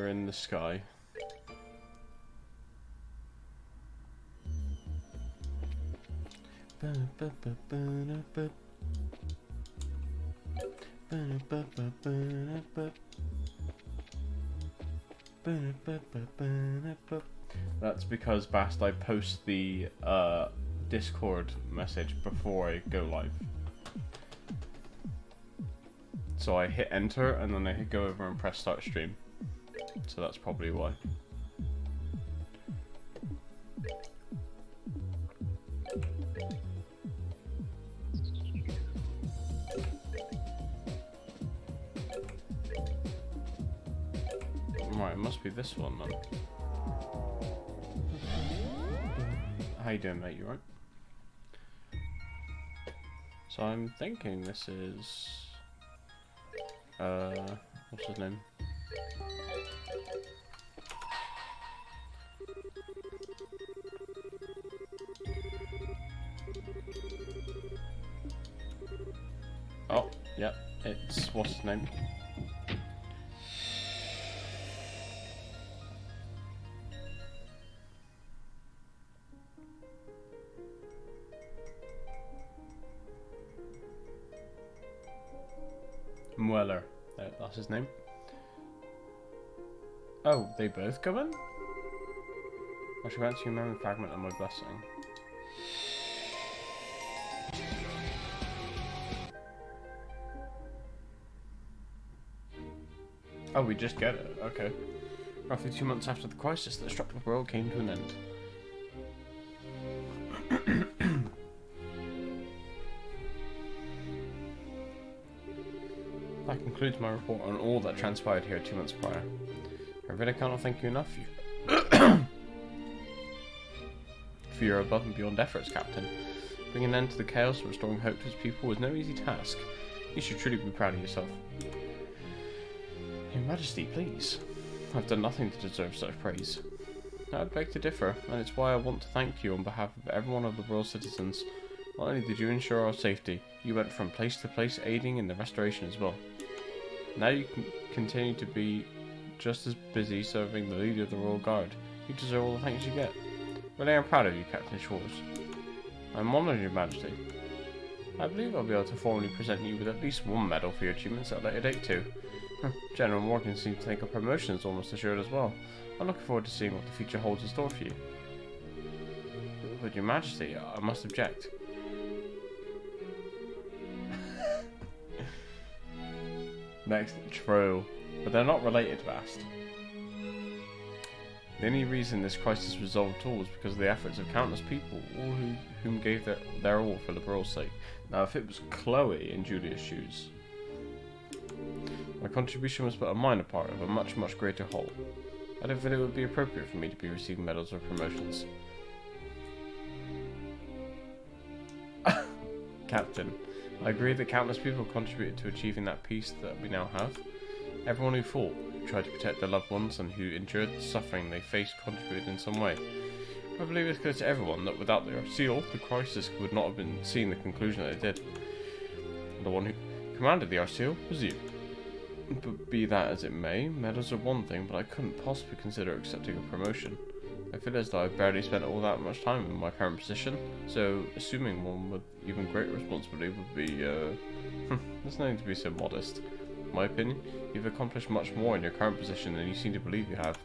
they're in the sky. That's because Bast, I post the Discord message before I go live. So I hit enter and then I hit go over and press start stream. So that's probably why. Right, it must be this one then. How you doing, mate? You right? So I'm thinking this is what's his name? Oh, yeah, it's what's his name? Mueller. That's his name. Oh, they both go in? I should grant you a memory fragment of my blessing. Oh, we just get it. Okay. Roughly 2 months after the crisis that struck the world came to an end. That concludes my report on all that transpired here 2 months prior. I really cannot thank you enough for your above and beyond efforts, Captain. Bringing an end to the chaos and restoring hope to his people was no easy task. You should truly be proud of yourself. Your Majesty, please. I've done nothing to deserve such praise. I beg to differ, and it's why I want to thank you on behalf of every one of the royal citizens. Not only did you ensure our safety, you went from place to place aiding in the restoration as well. Now you can continue to be just as busy serving the leader of the Royal Guard. You deserve all the thanks you get. Really, I'm proud of you, Captain Schwartz. I'm honoured, Your Majesty. I believe I'll be able to formally present you with at least one medal for your achievements at a later date too. General Morgan seems to think a promotion is almost assured as well. I'm looking forward to seeing what the future holds in store for you. But Your Majesty, I must object. Next, true. But they're not related, Vast. The only reason this crisis resolved at all was because of the efforts of countless people, all whom gave their all for the world's sake. Now, if it was Chloe in Julia's shoes, my contribution was but a minor part of a much, much greater whole. I don't feel it would be appropriate for me to be receiving medals or promotions. Captain, I agree that countless people contributed to achieving that peace that we now have. Everyone who fought, who tried to protect their loved ones, and who endured the suffering they faced contributed in some way. I believe it's clear to everyone that without their seal, the crisis would not have been seen the conclusion that it did. The one who commanded the Arseal was you. But be that as it may, medals are one thing, but I couldn't possibly consider accepting a promotion. I feel as though I've barely spent all that much time in my current position, so assuming one with even greater responsibility would be, there's nothing to be so modest. In my opinion, you've accomplished much more in your current position than you seem to believe you have.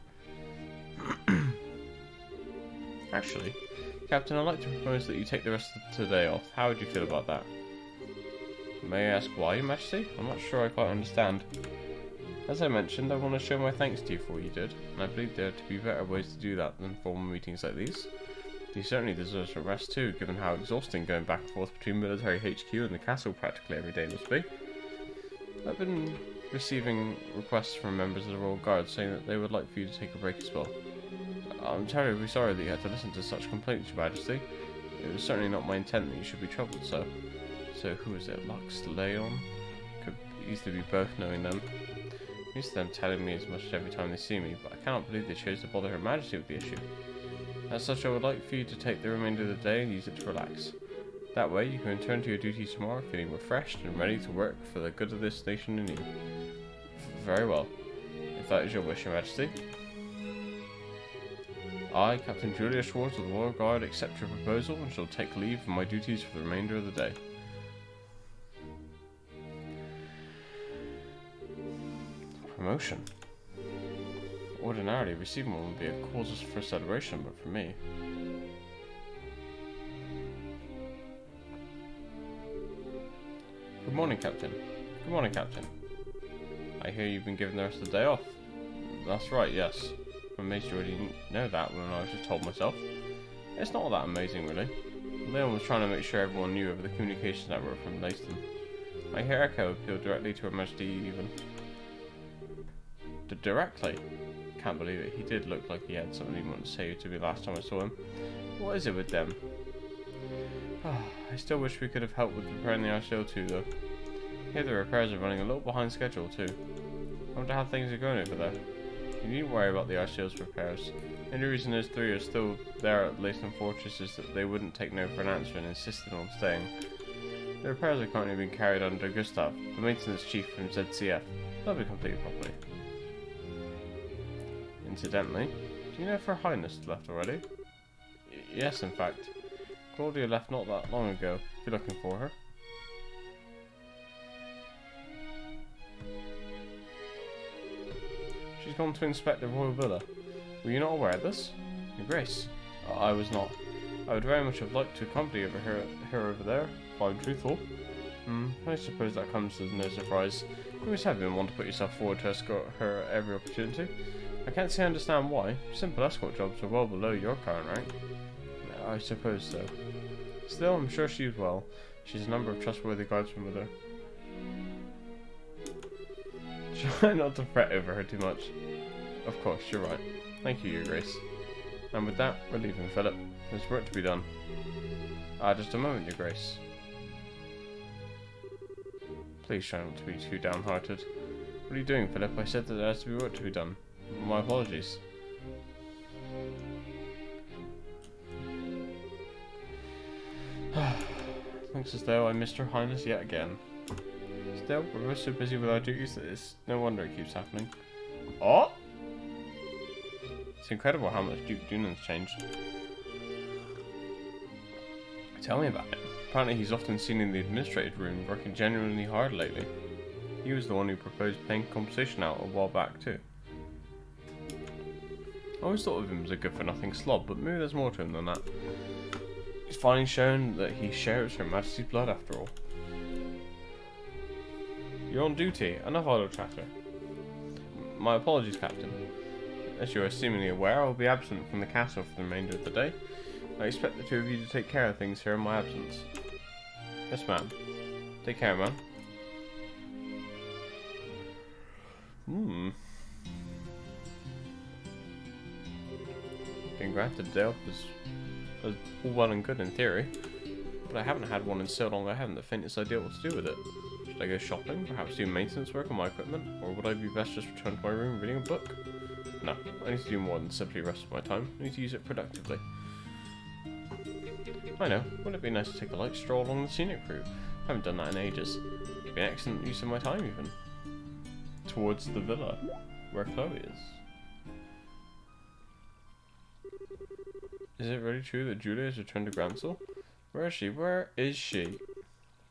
Actually, Captain, I'd like to propose that you take the rest of today off. How would you feel about that? May I ask why, Your Majesty? I'm not sure I quite understand. As I mentioned, I want to show my thanks to you for what you did, and I believe there to be better ways to do that than formal meetings like these. You certainly deserve some rest too, given how exhausting going back and forth between military HQ and the castle practically every day must be. I've been receiving requests from members of the Royal Guard saying that they would like for you to take a break as well. I'm terribly sorry that you had to listen to such complaints, Your Majesty. It was certainly not my intent that you should be troubled, so who is it? Lux, Leon? Could easily be both, knowing them. I'm used to them telling me as much every time they see me, but I cannot believe they chose to bother Her Majesty with the issue. As such, I would like for you to take the remainder of the day and use it to relax. That way, you can return to your duties tomorrow feeling refreshed and ready to work for the good of this nation and you. Very well. If if that is your wish, Your Majesty. I, Captain Julia Schwartz of the Royal Guard, accept your proposal and shall take leave of my duties for the remainder of the day. Promotion. Ordinarily, receiving one would be a cause for celebration, but for me... Good morning, Captain. Good morning, Captain. I hear you've been given the rest of the day off. That's right, yes. I'm amazed you already know that when I was just told myself. It's not all that amazing, really. Leon was trying to make sure everyone knew over the communications network from Leyston. I hear Echo appealed directly to Her Majesty even. Directly? Can't believe it. He did look like he had something he wanted to say to me last time I saw him. What is it with them? I still wish we could have helped with repairing the RCL too, though. Here the repairs are running a little behind schedule too. I wonder how things are going over there. You needn't worry about the RCL's repairs. The only reason those three are still there at Leyston Fortress is that they wouldn't take no for an answer and insisted on staying. The repairs are currently being carried under Gustav, the maintenance chief from ZCF. They'll be completed properly. Incidentally, do you know if Her Highness left already? Yes, in fact. Claudia left not that long ago. If you're looking for her. She's gone to inspect the royal villa. Were you not aware of this? Your Grace. I was not. I would very much have liked to accompany her over there, if I'm truthful. I suppose that comes as no surprise. You always have been one to put yourself forward to escort her at every opportunity. I can't see understand why. Simple escort jobs are well below your current rank. I suppose so. Still, I'm sure she's well. She's a number of trustworthy guardsmen with her. Try not to fret over her too much. Of course, you're right. Thank you, Your Grace. And with that, we're leaving, Philip. There's work to be done. Just a moment, Your Grace. Please try not to be too downhearted. What are you doing, Philip? I said that there has to be work to be done. My apologies. Looks as though I missed Her Highness yet again. Still, we're both so busy with our duties that it's no wonder it keeps happening. Oh! It's incredible how much Duke Dunan's changed. Tell me about it. Apparently he's often seen in the administrative room working genuinely hard lately. He was the one who proposed paying compensation out a while back too. I always thought of him as a good-for-nothing slob, but maybe there's more to him than that. He's finally shown that he shares Her Majesty's blood after all. You're on duty. Enough idle chatter. My apologies, Captain. As you are seemingly aware, I will be absent from the castle for the remainder of the day. I expect the two of you to take care of things here in my absence. Yes, ma'am. Take care, man. Being granted a day off is all well and good in theory, but I haven't had one in so long I haven't the faintest idea what to do with it. Should I go shopping, perhaps do maintenance work on my equipment, or would I be best just return to my room reading a book? No, I need to do more than simply rest my time. I need to use it productively. I know, wouldn't it be nice to take a light stroll along the scenic route? I haven't done that in ages. It'd be an excellent use of my time even. Towards the villa, where Chloe is. Is it really true that Julia has returned to Gransel? Where is she? Where is she?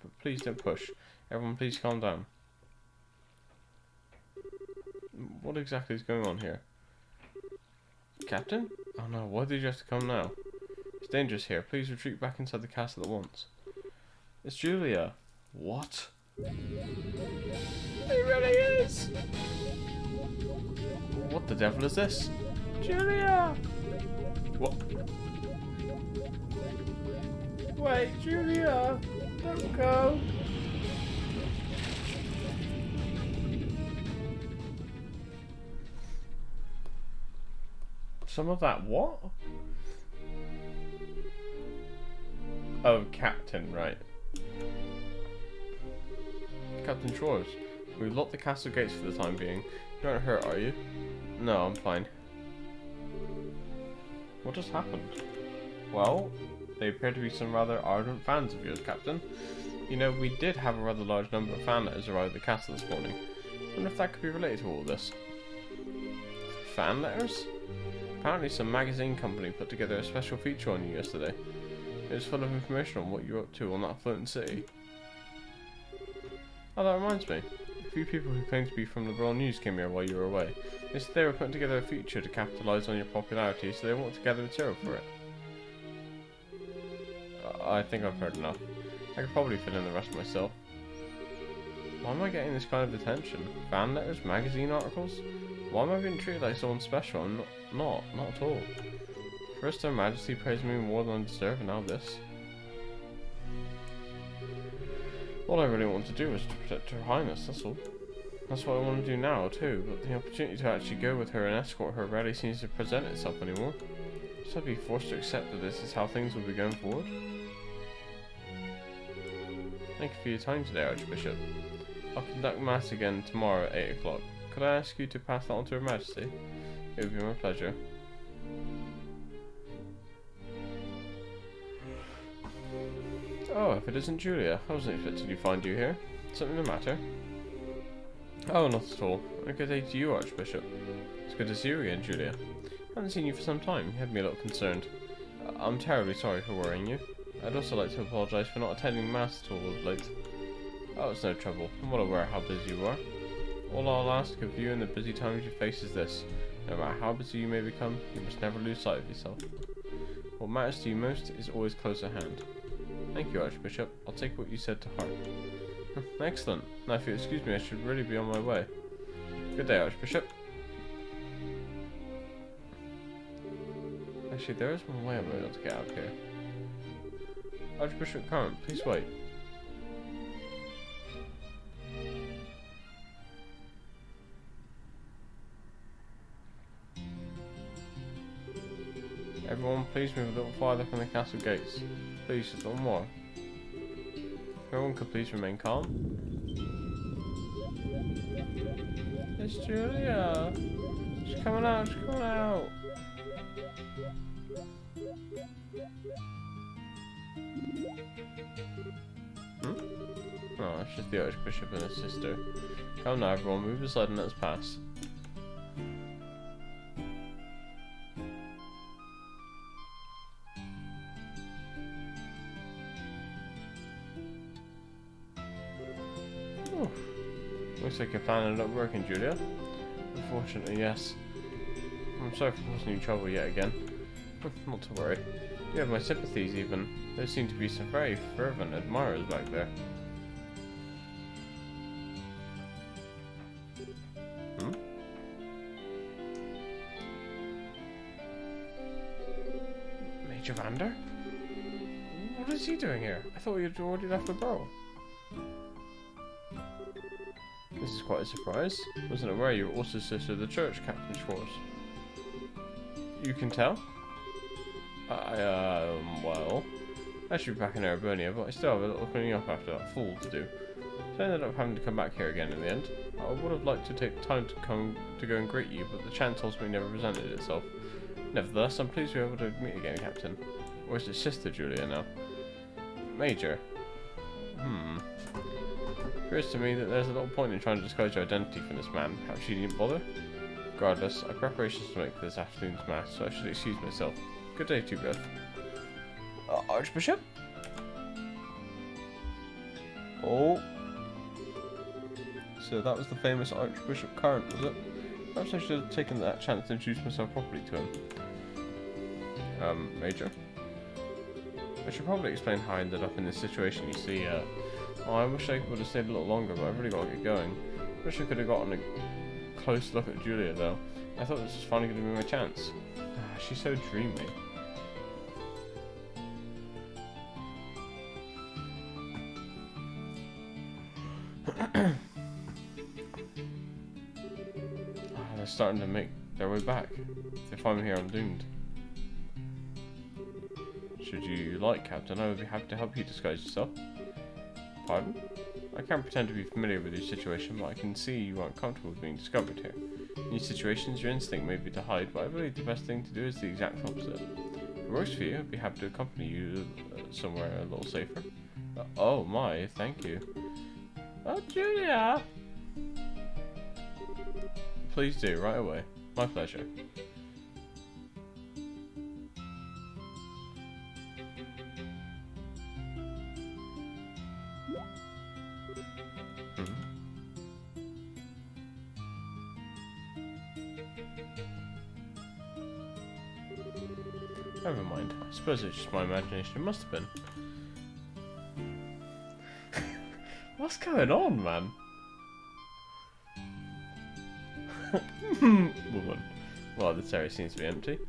But please don't push. Everyone please calm down. What exactly is going on here? Captain? Oh no, why did you have to come now? It's dangerous here. Please retreat back inside the castle at once. It's Julia. What? It really is! What the devil is this? Julia! What? Wait, Julia! Don't go! Some of that what? Oh, Captain, right. Captain Shores, we've locked the castle gates for the time being. You aren't hurt, are you? No, I'm fine. What just happened? Well, they appear to be some rather ardent fans of yours, Captain. You know, we did have a rather large number of fan letters arrive at the castle this morning. I wonder if that could be related to all this. fan letters? Apparently some magazine company put together a special feature on you yesterday. It was full of information on what you're up to on that floating city. Oh, that reminds me. A few people who claim to be from the Royal News came here while you were away. They said they were putting together a feature to capitalise on your popularity, so they want to gather material for it. I think I've heard enough. I could probably fill in the rest myself. Why am I getting this kind of attention? Fan letters? Magazine articles? Why am I being treated like someone special? I'm not at all. First Her Majesty praised me more than I deserve, and now this. All I really want to do is to protect Her Highness, that's all. That's what I want to do now, too, but the opportunity to actually go with her and escort her rarely seems to present itself anymore. So I'd be forced to accept that this is how things will be going forward. Thank you for your time today, Archbishop. I'll conduct Mass again tomorrow at 8 o'clock. Could I ask you to pass that on to Her Majesty? It would be my pleasure. Oh, if it isn't Julia, I wasn't expecting to find you here. Something the matter? Oh, not at all. A good day to you, Archbishop. It's good to see you again, Julia. I haven't seen you for some time. You had me a little concerned. I'm terribly sorry for worrying you. I'd also like to apologise for not attending Mass at all of late. Oh, it's no trouble. I'm well aware how busy you are. All I'll ask of you in the busy times you face is this. No matter how busy you may become, you must never lose sight of yourself. What matters to you most is always close at hand. Thank you, Archbishop. I'll take what you said to heart. Excellent. Now, if you excuse me, I should really be on my way. Good day, Archbishop. Actually, there is one way I'm able to get out of here. Archbishop Current, please wait. Everyone, please move a little farther from the castle gates. Please, just a little more. Everyone could please remain calm. It's Julia! She's coming out, she's coming out! Oh, it's just the Archbishop and his sister. Come now, everyone, move aside and let us pass. Looks like your plan ended up working, Julia. Unfortunately, yes. I'm sorry for causing you trouble yet again. Not to worry. You have my sympathies even. There seem to be some very fervent admirers back there. Major Vander? What is he doing here? I thought you'd already left the borough. This is quite a surprise. Wasn't aware you were also sister of the church, Captain Schwartz. You can tell? Well, I should be back in Ereburnia, but I still have a little cleaning up after that fool to do. So I ended up having to come back here again in the end. I would have liked to take time to go and greet you, but the chance ultimately never presented itself. Nevertheless, I'm pleased we were able to meet again, Captain. Where's his sister, Julia, now? Major. Appears to me that there's a little point in trying to disguise your identity from this man. Perhaps you didn't bother? Regardless, I have preparations to make for this afternoon's mass, so I should excuse myself. Good day to you both. Archbishop? Oh. So that was the famous Archbishop Current, was it? Perhaps I should have taken that chance to introduce myself properly to him. Major? I should probably explain how I ended up in this situation, you see. I wish I would have stayed a little longer, but I've really got to get going. Wish I could have gotten a close look at Julia, though. I thought this was finally going to be my chance. She's so dreamy. They're starting to make their way back. If they find me here, I'm doomed. Should you like, Captain, I would be happy to help you disguise yourself. Pardon? I can't pretend to be familiar with your situation, but I can see you aren't comfortable with being discovered here. In these situations, your instinct may be to hide, but I believe the best thing to do is the exact opposite. If it works for you, I'd be happy to accompany you somewhere a little safer. Oh my, thank you. Oh, Julia! Please do, right away. My pleasure. Never mind. I suppose it's just my imagination. It must have been. What's going on, man? Woman. Well, this area seems to be empty.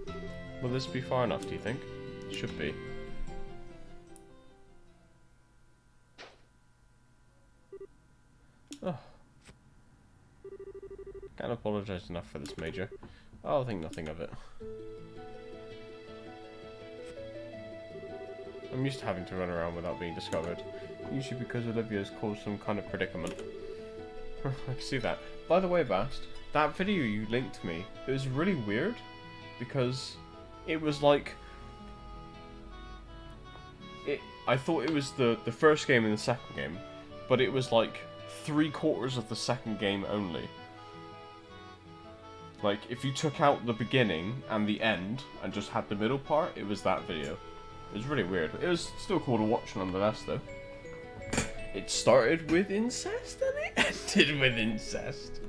Will this be far enough, do you think? It should be. Oh. Can't apologise enough for this, Major. I'll think nothing of it. I'm used to having to run around without being discovered. Usually because Olivia's caused some kind of predicament. I can see that. By the way, Bast, that video you linked me, it was really weird. Because it was like... I thought it was the first game and the second game. But it was like 3/4 of the second game only. Like, if you took out the beginning and the end, and just had the middle part, it was that video. It was really weird. It was still cool to watch nonetheless, though. It started with incest, and it ended with incest.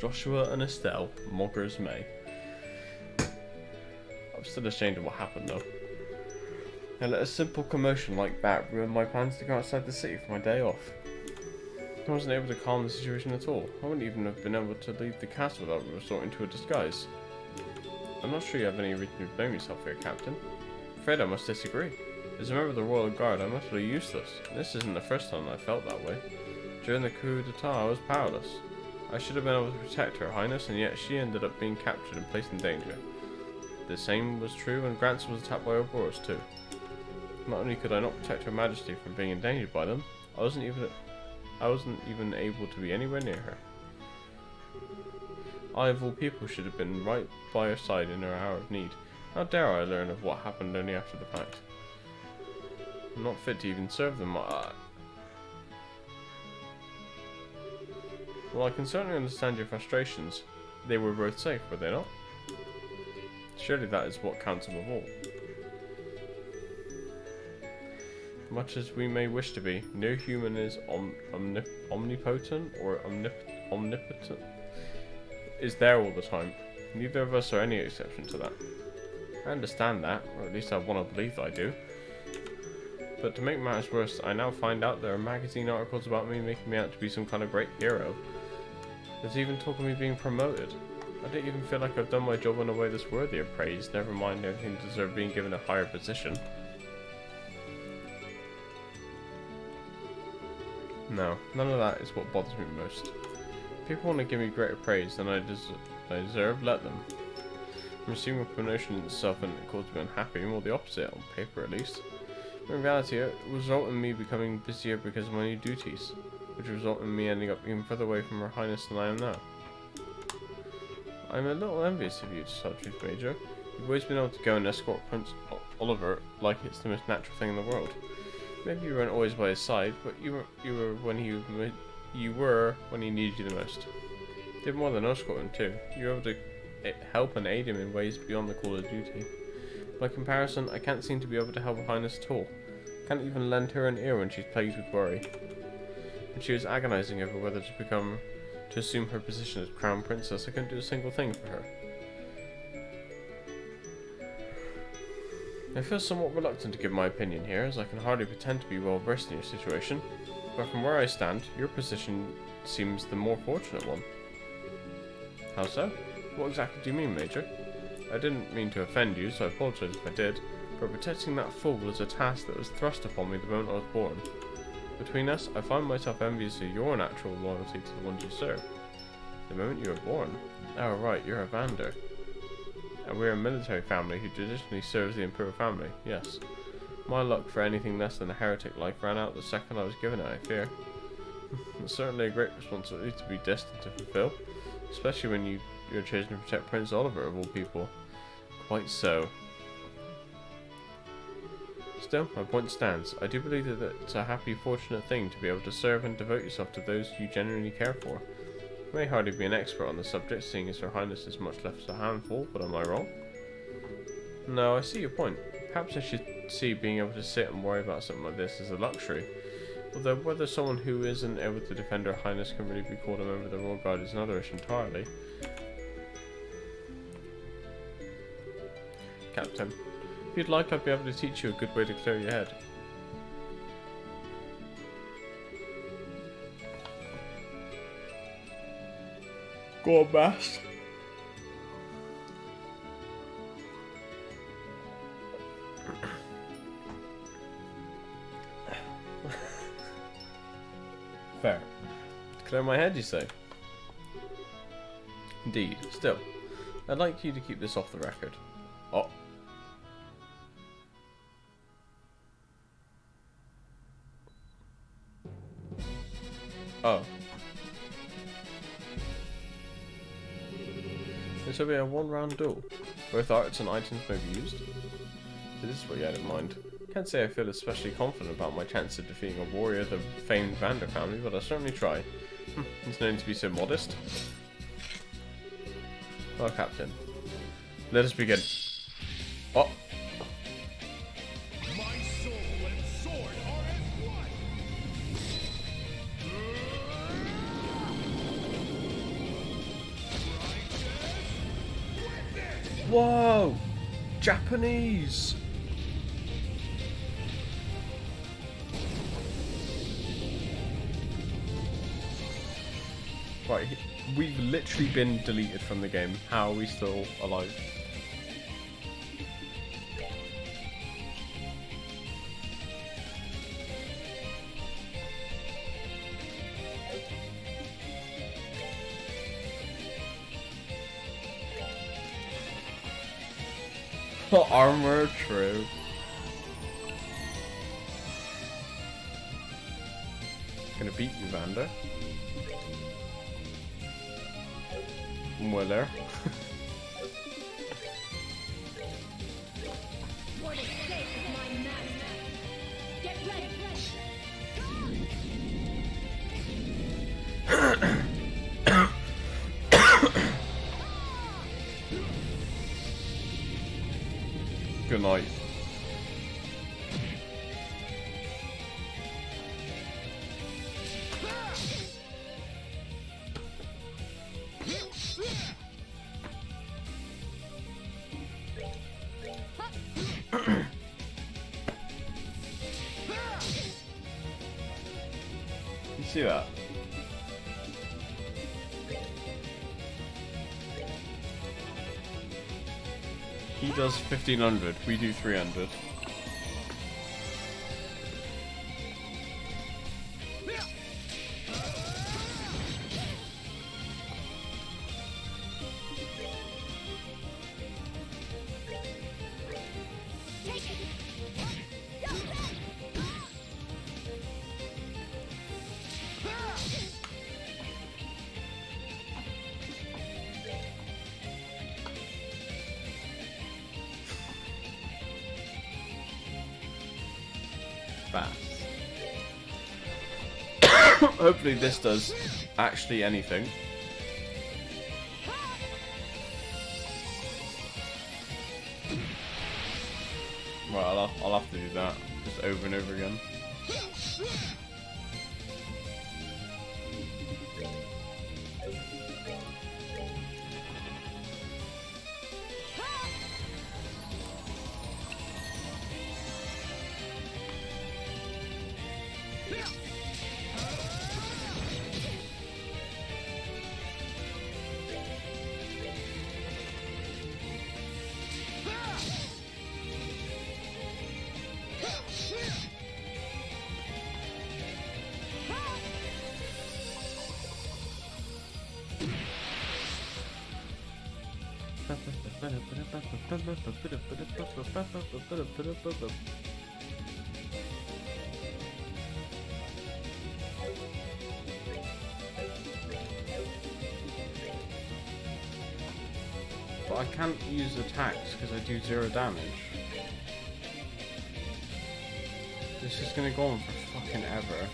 Joshua and Estelle, Moggers May. I'm still ashamed of what happened, though. And let a simple commotion like that ruin my plans to go outside the city for my day off. I wasn't able to calm the situation at all. I wouldn't even have been able to leave the castle without resorting to a disguise. I'm not sure you have any reason to blame yourself here, Captain. I'm afraid I must disagree. As a member of the Royal Guard, I'm utterly useless. This isn't the first time I felt that way. During the coup d'etat, I was powerless. I should have been able to protect Her Highness, and yet she ended up being captured and placed in danger. The same was true when Granson was attacked by Ouroboros too. Not only could I not protect Her Majesty from being endangered by them, I wasn't even able to be anywhere near her. I, of all people, should have been right by her side in her hour of need. How dare I learn of what happened only after the fact? I'm not fit to even serve them. Well, I can certainly understand your frustrations. They were both safe, were they not? Surely that is what counts above all. Much as we may wish to be, no human is omnipotent or omnipotent. Is there all the time. Neither of us are any exception to that. I understand that, or at least I want to believe that I do. But to make matters worse, I now find out there are magazine articles about me making me out to be some kind of great hero. There's even talk of me being promoted. I don't even feel like I've done my job in a way that's worthy of praise, never mind anything to deserve being given a higher position. No, none of that is what bothers me most. If people want to give me greater praise than I deserve, let them. Receiving a promotion in itself and it caused me unhappy, more the opposite, on paper at least. But in reality, it resulted in me becoming busier because of my new duties, which resulted in me ending up even further away from Her Highness than I am now. I'm a little envious of you, to tell the truth, Major. You've always been able to go and escort Prince Oliver like it's the most natural thing in the world. Maybe you weren't always by his side, but you were when he needed you the most. You did more than escort him too. You were able to help and aid him in ways beyond the call of duty. By comparison, I can't seem to be able to help Her Highness at all. I can't even lend her an ear when she's plagued with worry. When she was agonizing over whether to assume her position as Crown Princess, I couldn't do a single thing for her. I feel somewhat reluctant to give my opinion here, as I can hardly pretend to be well versed in your situation, but from where I stand, your position seems the more fortunate one. How so? What exactly do you mean, Major? I didn't mean to offend you, so I apologise if I did, but protecting that fool is a task that was thrust upon me the moment I was born. Between us, I find myself envious of your natural loyalty to the ones you serve. The moment you were born? Oh right, you're a Vander. And we're a military family who traditionally serves the Imperial family, yes. My luck for anything less than a heretic life ran out the second I was given it, I fear. It's certainly a great responsibility to be destined to fulfill, especially when you're chosen to protect Prince Oliver of all people. Quite so. Still, my point stands. I do believe that it's a happy, fortunate thing to be able to serve and devote yourself to those you genuinely care for. May hardly be an expert on the subject, seeing as Her Highness is much less a handful, but am I wrong? No, I see your point. Perhaps I should see being able to sit and worry about something like this as a luxury. Although whether someone who isn't able to defend Her Highness can really be called a member of the Royal Guard is another issue entirely. Captain, if you'd like, I'd be able to teach you a good way to clear your head. Go on, Mass. Fair. Clear my head, you say? Indeed. Still, I'd like you to keep this off the record. Oh. Oh. This will be a one-round duel. Both arts and items may be used. So this is what you had in mind. Can't say I feel especially confident about my chance of defeating a warrior of the famed Vander family, but I'll certainly try. It's no need to be so modest. Well, Captain, let us begin. Oh. My soul and sword are as one. Whoa! Japanese! Right, we've literally been deleted from the game. How are we still alive? Armor, true. Gonna beat you, Vander. Muller. For the sake of my master, get ready. Good night. You see that? He does 1500, we do 300. Fast. Hopefully this does actually anything. Well, I'll have to do that just over and over again. But I can't use attacks because I do 0 damage. This is gonna go on for fucking ever.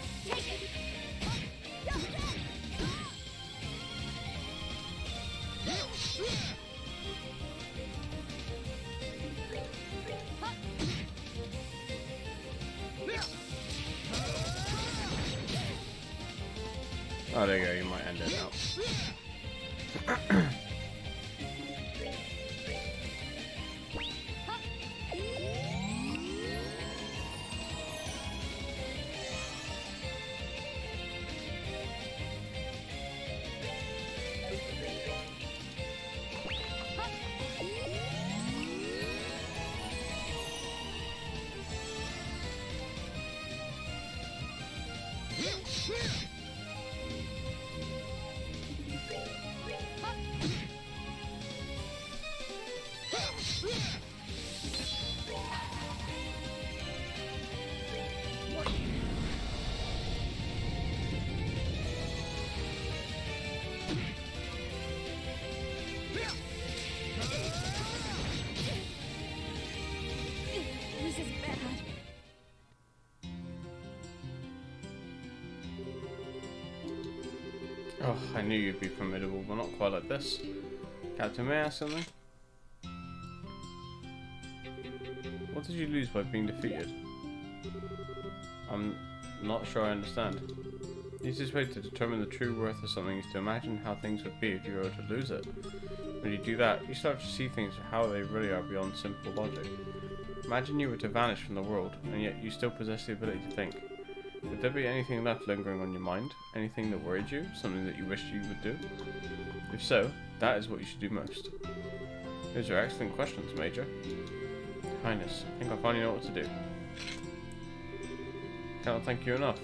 Oh, there you go, you might end it out. This is bad. Oh, I knew you'd be formidable, but not quite like this. Captain, may I ask something? What did you lose by being defeated? I'm not sure I understand. The easiest way to determine the true worth of something is to imagine how things would be if you were to lose it. When you do that, you start to see things for how they really are beyond simple logic. Imagine you were to vanish from the world, and yet you still possess the ability to think. Would there be anything left lingering on your mind? Anything that worried you? Something that you wished you would do? If so, that is what you should do most. Those are excellent questions, Major. Highness, I think I finally know what to do. Cannot thank you enough.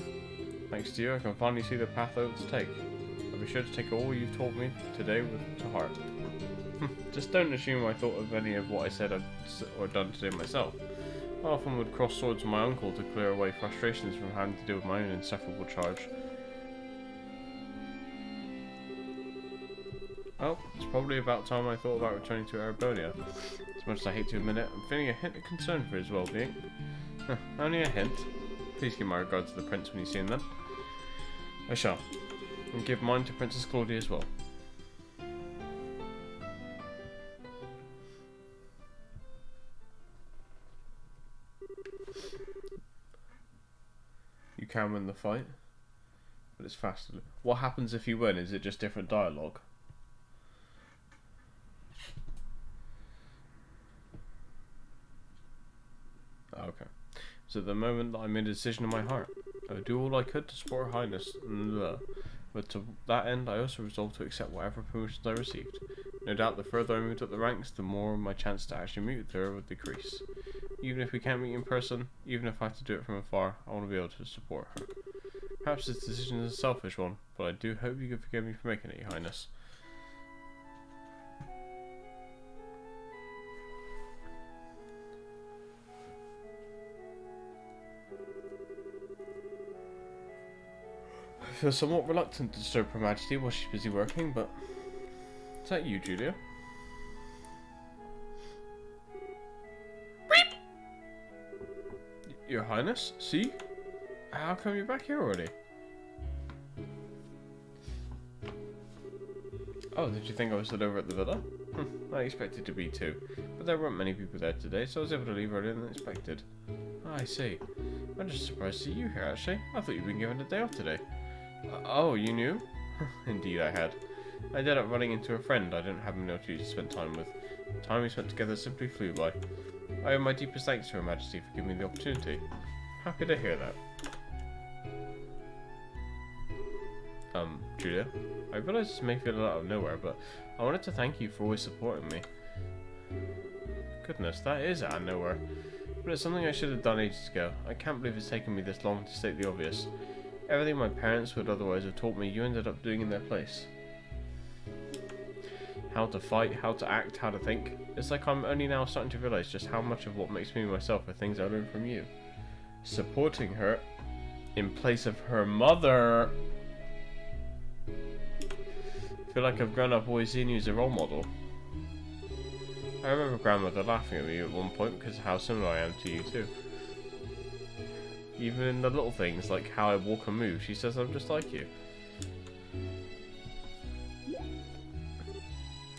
Thanks to you, I can finally see the path over to take. I'll be sure to take all you've taught me today to heart. Just don't assume I thought of any of what I said or done today myself. I often would cross swords with my uncle to clear away frustrations from having to deal with my own insufferable charge. Well, it's probably about time I thought about returning to Arabonia. As much as I hate to admit it, I'm feeling a hint of concern for his well-being. Only a hint. Please give my regards to the Prince when you see him then. I shall. And give mine to Princess Claudia as well. You can win the fight, but it's faster. What happens if you win? Is it just different dialogue? Oh, okay. So at the moment that I made a decision in my heart, I would do all I could to support Her Highness, but to that end I also resolved to accept whatever promotions I received. No doubt the further I moved up the ranks, the more my chance to actually meet with her would decrease. Even if we can't meet in person, even if I have to do it from afar, I want to be able to support her. Perhaps this decision is a selfish one, but I do hope you can forgive me for making it, Your Highness. I feel somewhat reluctant to disturb Her Majesty while she's busy working, but... Is that you, Julia? Your Highness? See? How come you're back here already? Oh, did you think I was still over at the villa? I expected to be too, but there weren't many people there today, so I was able to leave earlier than expected. I see. I'm just surprised to see you here, actually. I thought you'd been given a day off today. Oh, you knew? Indeed I had. I ended up running into a friend I didn't have enough to spend time with. The time we spent together simply flew by. I owe my deepest thanks to Her Majesty for giving me the opportunity. Happy to hear that. Julia, I realise this may feel out of nowhere, but I wanted to thank you for always supporting me. Goodness, that is out of nowhere. But it's something I should have done ages ago. I can't believe it's taken me this long to state the obvious. Everything my parents would otherwise have taught me, you ended up doing in their place. How to fight, how to act, how to think. It's like I'm only now starting to realise just how much of what makes me myself are things I learned from you. Supporting her in place of her mother. I feel like I've grown up always seeing you as a role model. I remember grandmother laughing at me at one point because of how similar I am to you too. Even in the little things like how I walk and move, she says I'm just like you.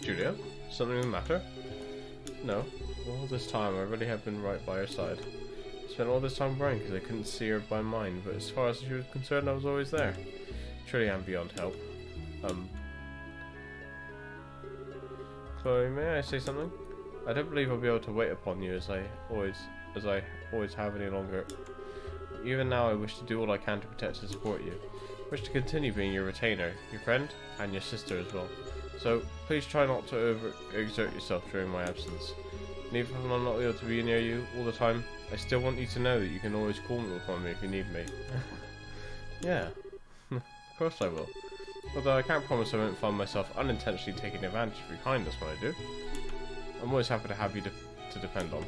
Julia? Something the matter? No. All this time, I really have been right by her side. I spent all this time worrying because I couldn't see her by mind, but as far as she was concerned, I was always there. Truly am beyond help. Chloe, may I say something? I don't believe I'll be able to wait upon you as I always have any longer. Even now, I wish to do all I can to protect and support you. I wish to continue being your retainer, your friend, and your sister as well. So, please try not to overexert yourself during my absence. And even if I'm not able to be near you all the time, I still want you to know that you can always call upon me if you need me. Yeah, of course I will. Although I can't promise I won't find myself unintentionally taking advantage of your kindness when I do. I'm always happy to have you to depend on.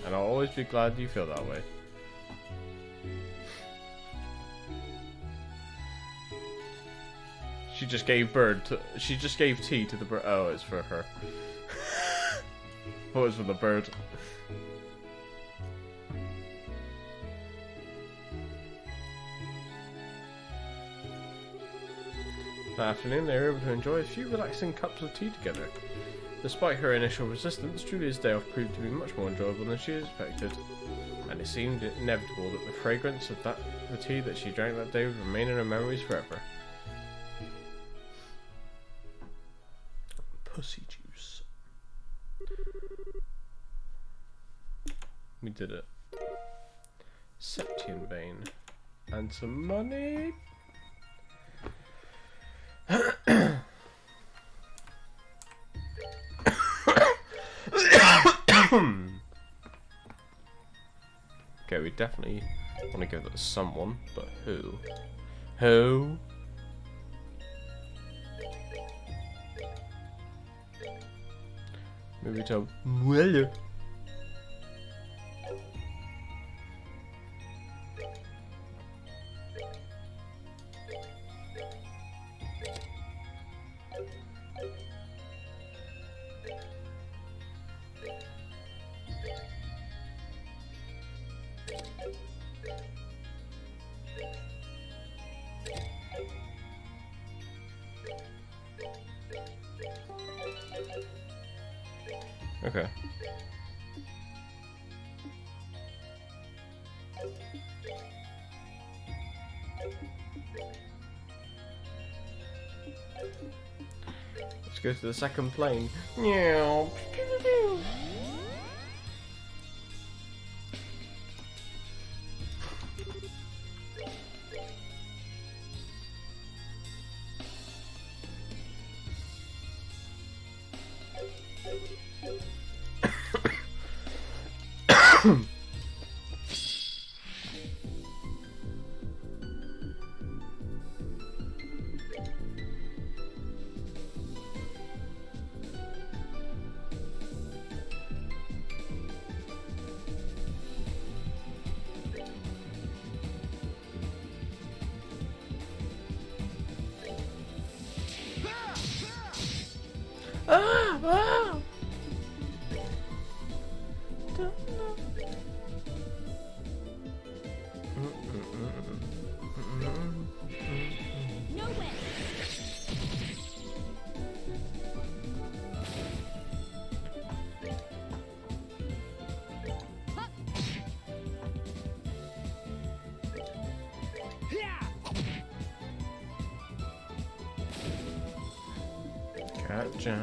And I'll always be glad you feel that way. She just gave tea to the bird. Oh, it's for her. What was for the bird? That afternoon, they were able to enjoy a few relaxing cups of tea together. Despite her initial resistance, Julia's day off proved to be much more enjoyable than she expected, and it seemed inevitable that the fragrance of the tea that she drank that day would remain in her memories forever. Pussy juice. We did it. Septian vein. And some money. Okay, we definitely want to give that to someone, but who? Who? Maybe to Mueller. Okay. Let's go to the second plane. Meow. Ah! Ah! No way. Gotcha.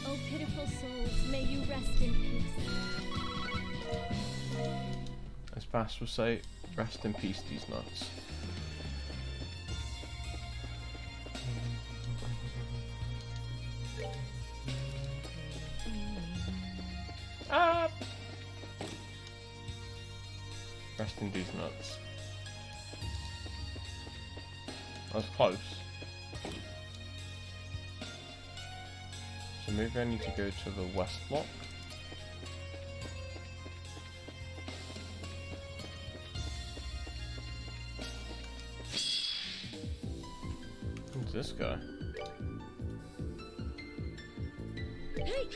Oh, pitiful souls, may you rest in peace. As Bass would say, rest in peace, these nuts. Ah! Rest in these nuts. That was close. So maybe I need to go to the west block. Who's this guy? Hey!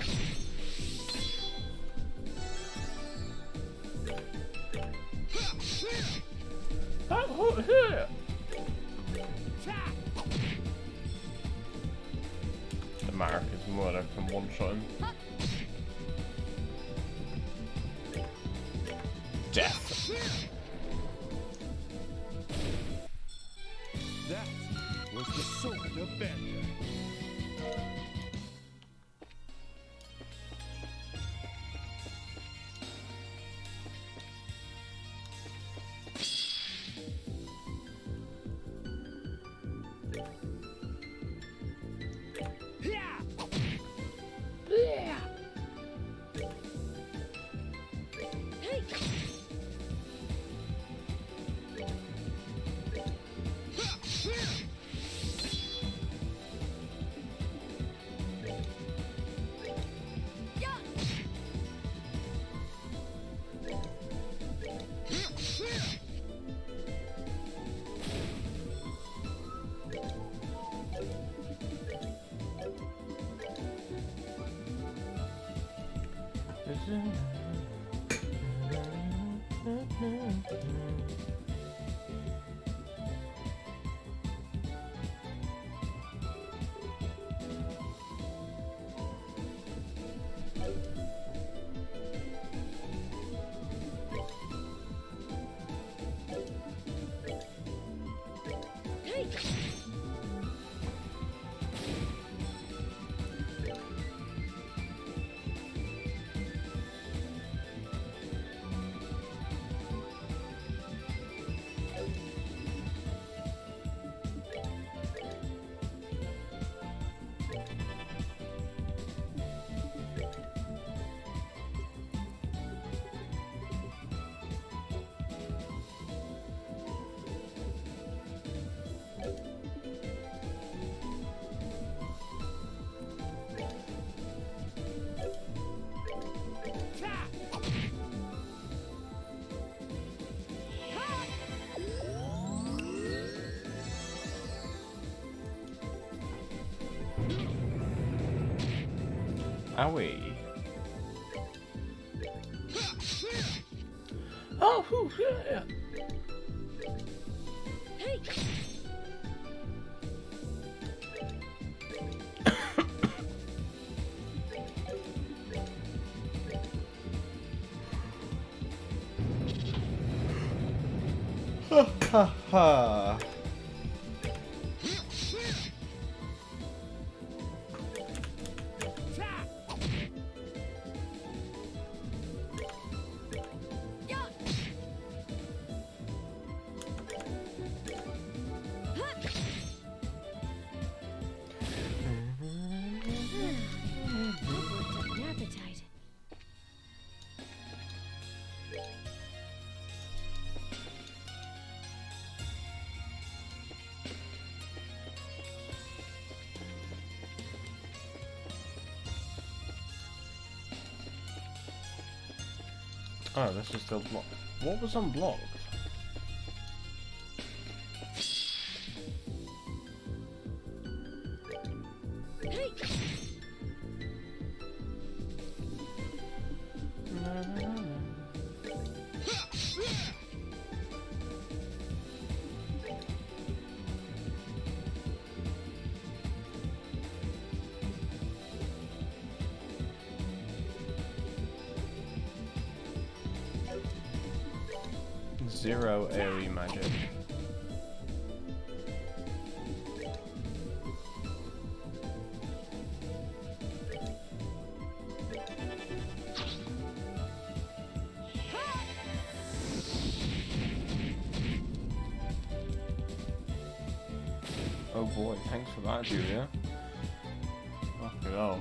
The Marek is more like I can one-shot him. Death. That was the sword of Bender. Owie. Oh, whew, yeah. Ha ha. Appetite. Oh, this is still blocked. What was unblocked? Zero AoE magic. Oh boy, thanks for that, Julia. Fucking hell.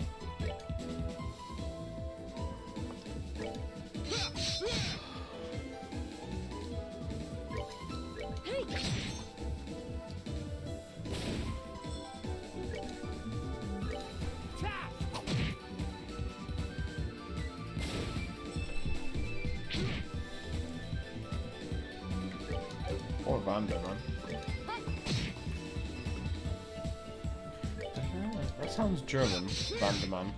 Or Vanda, man. That sounds German, Vanderman.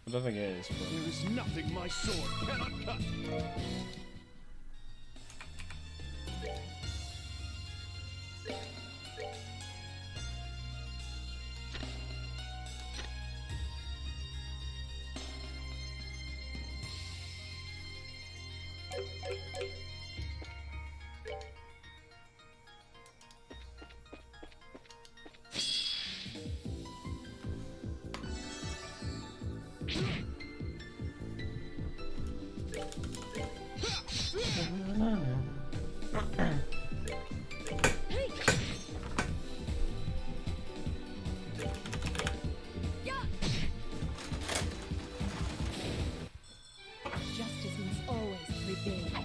I don't think it is, but... There is nothing my sword cannot cut. Justice must always prevail.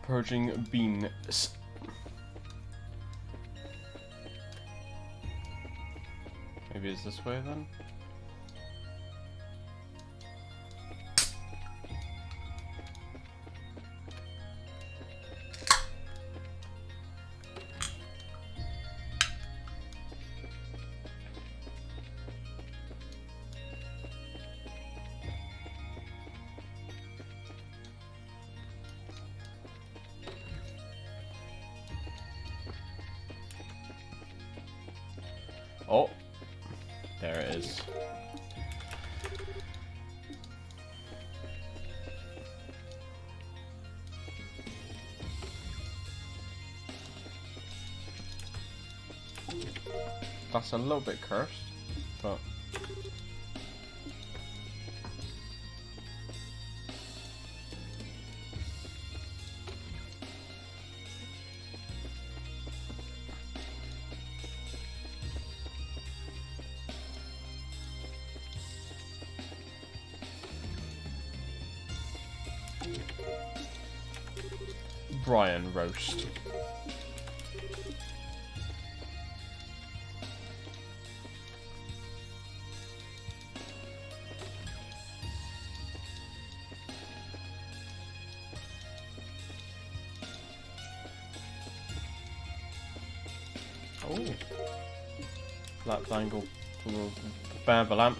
Purging beans. Maybe it's this way then? Oh, there it is. That's a little bit cursed, but Brian roast. Oh, lap angle, bam, lamp.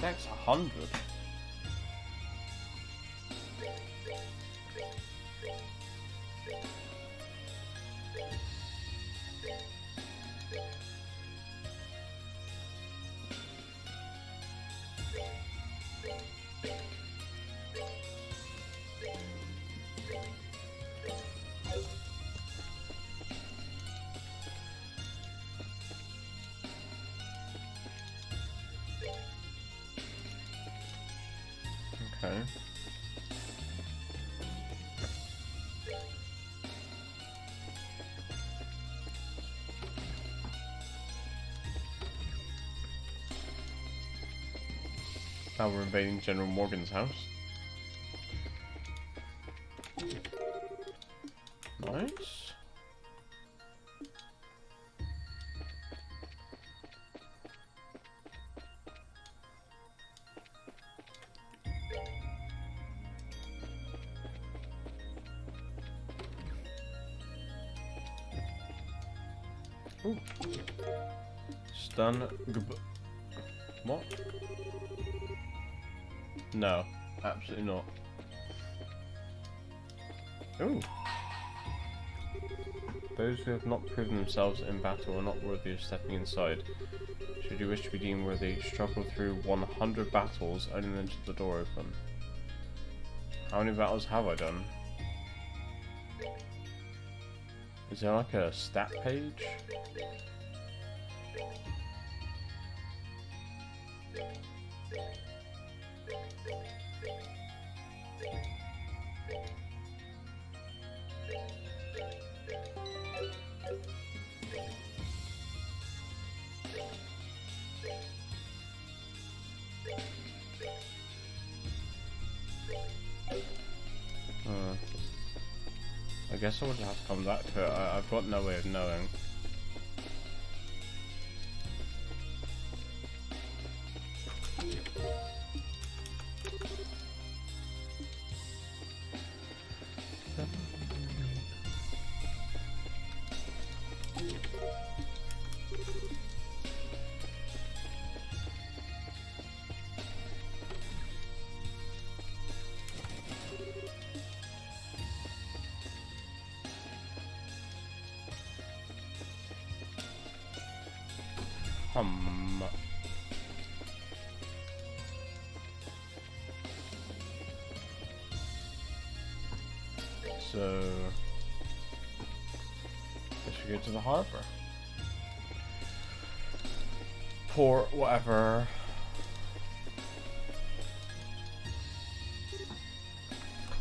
That's 100. Okay. Now we're invading General Morgan's house. Nice. Ooh. Stun. What? No, absolutely not. Ooh. Those who have not proven themselves in battle are not worthy of stepping inside. Should you wish to be deemed worthy, struggle through 100 battles only then to the door open. How many battles have I done? Is there like a stat page? I guess I would have to come back to it. I've got no way of knowing. So, guess we go to the harbor. Port, whatever.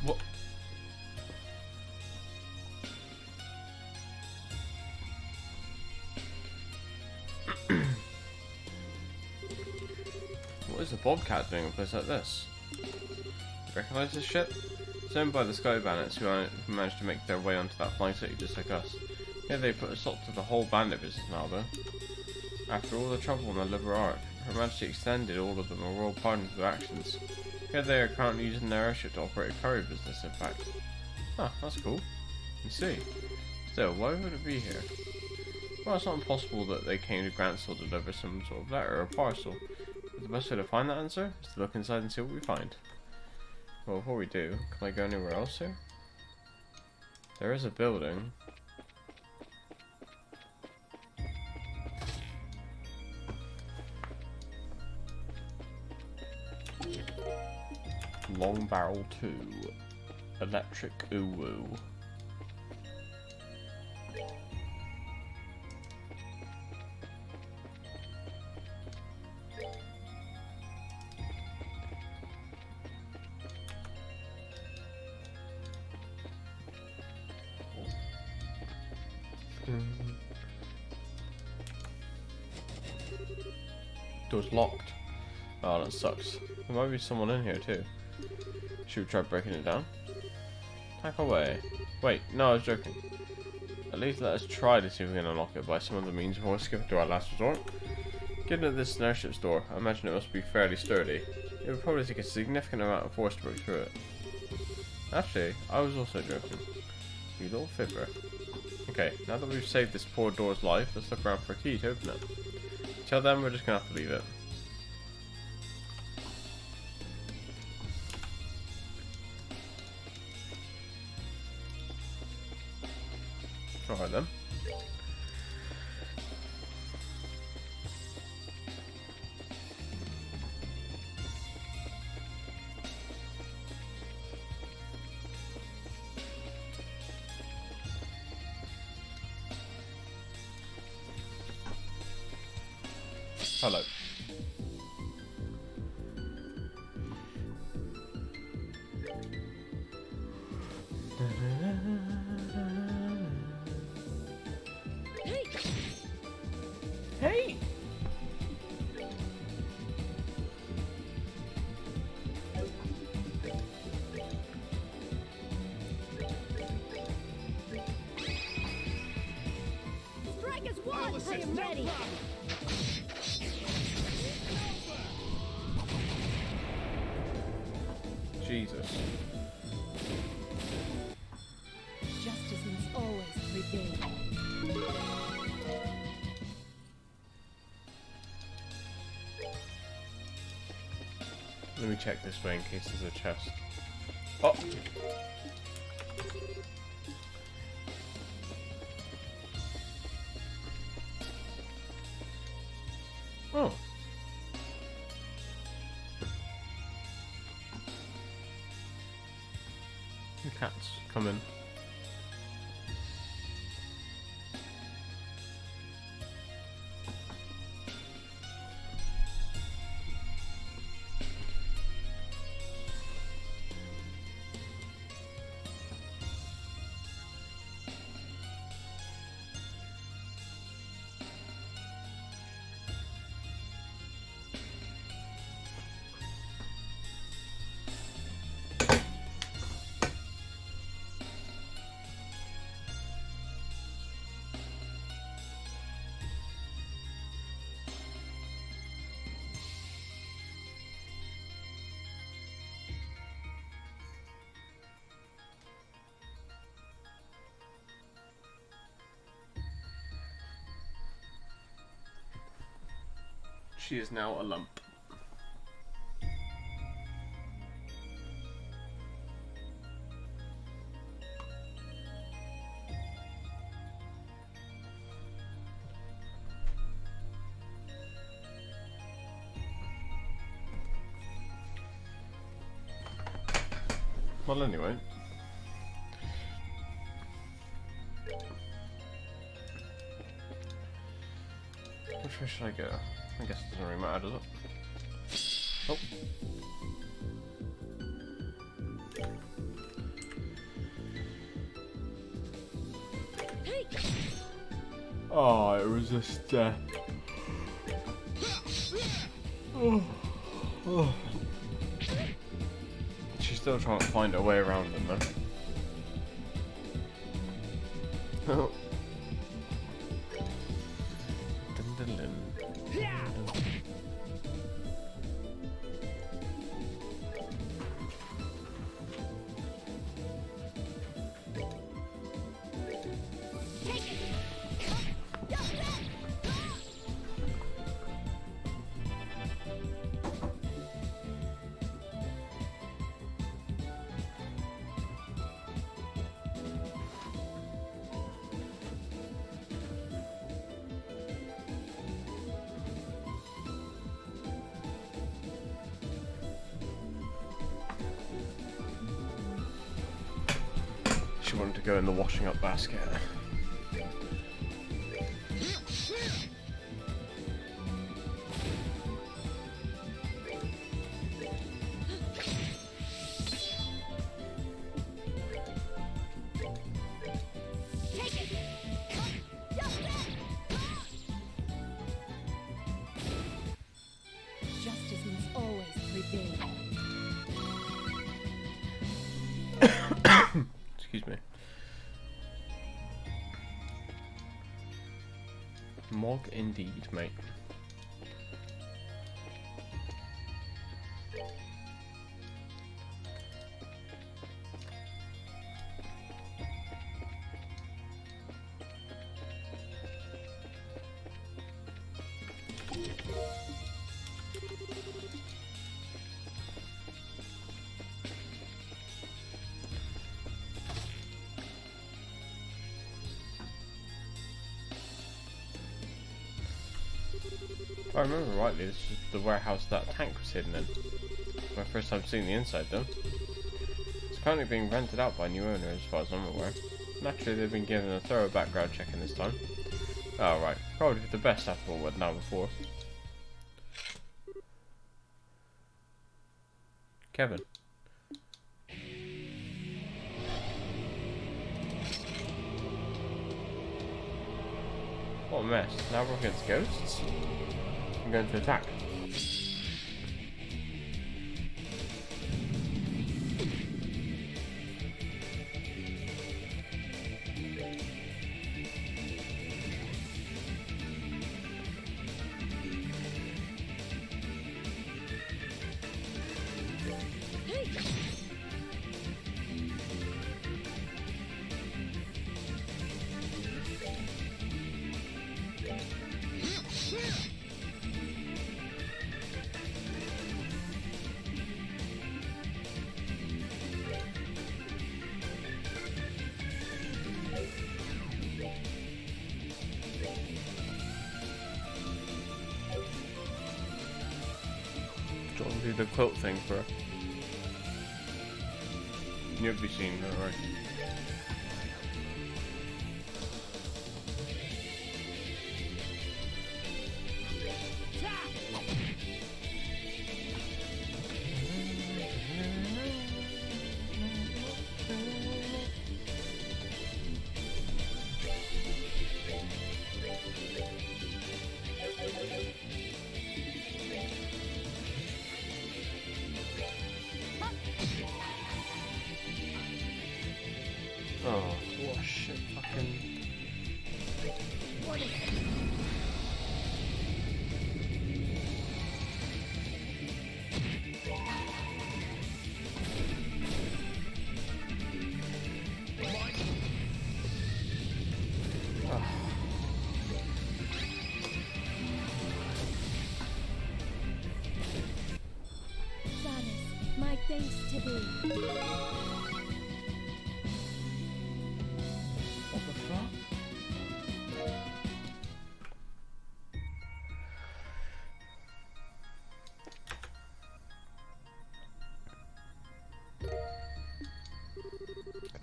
What? What is the Bobcat doing in a place like this? Recognize this ship? It's owned by the Sky Bandits who managed to make their way onto that flying city just like us. Here they put a stop to the whole bandit business now though. After all the trouble on the Liver Arc, Her Majesty extended all of them a royal pardon for their actions. Here they are currently using their airship to operate a courier business in fact. Ah, that's cool. You see. Still, why would it be here? Well, it's not impossible that they came to Grantsville to deliver some sort of letter or parcel. But the best way to find that answer is to look inside and see what we find. Well, before we do, can I go anywhere else here? There is a building. Long Barrel 2. Electric Uwu. Door's locked. Oh, that sucks. There might be someone in here too. Should we try breaking it down? Hack away. Wait, no, I was joking. At least let us try to see if we can unlock it by some other means before skipping to our last resort. Given that this is an airship's door, I imagine it must be fairly sturdy. It would probably take a significant amount of force to break through it. Actually, I was also joking. You little fibber. Okay, now that we've saved this poor door's life, let's look around for a key to open it. Till then, we're just gonna have to leave it. Alright then. Hello. Hey! Strike as one! I am ready! Jesus. Justice must always prevail. Let me check this way in case there's a chest. Oh! Oh! The cats come in. She is now a lump. Well, anyway. Which way should I go? I guess it doesn't really matter, does it? Oh. Oh, it was just, She's still trying to find her way around them, man. Oh. Dun, dun, dun. She wanted to go in the washing up basket. Justice must always prevail. Excuse me. Mog indeed, mate. If I remember rightly, this is the warehouse that tank was hidden in. My first time seeing the inside, though. It's currently being rented out by a new owner, as far as I'm aware. Naturally, they've been given a thorough background check in this time. Oh, right. Probably the best after what went down before. Kevin. What a mess. Now we're against ghosts? I'm going to attack. Do you want to do the quilt thing for her? You'll be seen, don't worry. Oh, what a shit fucking... Goddess, my thanks to thee. What the fuck?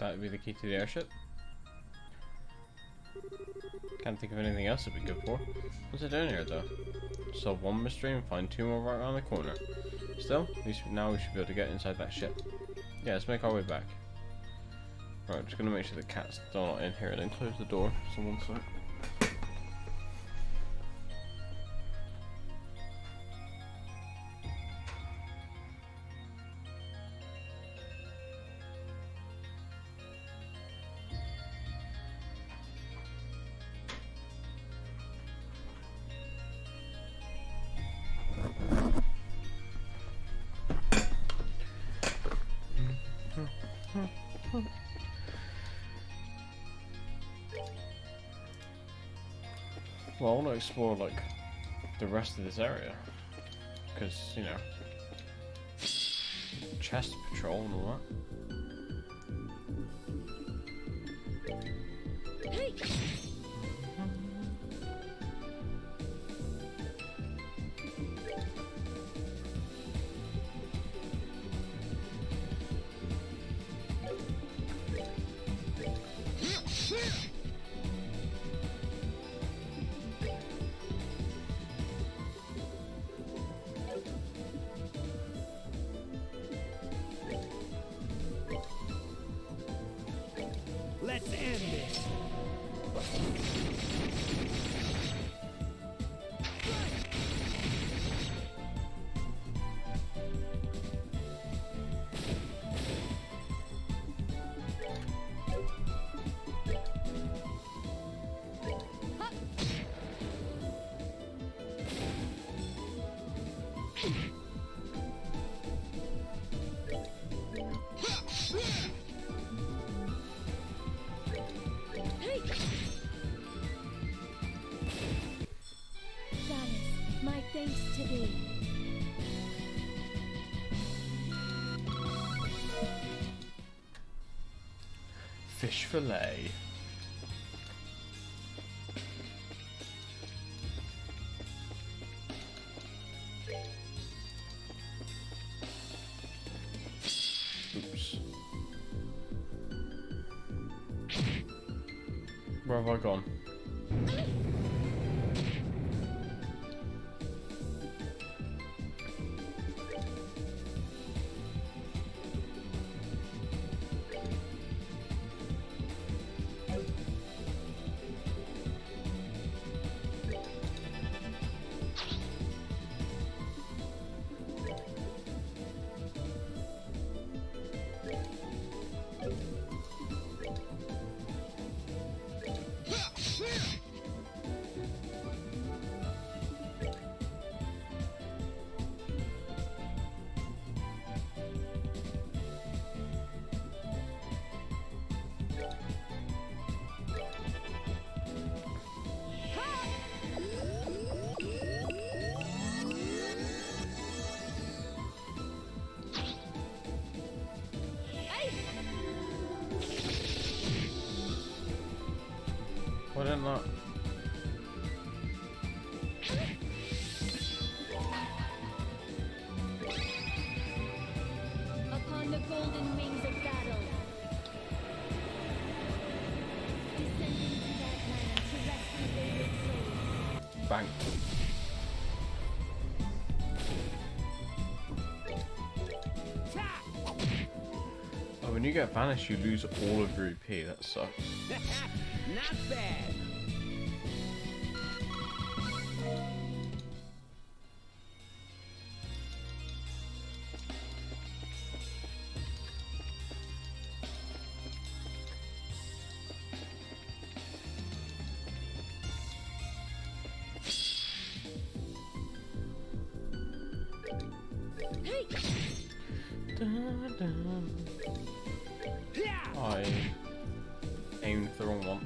That would be the key to the airship. Can't think of anything else it'd be good for. What's it doing here though? Solve one mystery and find 2 more right around the corner. Still, at least now we should be able to get inside that ship. Yeah, let's make our way back. Right, just gonna make sure the cat's still not in here and then close the door. Someone sec. Well, I want to explore like the rest of this area, because you know, chest patrol and all that. Hey! Let's end this. Hey! Goddess, my thanks to thee. Fish fillet. Oops. Where have I gone? Why didn't that? Upon the golden wings of battle, descending to that land to rescue wayward souls. Bang. Oh, when you get vanished, you lose all of your EP. That sucks. Not bad. Hey! I aimed the wrong one.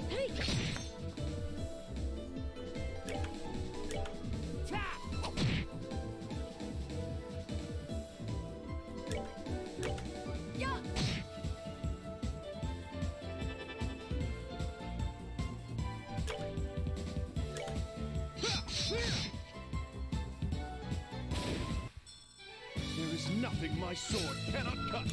Hey! Yeah! Nothing my sword cannot cut.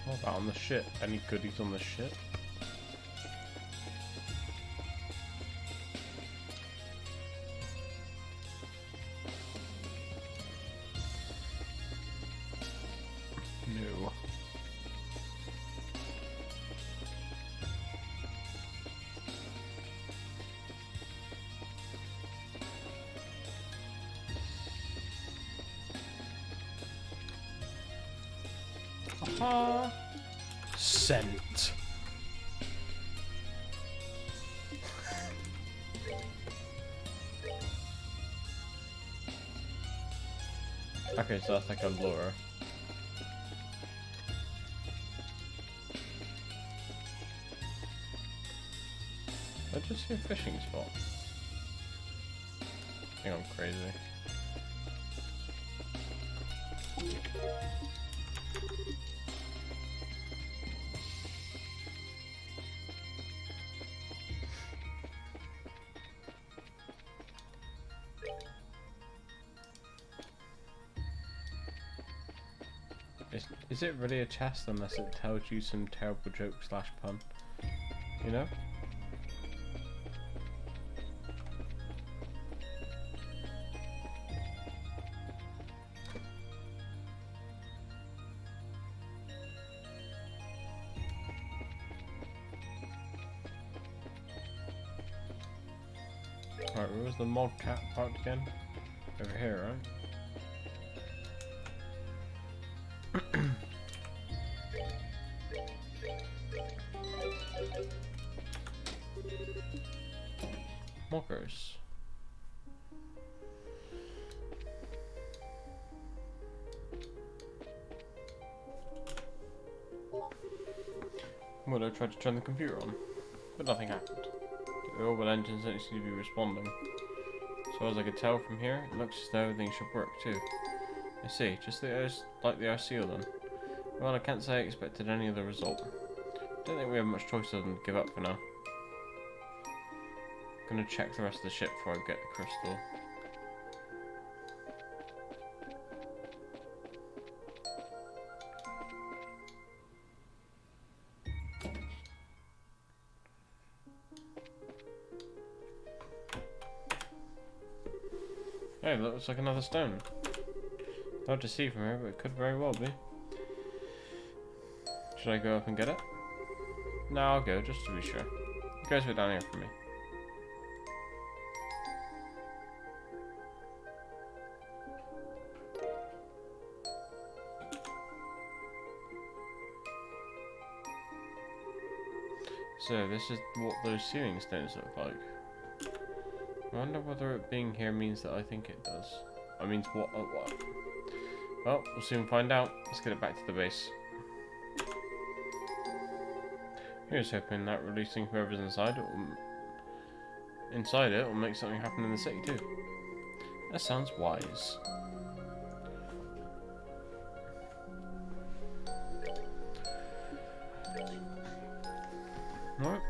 What about on the ship? Any goodies on the ship? No. Aha! Scent. Okay, so that's like a lure. I just see a fishing spot. I think I'm crazy. Is it really a chest unless it tells you some terrible joke slash pun? You know? Alright, where was the mod cat parked again? Over here, right? Mockers. Well, I tried to turn the computer on, but nothing happened. The orbital engines don't seem to be responding. As far as I could tell from here, it looks as though everything should work too. I see, just like the RCO then. Well, I can't say I expected any other result. Don't think we have much choice other than to give up for now. Gonna check the rest of the ship before I get the crystal. Hey, that looks like another stone. Hard to see from here, but it could very well be. Should I go up and get it? No, I'll go, just to be sure. You guys wait down here for me. So, this is what those ceiling stones look like. I wonder whether it being here means that I think it does. I mean, what? Well, we'll soon find out. Let's get it back to the base. Here's hoping that releasing whoever's inside it will make something happen in the city too. That sounds wise. Alright.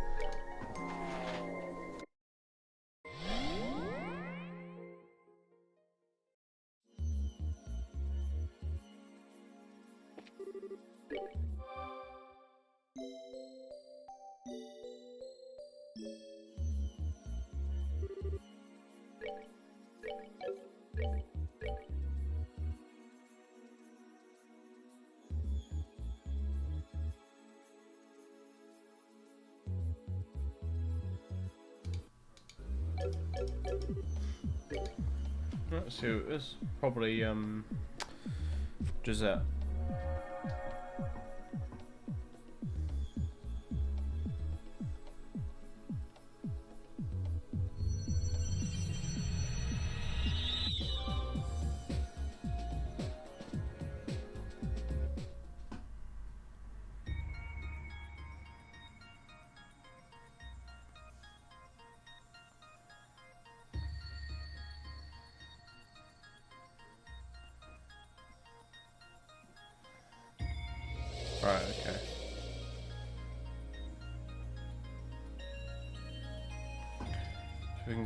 Let's see who it is. Probably, Gisette.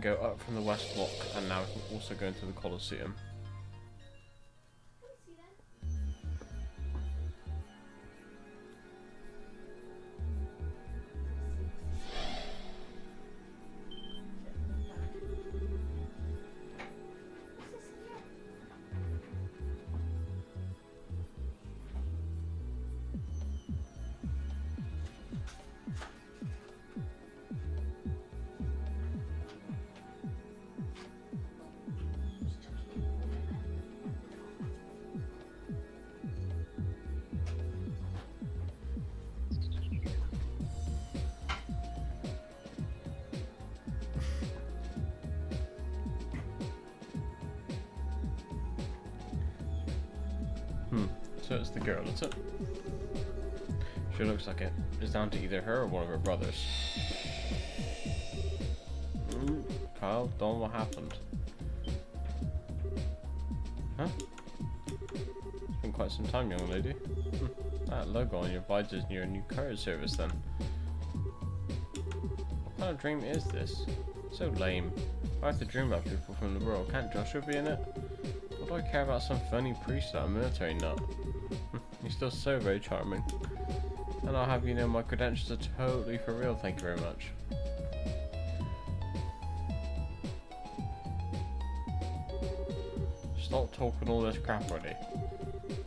go up from the west block, and now we can also go into the Colosseum. So it's the girl, is it? Sure looks like it. It's down to either her or one of her brothers. Kyle, Dawn, what happened? Huh? It's been quite some time, young lady. That logo on your visor is near a new courier service then. What kind of dream is this? So lame. I have to dream about people from the world. Can't Joshua be in it? What do I care about some funny priest at a military nut? He's still so very charming. And I'll have you know my credentials are totally for real, thank you very much. Stop talking all this crap already.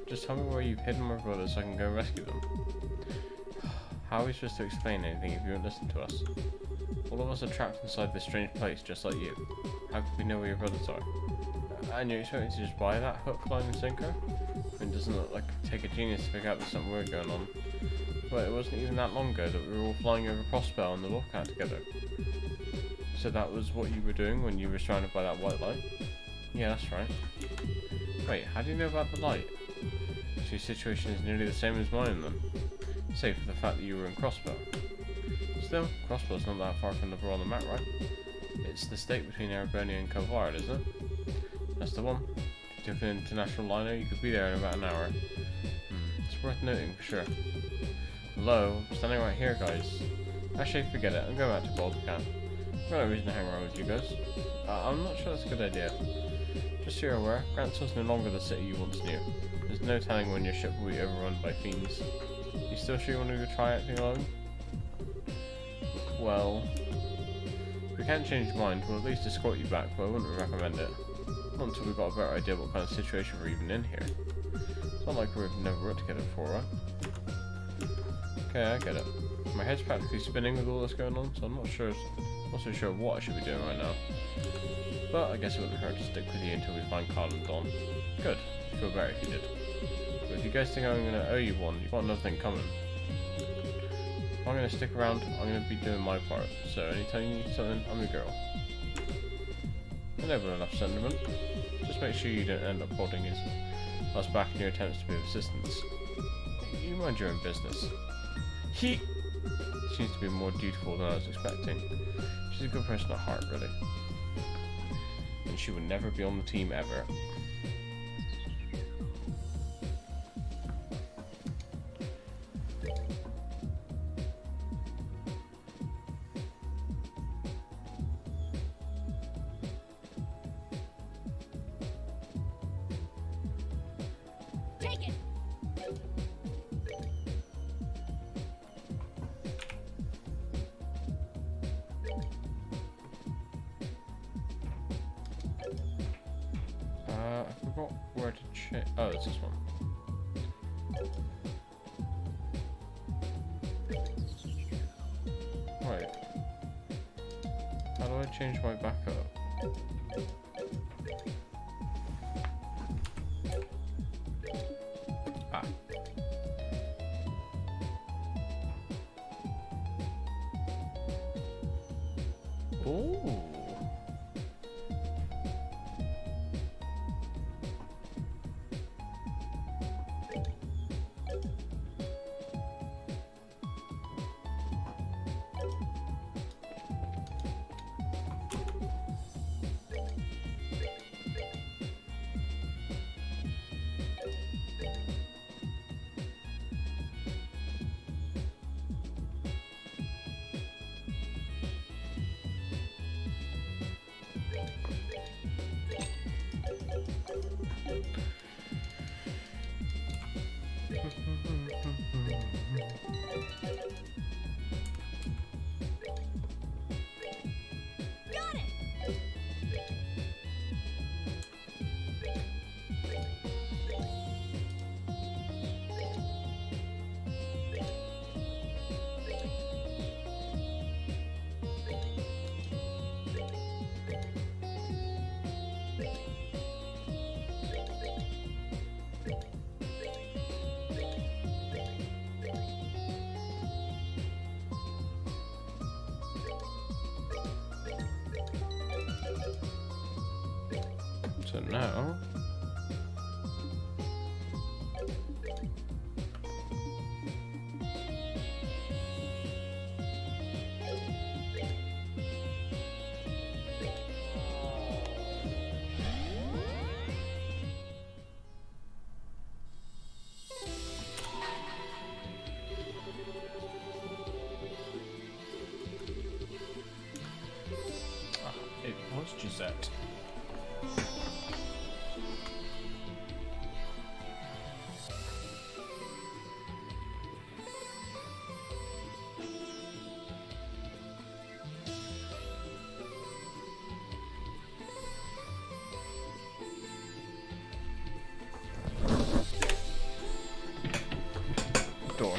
Just tell me where you've hidden my brother so I can go rescue them. How are we supposed to explain anything if you won't listen to us? All of us are trapped inside this strange place, just like you. How could we know where your brothers are? And you're expecting to just buy that hook, line and sinker? I mean, doesn't it like take a genius to figure out there's something weird going on? But it wasn't even that long ago that we were all flying over Prospero on the lookout together. So that was what you were doing when you were surrounded by that white light? Yeah, that's right. Wait, how do you know about the light? So your situation is nearly the same as mine then? Save for the fact that you were in Prospero. Still, Prospero's not that far from the on the map, right? It's the state between Aragonia and Covard, isn't it? That's the one. If you took an international liner, you could be there in about an hour. It's worth noting for sure. Hello, I'm standing right here, guys. Actually, forget it. I'm going back to Baltican. I've got no reason to hang around with you guys. I'm not sure that's a good idea. Just so you're aware, Grantson's no longer the city you once knew. There's no telling when your ship will be overrun by fiends. You still sure you want to go try acting alone? Well, if we can't change your mind, we'll at least escort you back, but I wouldn't recommend it. Not until we've got a better idea what kind of situation we're even in here. It's not like we've never worked together before, right? Okay, I get it. My head's practically spinning with all this going on, so I'm not so sure what I should be doing right now. But I guess it wouldn't hurt to stick with you until we find Carl and Dawn. Good. I'd feel better if you did. But if you guys think I'm going to owe you one, you've got another thing coming. If I'm going to stick around, I'm going to be doing my part. So anytime you need something, I'm your girl. I never enough sentiment. Just make sure you don't end up holding us back in your attempts to be of assistance. You mind your own business. He seems to be more dutiful than I was expecting. She's a good person at heart, really. And she would never be on the team ever. Take it! I forgot where to check. Oh, it's this one. Right. How do I change my backup? Ah. Ooh. So now... it was Gisette. Door.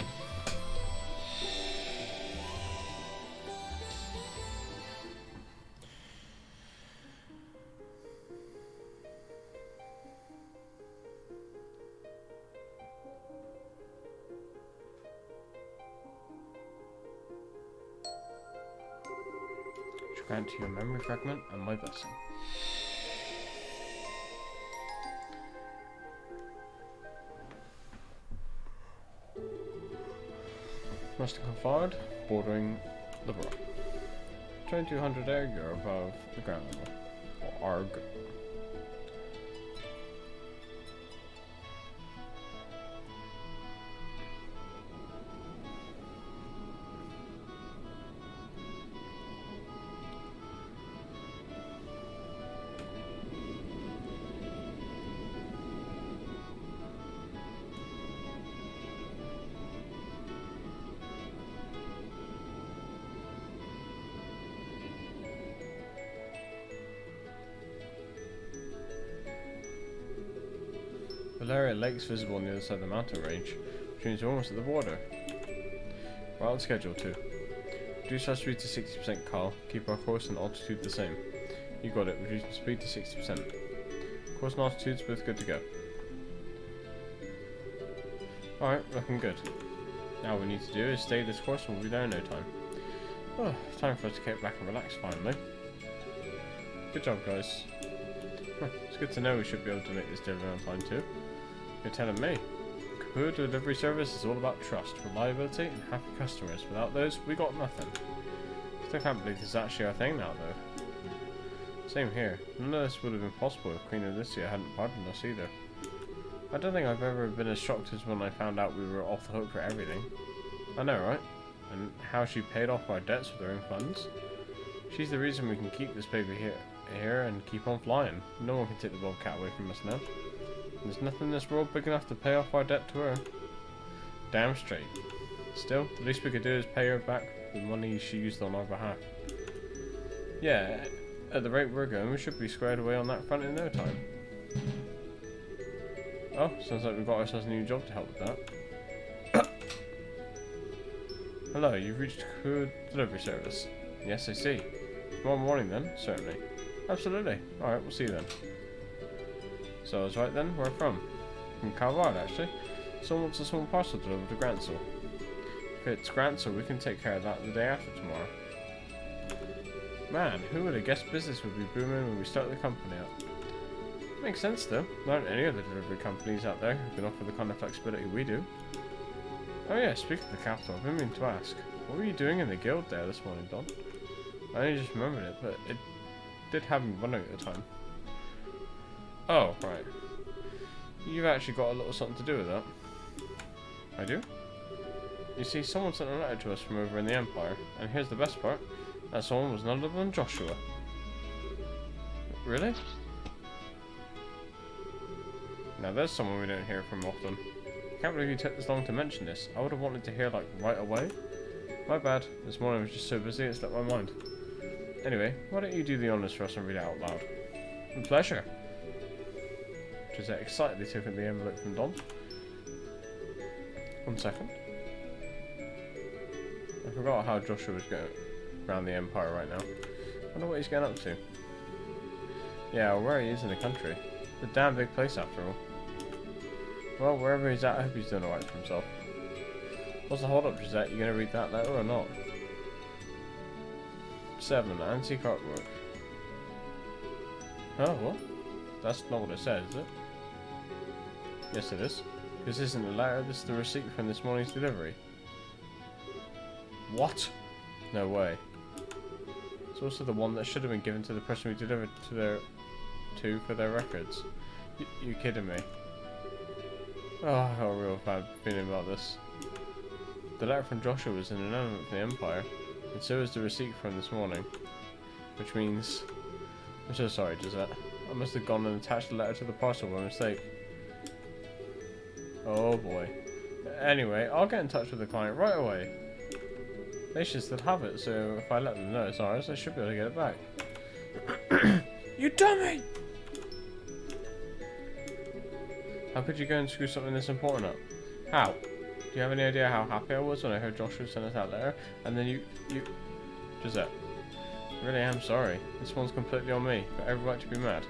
Grant you a memory fragment and my blessing. Must have confined, bordering the rock. 2200 air, you're above the ground level. Or ARG. Valeria Lake's visible on the other side of the mountain range, which means we're almost at the border. We're on schedule too. Reduce our speed to 60%, Carl. Keep our course and altitude the same. You got it, reducing speed to 60%. Course and altitude's both good to go. Alright, looking good. Now all we need to do is stay this course and we'll be there in no time. Oh, time for us to get back and relax finally. Good job, guys. It's good to know we should be able to make this delivery on time too. You're telling me. Kapoor Delivery Service is all about trust, reliability, and happy customers. Without those, we got nothing. Still can't believe this is actually our thing now, though. Same here. None of this would have been possible if Queen Alicia hadn't pardoned us either. I don't think I've ever been as shocked as when I found out we were off the hook for everything. I know, right? And how she paid off our debts with her own funds. She's the reason we can keep this baby here and keep on flying. No one can take the Bobcat away from us now. There's nothing in this world big enough to pay off our debt to her. Damn straight. Still, the least we could do is pay her back the money she used on our behalf. Yeah, at the rate we're going, we should be squared away on that front in no time. Oh, sounds like we've got ourselves a new job to help with that. Hello, you've reached Kapoor Delivery Service. Yes, I see. Tomorrow morning then, certainly. Absolutely. Alright, we'll see you then. So I was right then, where from? From Calvard, actually. Someone wants a small parcel delivered to Grantsell. If it's Grantsell, we can take care of that the day after tomorrow. Man, who would have guessed business would be booming when we start the company up? Makes sense though. There aren't any other delivery companies out there who can offer the kind of flexibility we do. Oh yeah, speaking of the capital, I've been meaning to ask. What were you doing in the guild there this morning, Don? I only just remembered it, but it did have me wondering at the time. Oh, right. You've actually got a little something to do with that. I do? You see, someone sent a letter to us from over in the Empire, and here's the best part. That someone was none other than Joshua. Really? Now there's someone we don't hear from often. Can't believe you took this long to mention this. I would have wanted to hear like right away. My bad. This morning I was just so busy it slipped my mind. Anyway, why don't you do the honours for us and read it out loud? With pleasure. Gisette excitedly took the envelope from Don. 1 second. I forgot how Joshua was going around the Empire right now. I wonder what he's getting up to. Yeah, or where he is in the country. It's a damn big place after all. Well, wherever he's at, I hope he's doing alright for himself. What's the hold up, Gisette? You gonna read that letter or not? 7. Antique artwork. Oh, what? That's not what it says, is it? Yes, it is. This isn't a letter, this is the receipt from this morning's delivery. What? No way. It's also the one that should have been given to the person we delivered to for their records. You kidding me? Oh, I got a real bad feeling about this. The letter from Joshua was in an element for the Empire, and so is the receipt from this morning. Which means... I'm so sorry, Gisette. I must have gone and attached the letter to the parcel by mistake. Oh boy. Anyway, I'll get in touch with the client right away. They should still have it, so if I let them know it's ours, I should be able to get it back. You dummy! How could you go and screw something this important up? How? Do you have any idea how happy I was when I heard Joshua send us that letter? And then you... Gisette. I really am sorry. This one's completely on me. Got every right to be mad.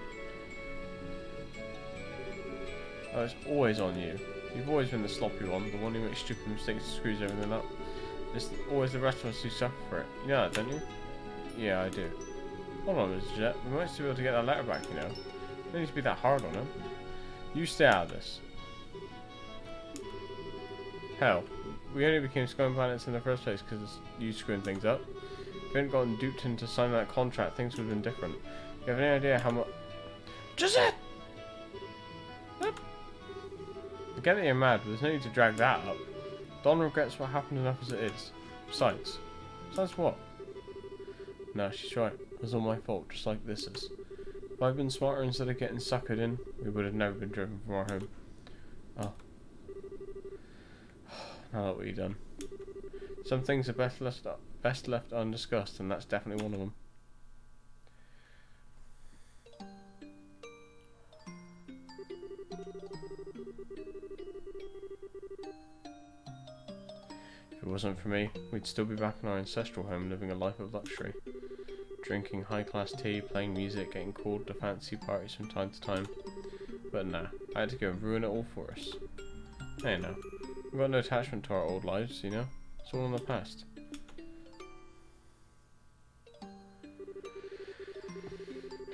Oh, it's always on you. You've always been the sloppy one, the one who makes stupid mistakes and screws everything up. It's always the rest of us who suffer for it. You know that, don't you? Yeah, I do. Hold on, Mr. Jet. We might still be able to get that letter back, you know. You don't need to be that hard on him. You stay out of this. Hell, we only became scum planets in the first place because you screwing things up. If we hadn't gotten duped into signing that contract, things would have been different. You have any idea how much... Gisette! Yep. I get that you're mad, but there's no need to drag that up. Don regrets what happened enough as it is. Besides what? No, she's right. It was all my fault, just like this is. If I'd been smarter instead of getting suckered in, we would have never been driven from our home. Oh. Now look what you've done. Some things are best left undiscussed, and that's definitely one of them. If it wasn't for me, we'd still be back in our ancestral home living a life of luxury. Drinking high-class tea, playing music, getting called to fancy parties from time to time. But nah, I had to go and ruin it all for us. Hey now, we've got no attachment to our old lives, you know? It's all in the past.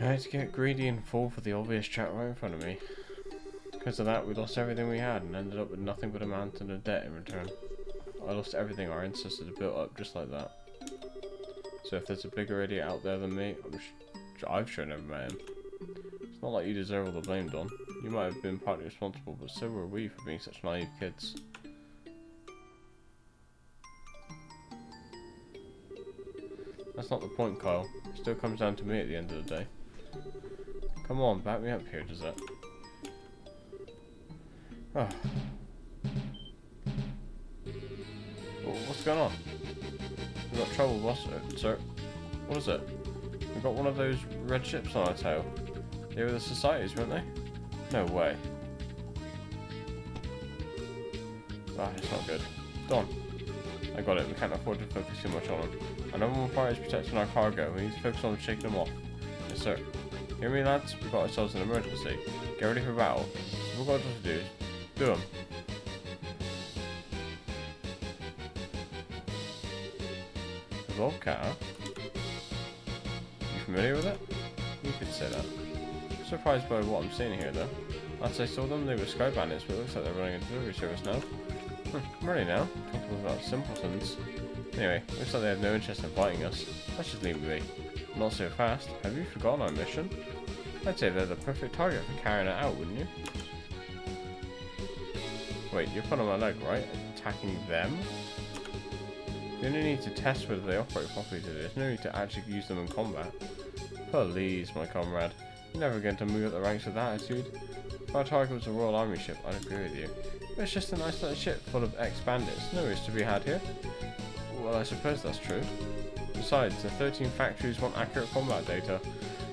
I had to get greedy and fall for the obvious chat right in front of me. Because of that, we lost everything we had and ended up with nothing but a mountain of debt in return. I lost everything our ancestors had built up just like that. So if there's a bigger idiot out there than me, I've sure never met him. It's not like you deserve all the blame, Don. You might have been partly responsible, but so were we for being such naive kids. That's not the point, Kyle. It still comes down to me at the end of the day. Come on, back me up here, Gisette. Oh. What's going on? We've got trouble, boss, sir. What is it? We've got one of those red ships on our tail. They were the societies, weren't they? No way. Ah, it's not good. Don. I got it, we can't afford to focus too much on them. Our number one priority is protecting our cargo. We need to focus on shaking them off. Yes, sir. Hear me, lads? We've got ourselves an emergency. Get ready for battle. What we've got to do is do them. The Volcar? You familiar with it? You could say that. I'm surprised by what I'm seeing here, though. Last I saw them, they were sky bandits, but it looks like they're running a delivery service now. I'm ready now. Talking about simpletons. Anyway, looks like they have no interest in fighting us. Let's just leave it be. Not so fast. Have you forgotten our mission? I'd say they're the perfect target for carrying it out, wouldn't you? Wait, you're pulling my leg, right? Attacking them? You only need to test whether they operate properly today. There's no need to actually use them in combat. Please, my comrade. You're never going to move up the ranks with that attitude. If our target was a Royal Army ship, I'd agree with you. But it's just a nice little ship full of ex-bandits. No risk to be had here. Well, I suppose that's true. Besides, the 13 factories want accurate combat data.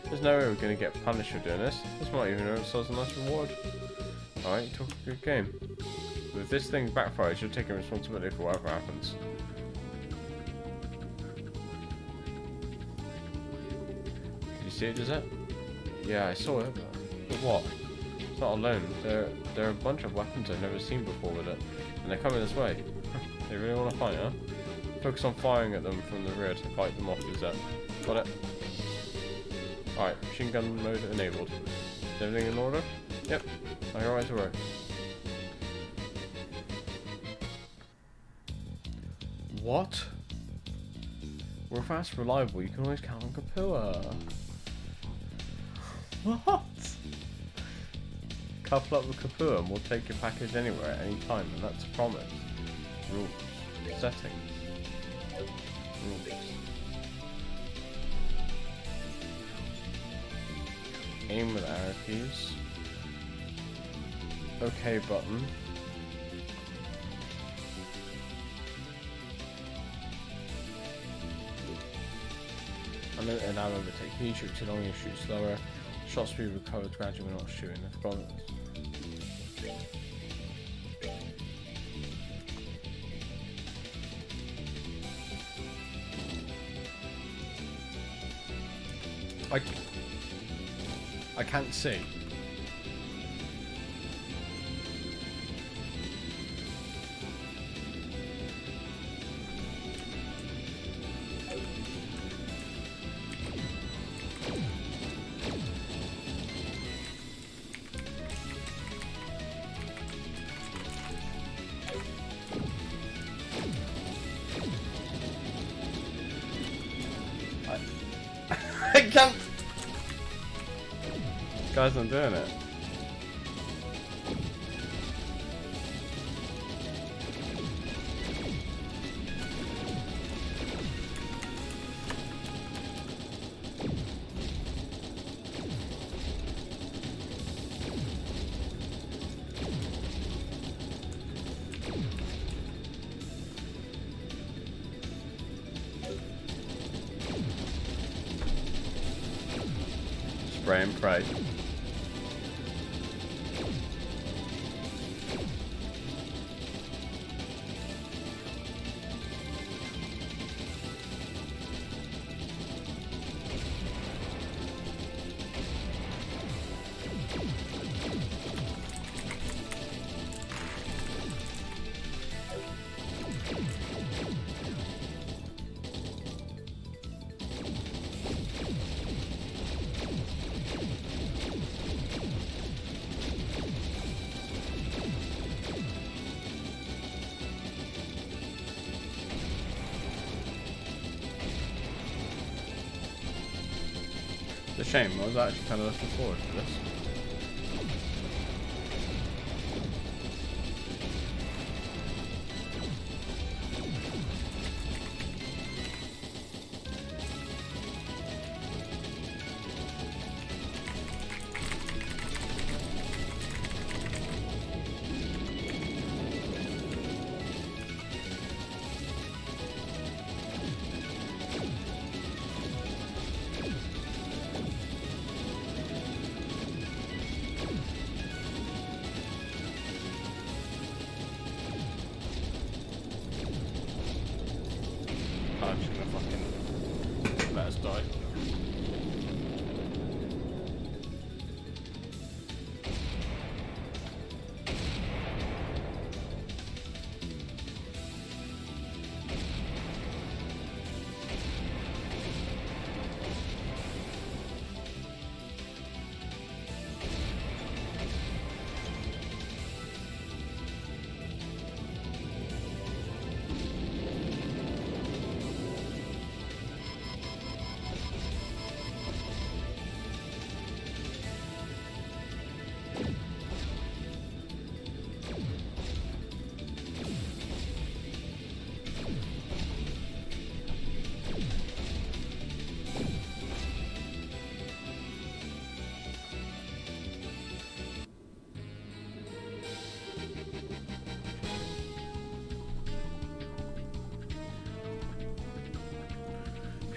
There's no way we're going to get punished for doing this. This might even earn ourselves a nice reward. Alright, you talk a good game. But if this thing backfires, you're taking responsibility for whatever happens. Did you see it, Gisette? Yeah, I saw it. But what? It's not alone. There are a bunch of weapons I've never seen before with it. And they're coming this way. They really want to fight, huh? Focus on firing at them from the rear to fight them off, Gisette. Got it? Alright, machine gun mode enabled. Is everything in order? Yep. I got right to work. What? We're fast, reliable. You can always count on Kapua. What? Couple up with Kapua and we'll take your package anywhere at any time, and that's a promise. Rules. Settings. Rules. Aim with arrow keys. OK button. Unlimited ammo overtake. You shoot too long, you shoot slower. Shot speed recovers gradually when not shooting. I forgot this. I can't see. I can't. Guys, I'm doing it. Spray and pray. It's a shame, I was actually kind of looking forward to this. I'm just gonna fucking let us die.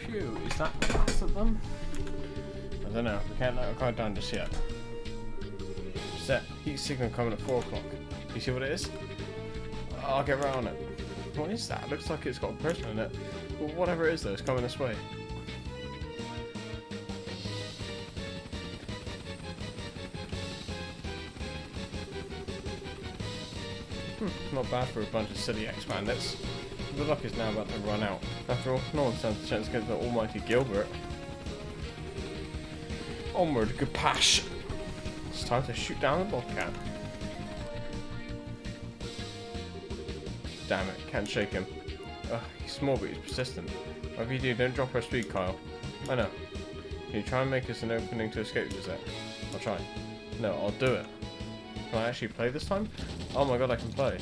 Phew, is that fast of them? I don't know, we can't let it go down just yet. Set, heat signal coming at 4 o'clock. You see what it is? I'll get right on it. What is that? It looks like it's got a person in it. Well, whatever it is though, it's coming this way. Not bad for a bunch of silly X-Bandits. The luck is now about to run out. After all, no one stands a chance against the almighty Gilbert. Onward, Gapash! It's time to shoot down the bobcat. Damn it, can't shake him. Ugh, he's small but he's persistent. Whatever you do, don't drop our speed, Kyle. I know. Can you try and make us an opening to escape, is that? I'll try. No, I'll do it. Can I actually play this time? Oh my god, I can play.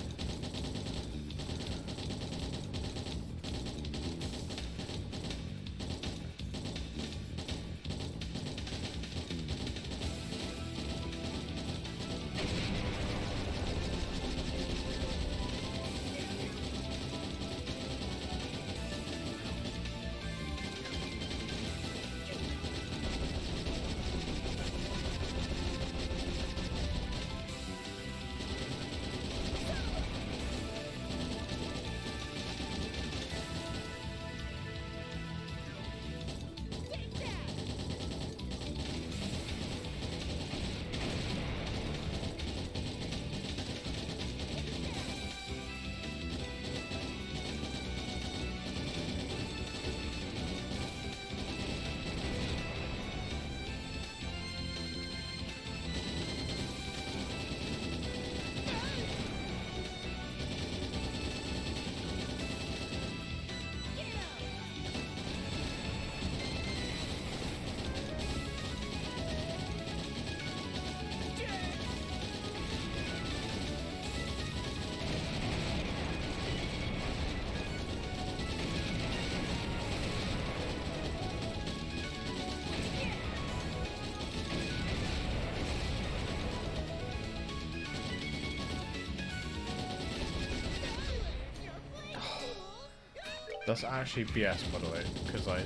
That's actually BS, by the way, because I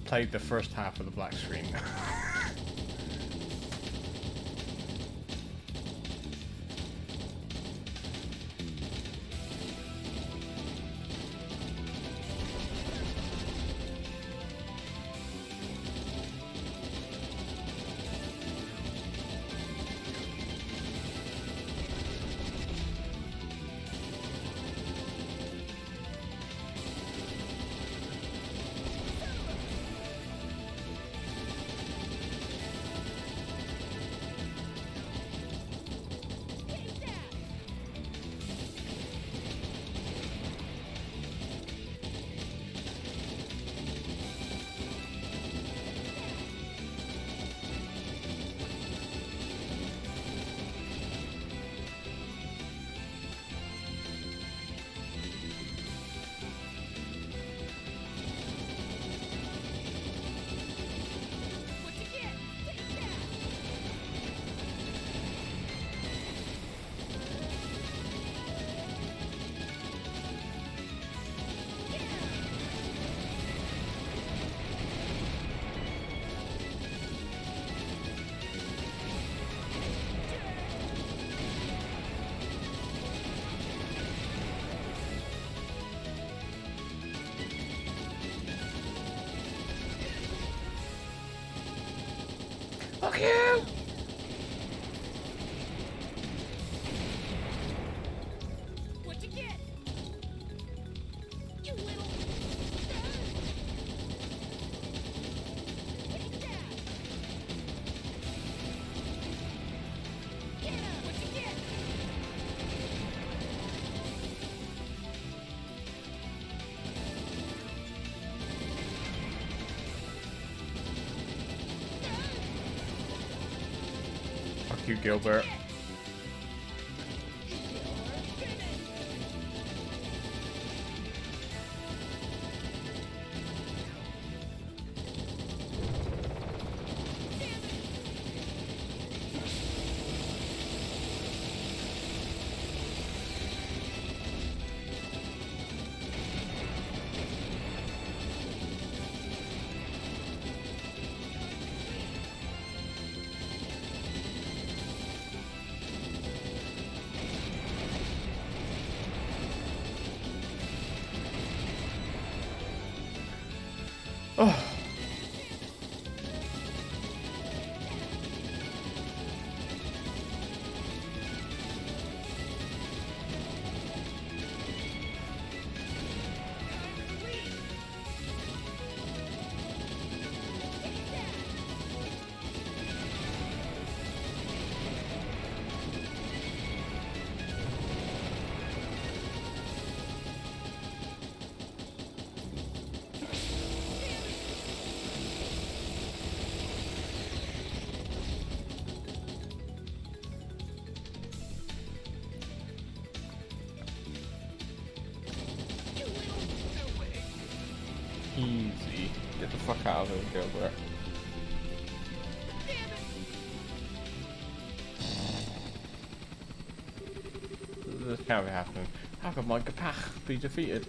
played the first half of the black screen. Fuck you! What'd you get? You little... Take that! Yeah! What'd you get? Fuck you, Gilbert. fuck out of it and get over it. This can't be happening. How could my Gapach be defeated?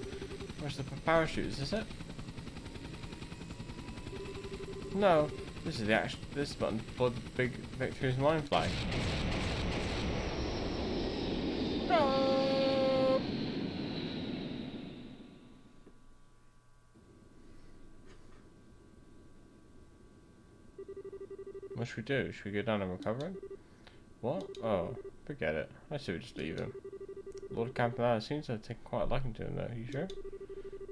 Where's the parachute? Is this it? No, this is the action. This button for the big victory's mine flag. No. What should we do? Should we go down and recover him? What? Oh, forget it. I say we just leave him. Lord Campanella seems to have taken quite a liking to him though, you sure?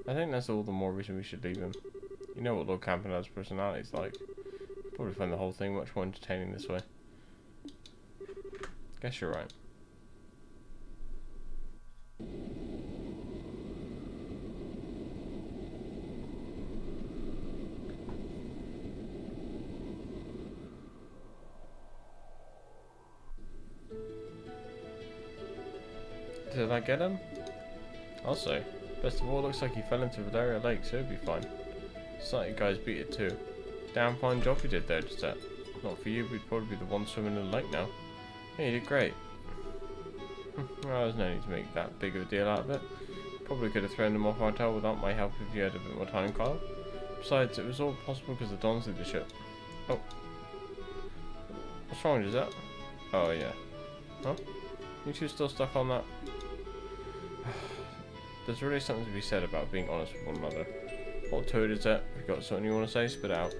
I think that's all the more reason we should leave him. You know what Lord Campanella's personality is like. Probably find the whole thing much more entertaining this way. Guess you're right. Did I get him? I'll say. Best of all, looks like he fell into Valeria Lake, so he'll be fine. Sight you guys beat it too. Damn fine job you did there, Gisette. Not for you, we'd probably be the one swimming in the lake now. Yeah, you did great. Well, there's no need to make that big of a deal out of it. Probably could have thrown them off our tail without my help if you had a bit more time, Kyle. Besides, it was all possible because the Dons did the ship. Oh. What's wrong, Gisette? Oh, yeah. Huh? You two still stuck on that? There's really something to be said about being honest with one another. What to it is that? If you got something you want to say, spit it out.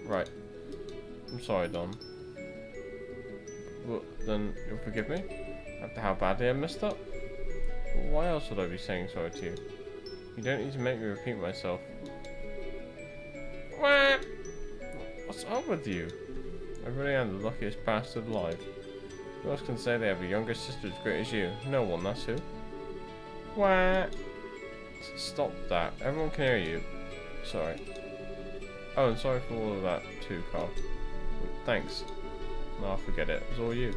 Right. I'm sorry, Don. Well, then you'll forgive me? After how badly I messed up? Well, why else would I be saying sorry to you? You don't need to make me repeat myself. What's up with you? I really am the luckiest bastard alive. Who else can say they have a younger sister as great as you? No one, that's who. What? Stop that. Everyone can hear you. Sorry. Oh, and sorry for all of that too, Carl. Thanks. No, forget it. It was all you.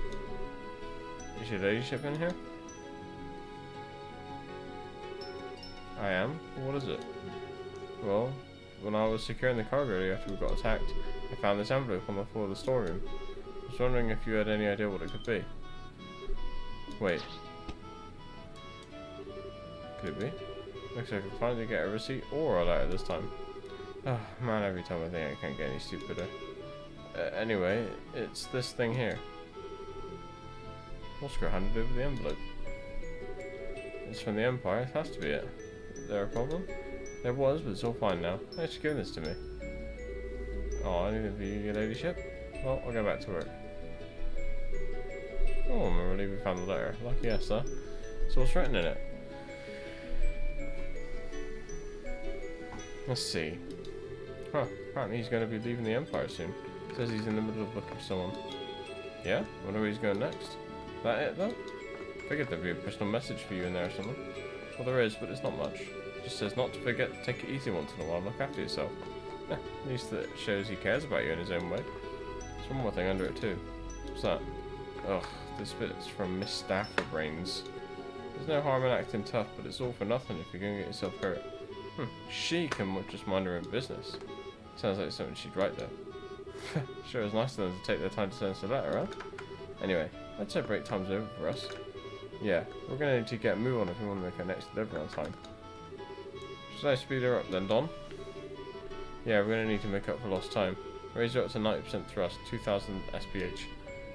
Is your ladyship in here? I am? What is it? Well, when I was securing the cargo earlier after we got attacked, I found this envelope on the floor of the storeroom. I was wondering if you had any idea what it could be. Wait. Could it be? Looks like I can finally get a receipt or a letter this time. Oh man, every time I think I can't get any stupider. Anyway, it's this thing here. Oscar handed over the envelope. It's from the Empire, it has to be it. Is there a problem? There was, but it's all fine now. Thanks for giving this to me. Oh, I need to be your ladyship? Well, I'll go back to work. Oh, I'm relieved we found the letter. Lucky us, huh? So what's written in it? Let's see. Huh, apparently he's going to be leaving the Empire soon. Says he's in the middle of looking for someone. Yeah? Wonder where he's going next. That it, though? Figured there'd be a personal message for you in there or something. Well, there is, but it's not much. It just says not to forget to take it easy once in a while, look after yourself. Yeah, at least that shows he cares about you in his own way. There's one more thing under it too. What's that? Ugh, this bit's from Miss Stafferbrains. There's no harm in acting tough, but it's all for nothing if you're going to get yourself hurt. She can just mind her own business. Sounds like something she'd write though. Sure is nice of them to take their time to send us a letter, huh? Anyway, I'd say break time's over for us. Yeah, we're going to need to get a move on if we want to make our next delivery on time. Should I speed her up then, Don? Yeah, we're going to need to make up for lost time. Raise her up to 90% thrust, 2000 SPH.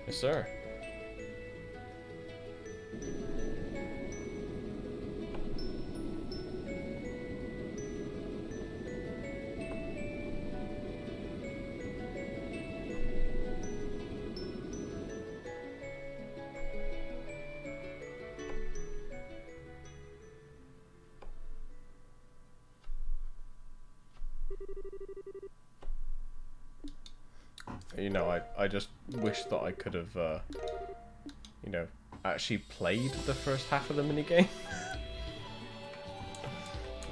Yes, sir. You know, I just wish that I could have, you know, actually played the first half of the minigame.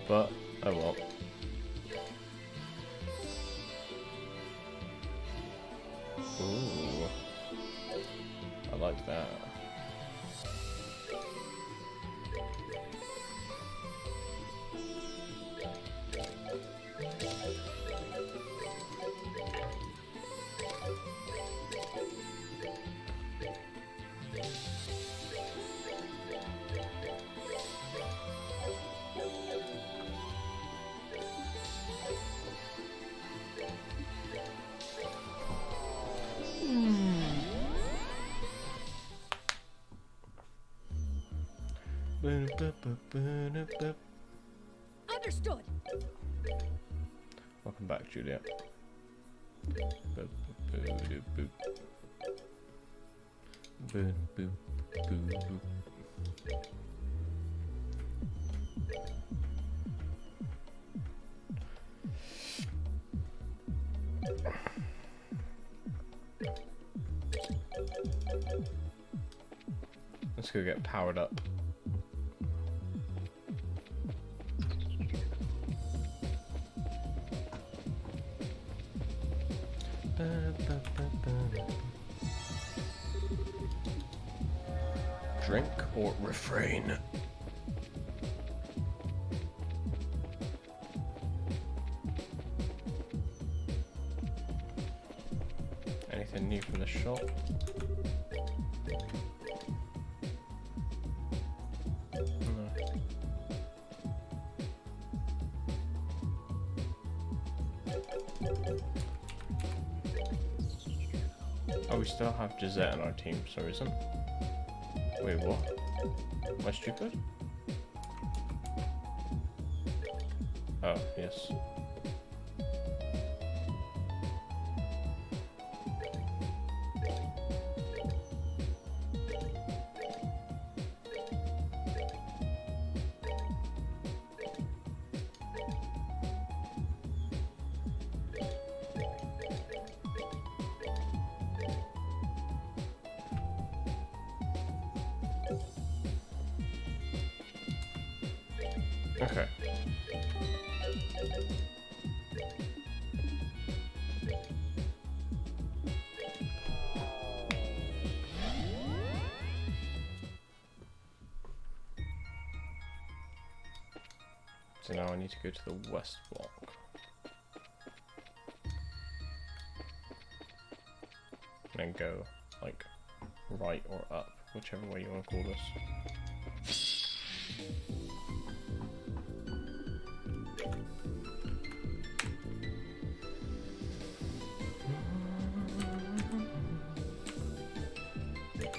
But, oh well. Ooh. I like that. Understood. Welcome back, Juliet. Let's go get powered up. Drink or refrain? Anything new from the shop? Oh, we still have Gisette in our team for some reason. Wait, what? Am I stupid? Oh, yes. Okay. So now I need to go to the west block. And then go, like, right or up, whichever way you want to call this.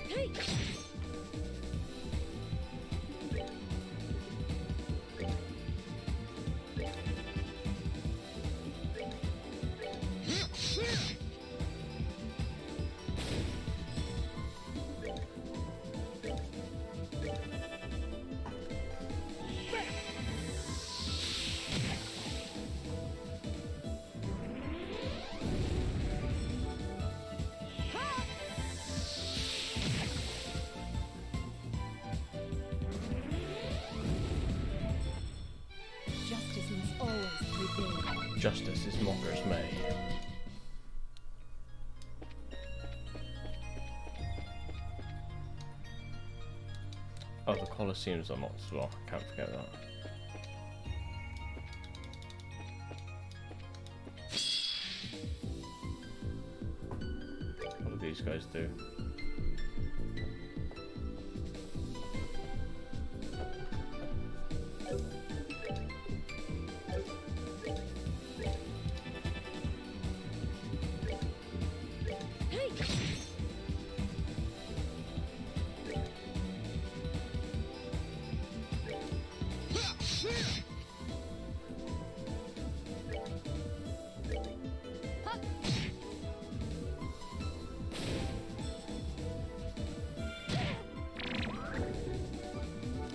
Hey! Justice must always prevail. Justice is mockers may. Oh, the Colosseum's unlocked as well. Can't forget that. What do these guys do? Hey!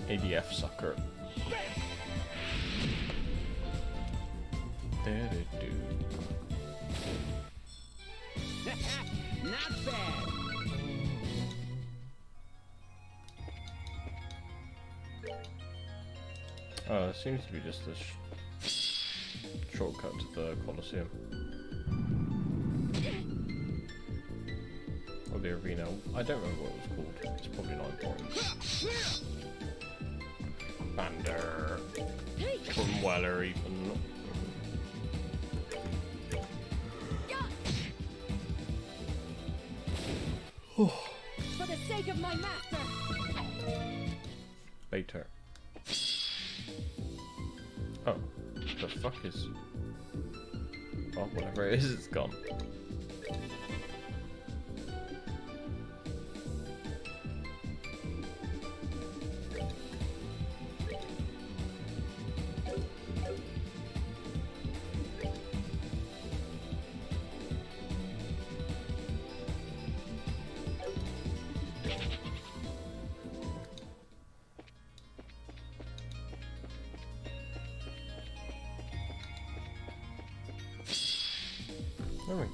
ADF sucker. Do-do-do. Not bad. Oh, it seems to be just a shortcut to the Colosseum. Or the arena. I don't remember what it was called. It's probably not important. Bander. Hey! From Weller even. For the sake of my master! Later. Oh. The fuck is... Well, whatever it is, it's gone.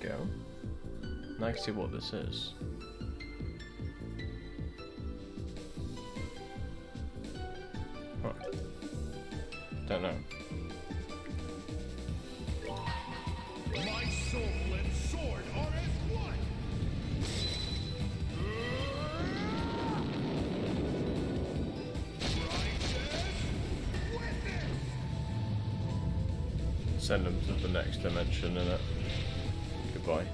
go. Now I can see what this is. Huh. Don't know. My soul and sword are as one. Send them to the next dimension, innit? Goodbye.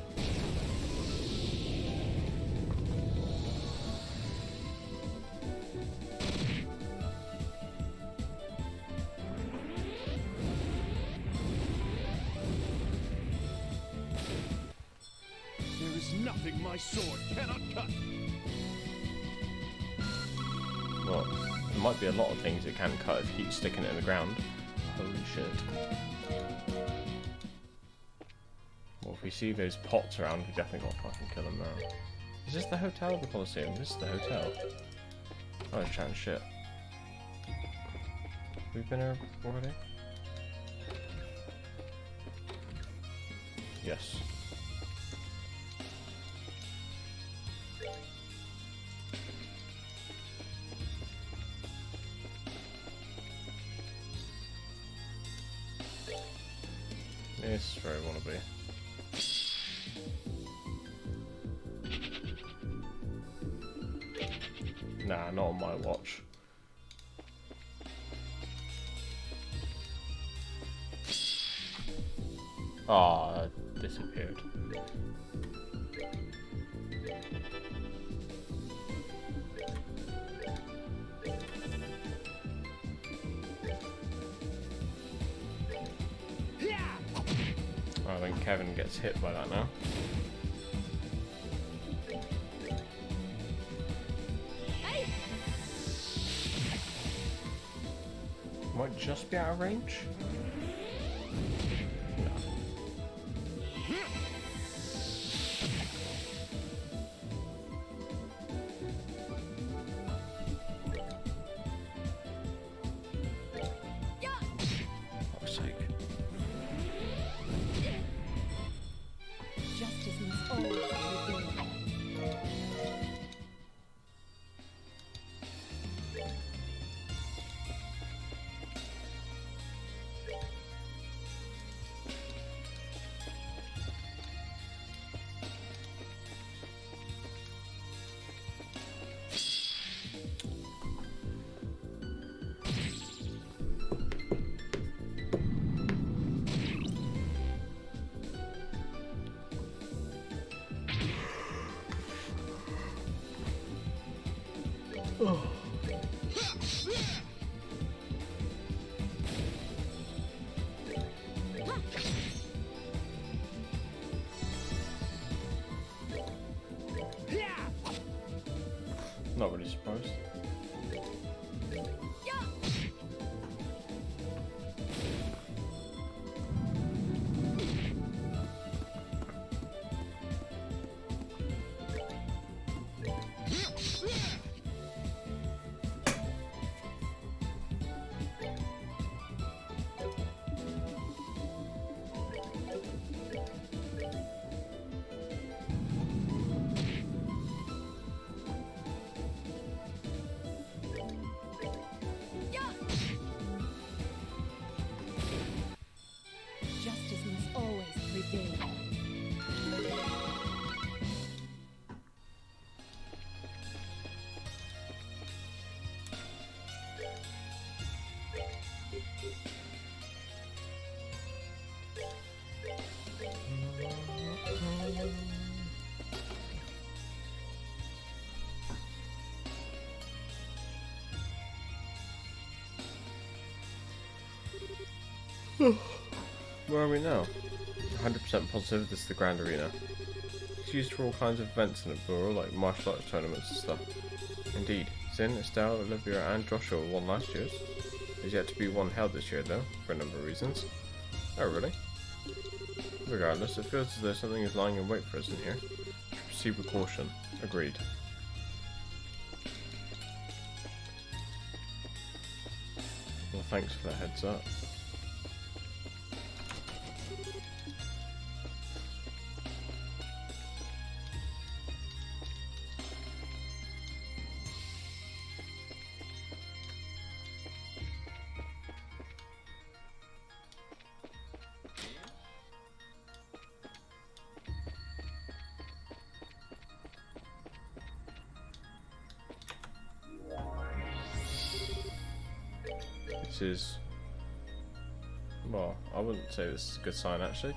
There is nothing my sword cannot cut. Well, there might be a lot of things it can cut if you keep sticking it in the ground. Holy shit. Well, if we see those pots around, we definitely gotta fucking kill them now. Is this the hotel or the Colosseum? This is the hotel. I was chatting shit. We've been here already? Yes. This is where I want to be. Nah, not on my watch. Ah, disappeared. I think Kevin gets hit by that now. Might just be out of range. No. Fuck's sake. Justice must always prevail. Not really surprised. Justice must always prevail. Where are we now? 100% positive this is the Grand Arena. It's used for all kinds of events in the plural, like martial arts tournaments and stuff. Indeed, Zin, Estelle, Olivia and Joshua won last year's. There's yet to be one held this year though, for a number of reasons. Oh really? Regardless, it feels as though something is lying in wait for us in here. Proceed with caution. Agreed. Well, thanks for the heads up. this is... Well, I wouldn't say this is a good sign, actually.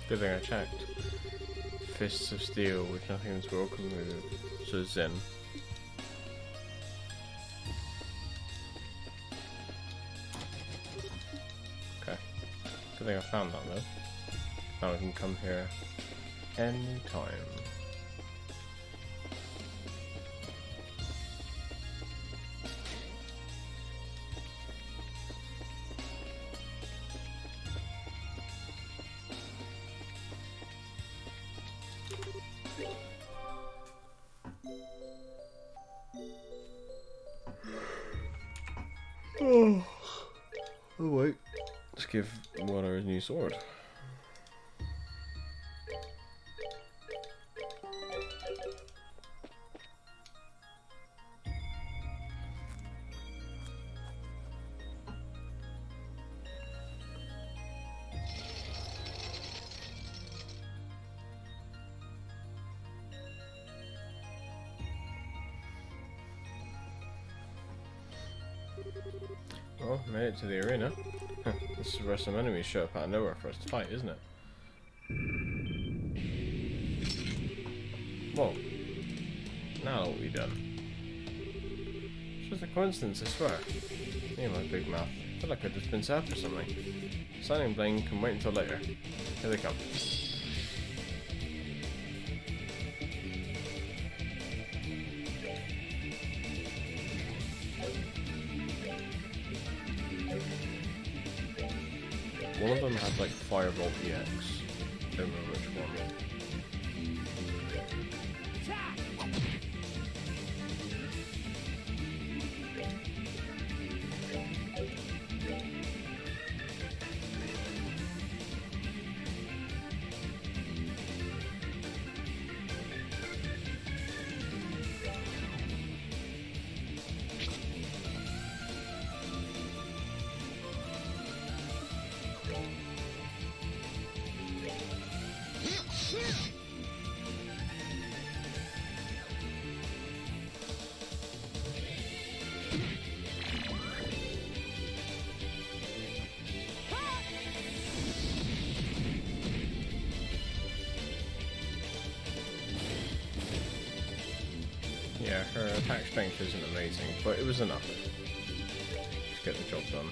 Good thing I checked. Fists of steel with nothing's broken move. So Zen. Okay. Good thing I found that though. Now we can come here anytime. Oh wait, let's give Water his new sword. Well, made it to the arena. This is where some enemies show up out of nowhere for us to fight, isn't it? Whoa. Now what we done? It's just a coincidence, I swear. Me and my big mouth. I feel like I've just been served for something. Signing Blaine can wait until later. Here they come. One of them had like Firebolt EX. I don't remember which one. Yeah, her attack strength isn't amazing, but it was enough to get the job done.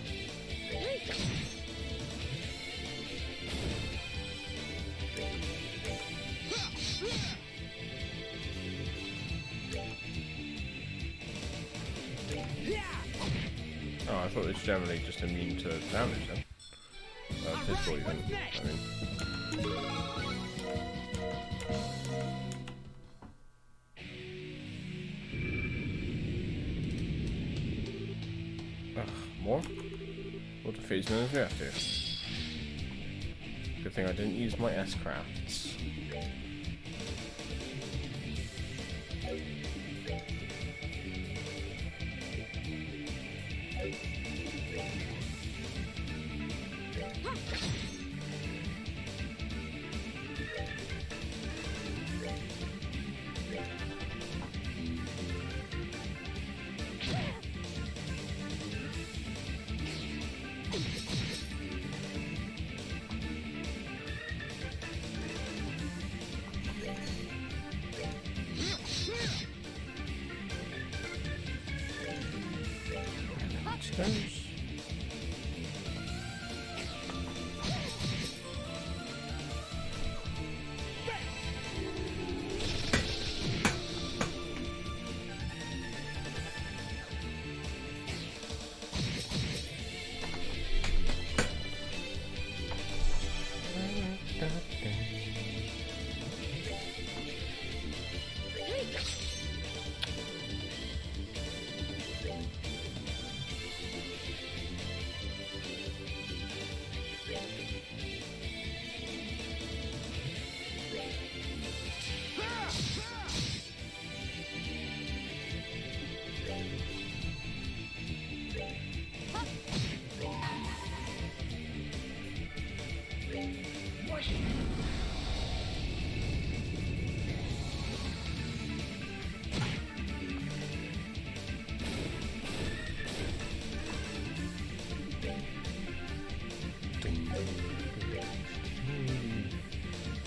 Oh, I thought it was generally just immune to damage then. Physical even, I mean. More? We'll defeat as many as we have to. Good thing I didn't use my S-crafts. There's...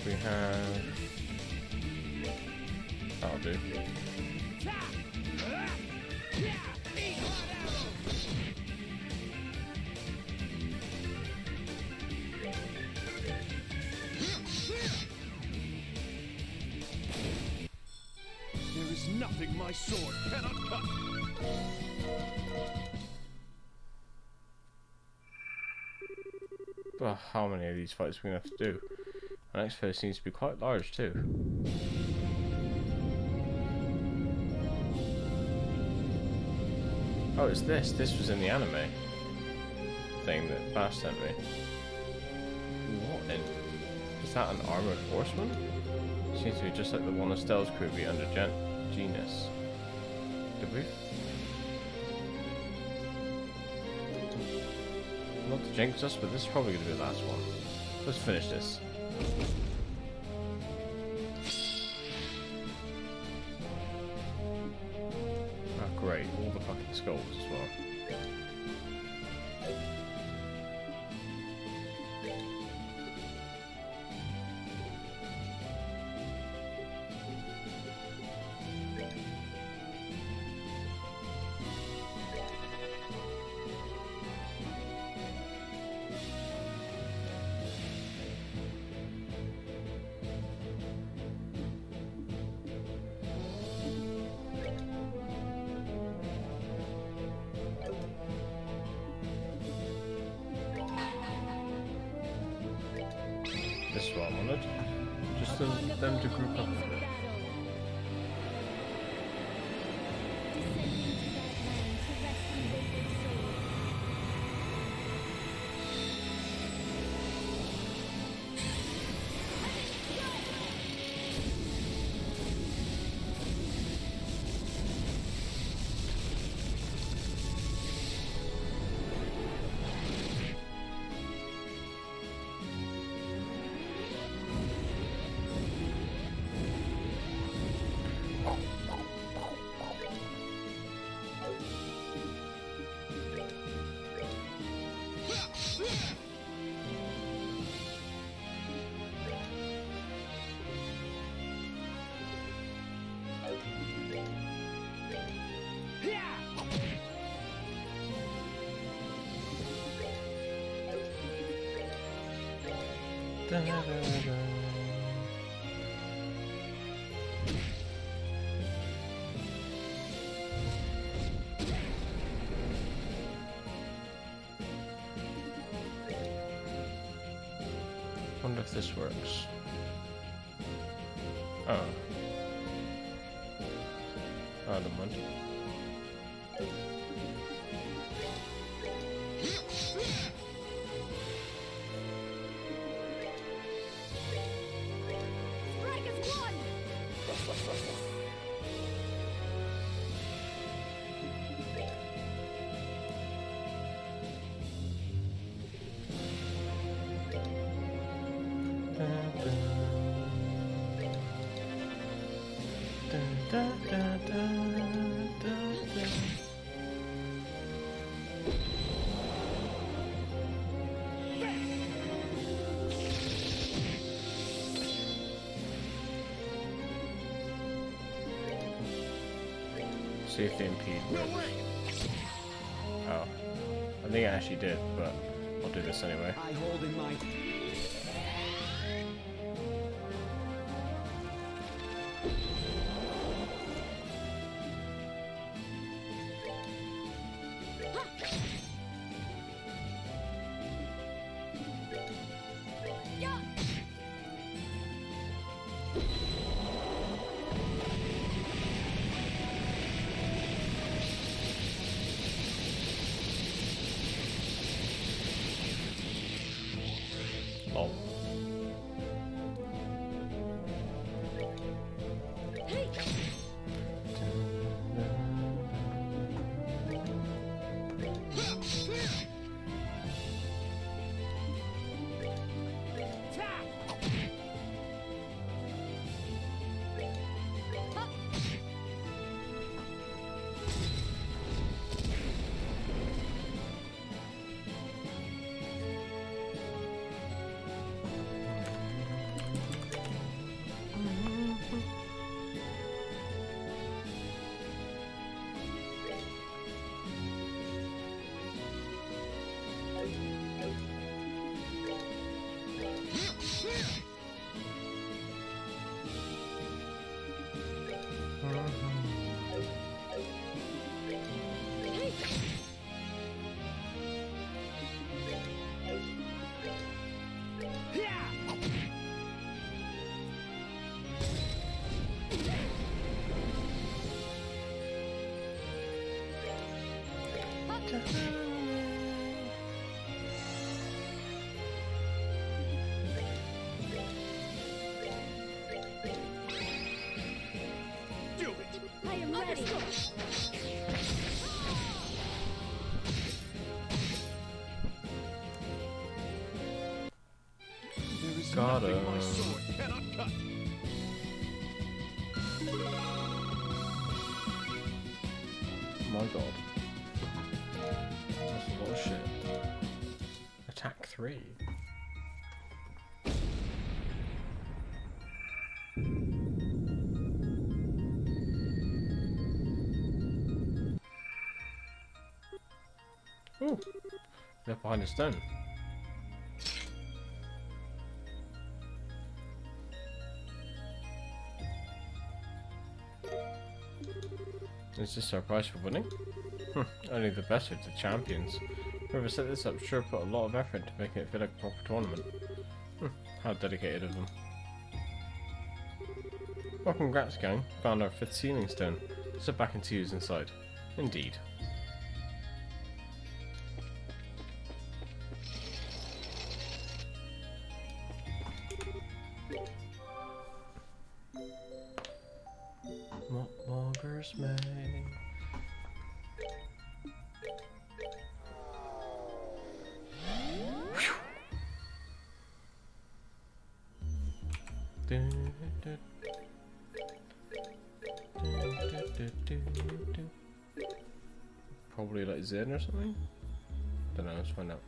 We have... That'll do. There is nothing my sword cannot cut. Well, how many of these fights are we going to have to do? The next phase seems to be quite large too. Oh, it's this. This was in the anime thing that Bash sent me. What in? Is that an armored horseman? Seems to be just like the one Estelle's crew be under Genus. Did we? Not to jinx us, but this is probably going to be the last one. Let's finish this. Oh great, all the fucking skulls as well. This is what I wanted. Just them to group up a bit. Da, da, da. Wonder if this works. Oh. Oh, the mind. See if the impede works. Oh. think it actually did, but I'll do this anyway. I hold in my... Lol. Do it! I am ready. There is Got nothing my him. sword cannot cut. My god. That's a lot of shit. Attack 3. Ooh. They're behind a stone. Is this our prize for winning? Only the best of the champions. Whoever set this up sure put a lot of effort into making it feel like a proper tournament. How dedicated of them. Well, congrats gang, found our 5th sealing stone. So back into use inside. Indeed. What loggers may. Probably like Zen or something? Don't know, let's find out.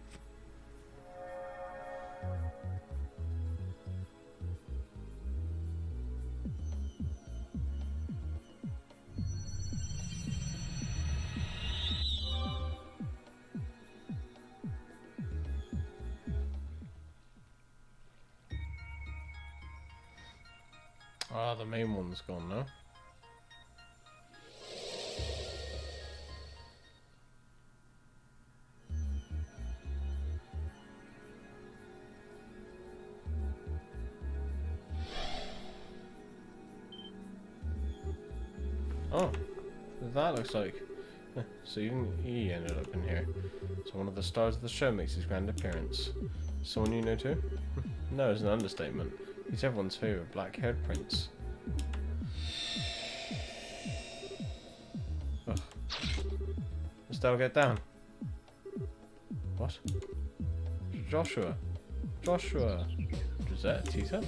Ah, the main one's gone now. Oh, that looks like. So even he ended up in here. So one of the stars of the show makes his grand appearance. Someone you know too? No, it's an understatement. He's everyone's favourite black-haired prince. Ugh. Estelle, get down. What? Joshua. Joshua. Rosette, Tita?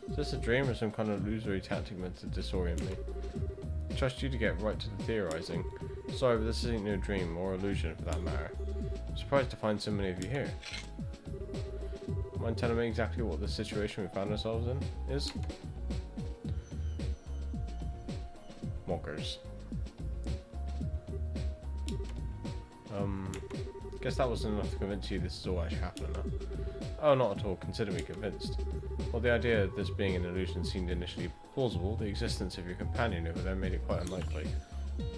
Is this a dream or some kind of illusory tactic meant to disorient me? I trust you to get right to the theorizing. Sorry, but this isn't no dream or illusion for that matter. I'm surprised to find so many of you here. Mind telling me exactly what the situation we found ourselves in is? Walkers. Guess that wasn't enough to convince you this is all actually happening now. Oh, not at all. Consider me convinced. While the idea of this being an illusion seemed initially plausible, the existence of your companion over there made it quite unlikely.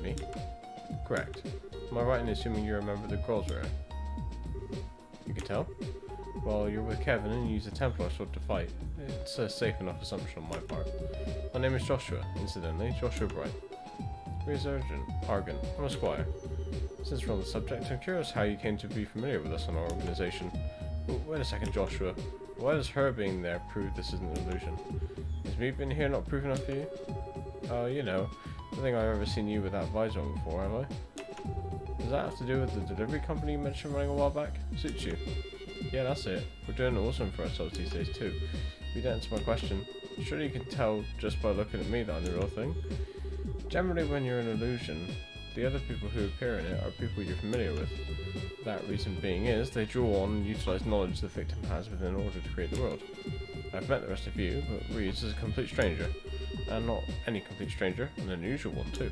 Me? Correct. Am I right in assuming you remember the Grolls? You can tell? Well, you're with Kevin and you use a Templar sword to fight. It's a safe enough assumption on my part. My name is Joshua, incidentally, Joshua Bright. Resurgent, Argon. I'm a squire. Since we're on the subject, I'm curious how you came to be familiar with us and our organization. Wait a second, Joshua. Why does her being there prove this isn't an illusion? Is me being here not proof enough for you? Oh, you know, I don't think I've ever seen you with that visor on before, have I? Does that have to do with the delivery company you mentioned running a while back? Suits you. Yeah, that's it. We're doing awesome for ourselves these days too. If you didn't answer my question, surely you can tell just by looking at me that I'm the real thing. Generally, when you're an illusion, the other people who appear in it are people you're familiar with. That reason being is, they draw on and utilize knowledge the victim has within order to create the world. I've met the rest of you, but Reese is a complete stranger. And not any complete stranger, an unusual one too.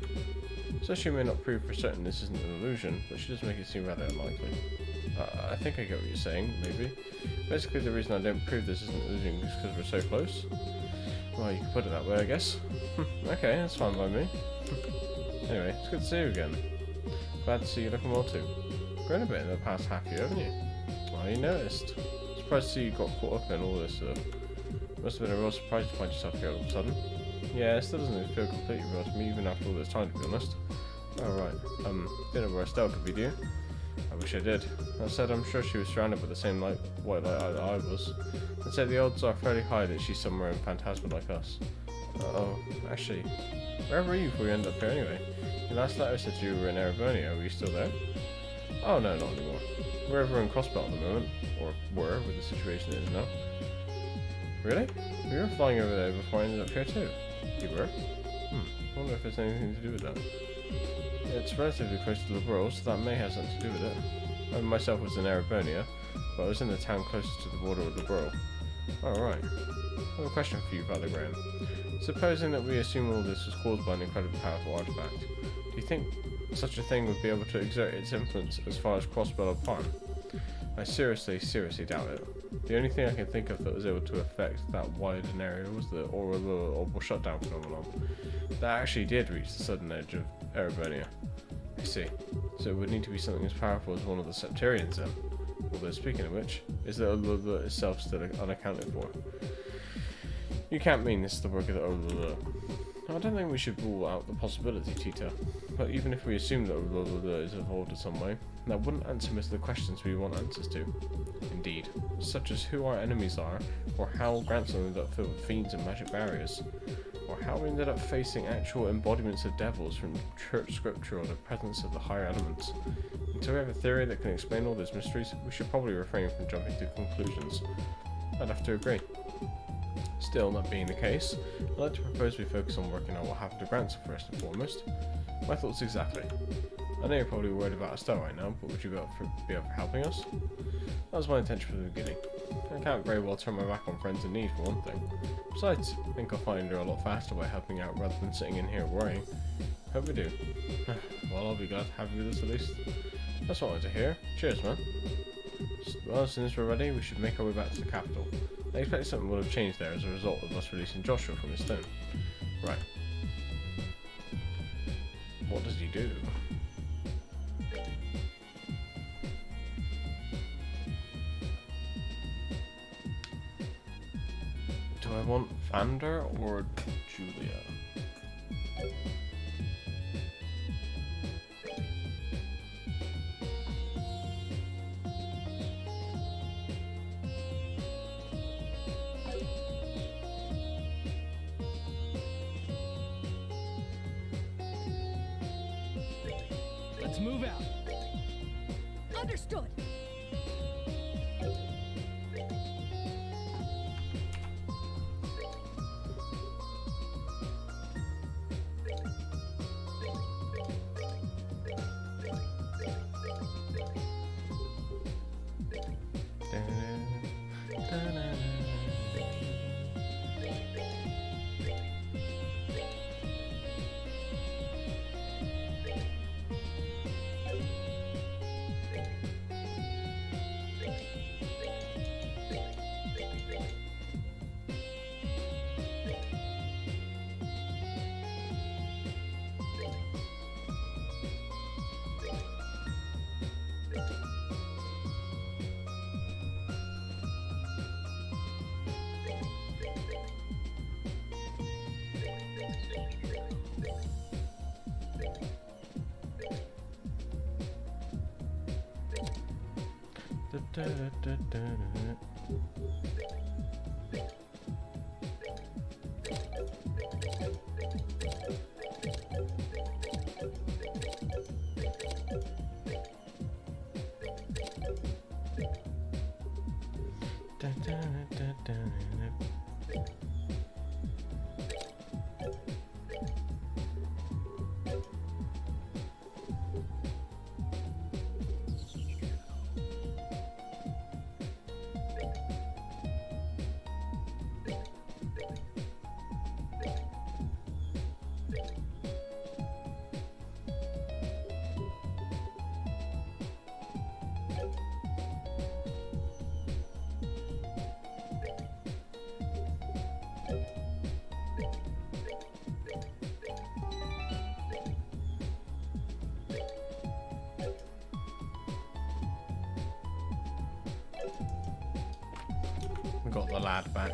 So she may not prove for certain this isn't an illusion, but she does make it seem rather unlikely. I think I get what you're saying, maybe. Basically, the reason I don't prove this isn't an illusion is because we're so close. Well, you can put it that way, I guess. Okay, that's fine by me. Anyway, it's good to see you again. Glad to see you looking well too. Grown a bit in the past half year, haven't you? Well, you noticed. Surprised to see you got caught up in all this. Must have been a real surprise to find yourself here all of a sudden. Yeah, it still doesn't feel completely real to me, even after all this time, to be honest. Oh, right. Didn't know where Estelle could be, do you? I wish I did. That said, I'm sure she was surrounded by the same white light I was. I'd say the odds are fairly high that she's somewhere in Phantasma like us. Oh, actually, where were you before you ended up here anyway? Your last letter said you were in Erevonia. Were you still there? Oh, no, not anymore. We're over in Crossbelt at the moment. Or were, with the situation it is now. Really? We were flying over there before I ended up here too. You were? I wonder if there's anything to do with that. It's relatively close to the Liberals, so that may have something to do with it. I myself was in Erevonia, but I was in the town closest to the border of the Liberal. Alright. I have a question for you, Father Graham. Supposing that we assume all this was caused by an incredibly powerful artifact, do you think such a thing would be able to exert its influence as far as Crossbell or Parm? I seriously doubt it. The only thing I can think of that was able to affect that wide an area was the orbital shutdown phenomenon. That actually did reach the southern edge of Erevonia. I see. So it would need to be something as powerful as one of the Septarians then. Although speaking of which, is the Olula itself still unaccounted for? You can't mean this is the work of the Olula. I don't think we should rule out the possibility, Tita. But even if we assume that Olula is evolved in some way, that wouldn't answer most of the questions we want answers to. Indeed. Such as who our enemies are, or how Grandson ended up filled with fiends and magic barriers, or how we ended up facing actual embodiments of devils from church scripture or the presence of the higher elements. Until we have a theory that can explain all those mysteries, we should probably refrain from jumping to conclusions. I'd have to agree. Still, that being the case, I'd like to propose we focus on working out what happened to Grandson first and foremost. My thoughts exactly. I know you're probably worried about Estelle right now, but would you be up for helping us? That was my intention from the beginning. I can't very well turn my back on friends in need for one thing. Besides, I think I'll find her a lot faster by helping out rather than sitting in here worrying. Hope we do. Well, I'll be glad to have you with us at least. That's what I wanted to hear. Cheers, man. Well, as soon as we're ready, we should make our way back to the capital. I expect something will have changed there as a result of us releasing Joshua from his stone. Right. What does he do? Do I want Vander or Julia? Let's move out. Understood. We got the lad back.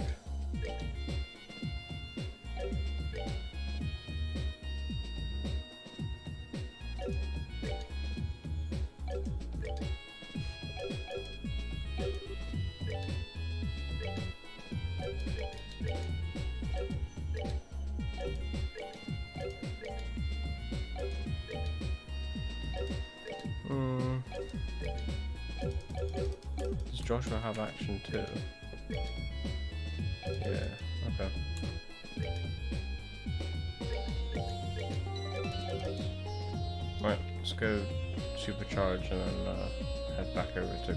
Does Joshua have action too? Yeah, okay. Right, let's go supercharge and then head back over to,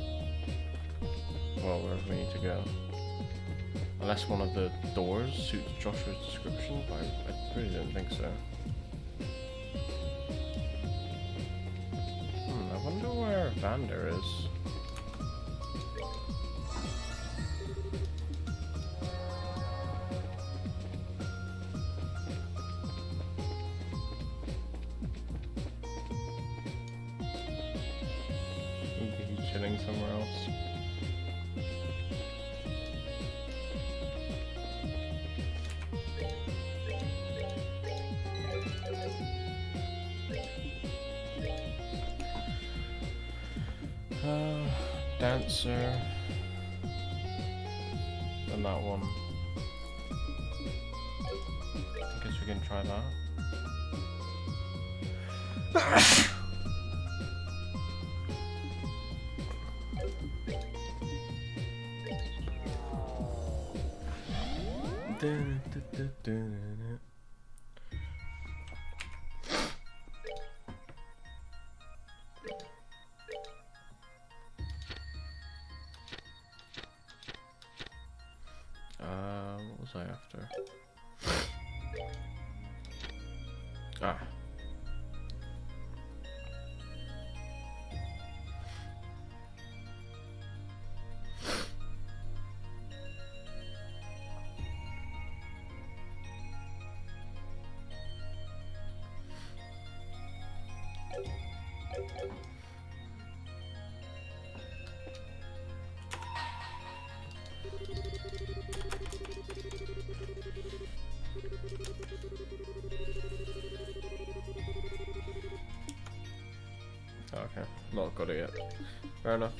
well, wherever we need to go. Unless one of the doors suits Joshua's description, but I really don't think so. I wonder where Vander is. Maybe he's chilling somewhere else. Dancer. And that one. I guess we can try that. What was I after? Ah. Okay, not got it yet. Fair enough.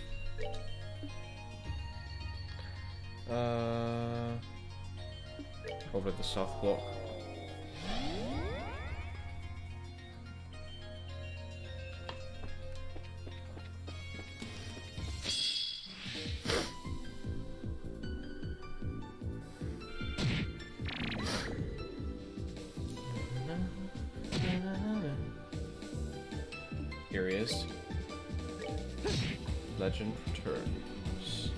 Probably the soft block. Here he is. Legend returns.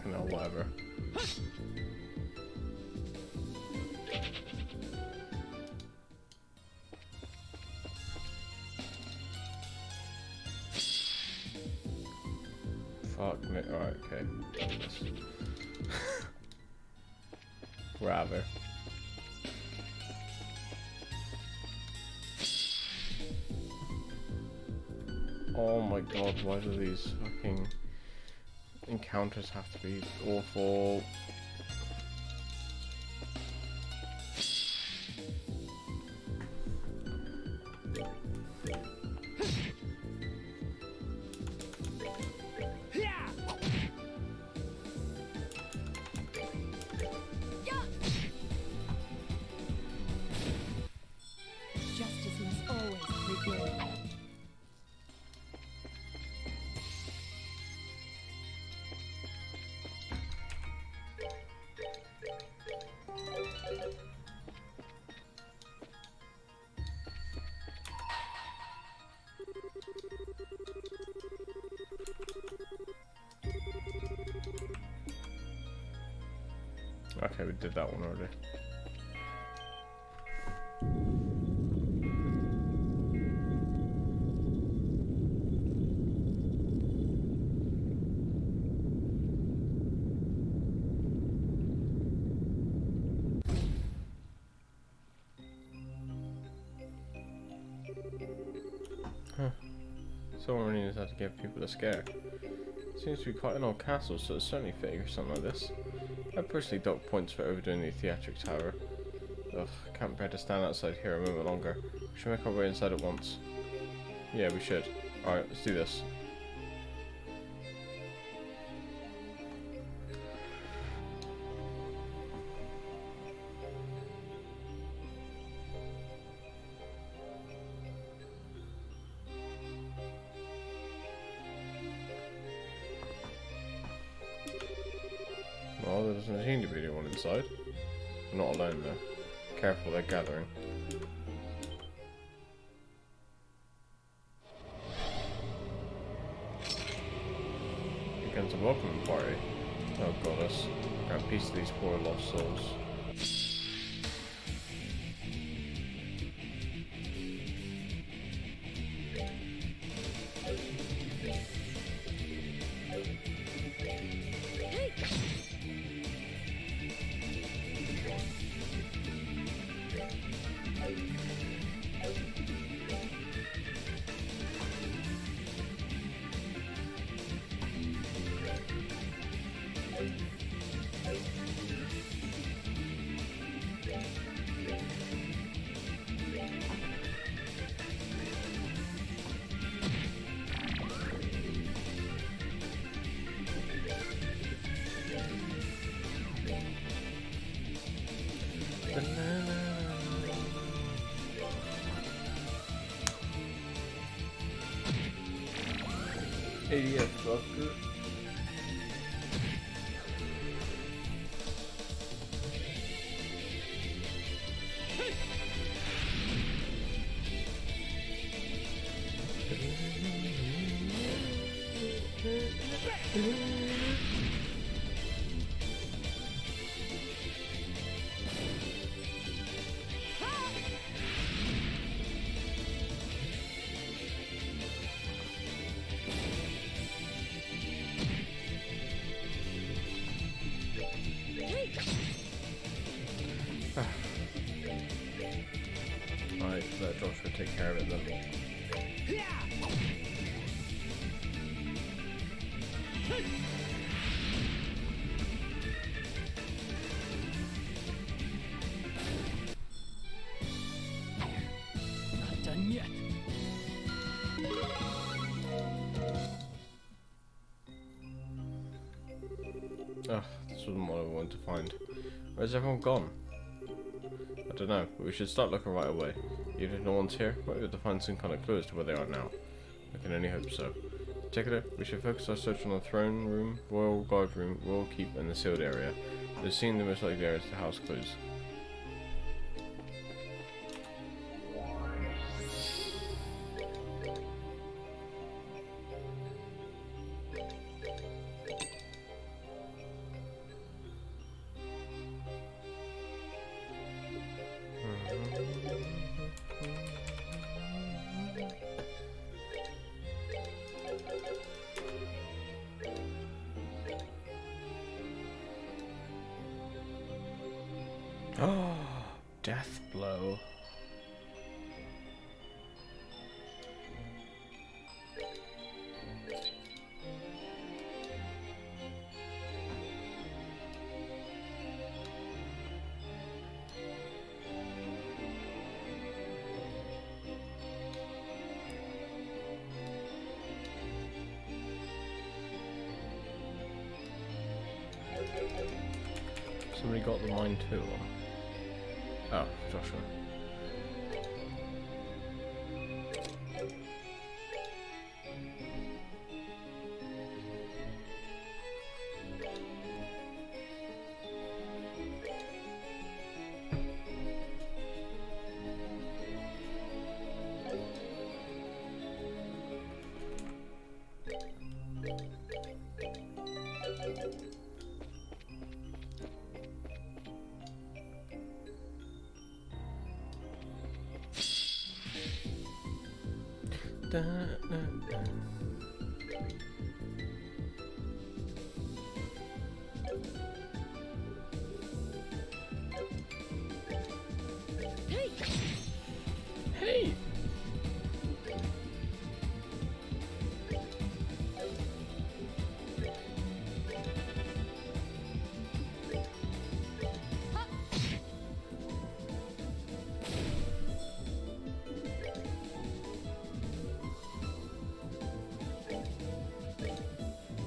fucking hell, whatever. Fuck me. Alright, okay. Rather. Oh my god, why do these fucking encounters have to be awful? Justice must always prevail. Okay, we did that one already. Huh. Someone really knows how to give people a scare. Seems to be quite an old castle, so it's certainly fitting for something like this. I personally dock points for overdoing the theatric tower. Ugh, can't bear to stand outside here a moment longer. We should make our way inside at once. Yeah, we should. Alright, let's do this. Well, there doesn't seem to be anyone inside. We're not alone though. Careful, they're gathering. Begins a welcoming party. Oh goddess. Grant peace to these poor lost souls. Idiot fucker. Alright, let Joshua take care of it then. Not done yet. Ugh, this wasn't what I wanted to find. Where's everyone gone? I don't know, but we should start looking right away. Even if no one's here, we might be able to find some kind of clue as to where they are now. I can only hope so. In particular, we should focus our search on the throne room, royal guard room, royal keep, and the sealed area. Those seem the most likely areas to house clues. Death blow. Somebody got the mine too. Oh, Joshua. Da, da, da. Hey! Hey!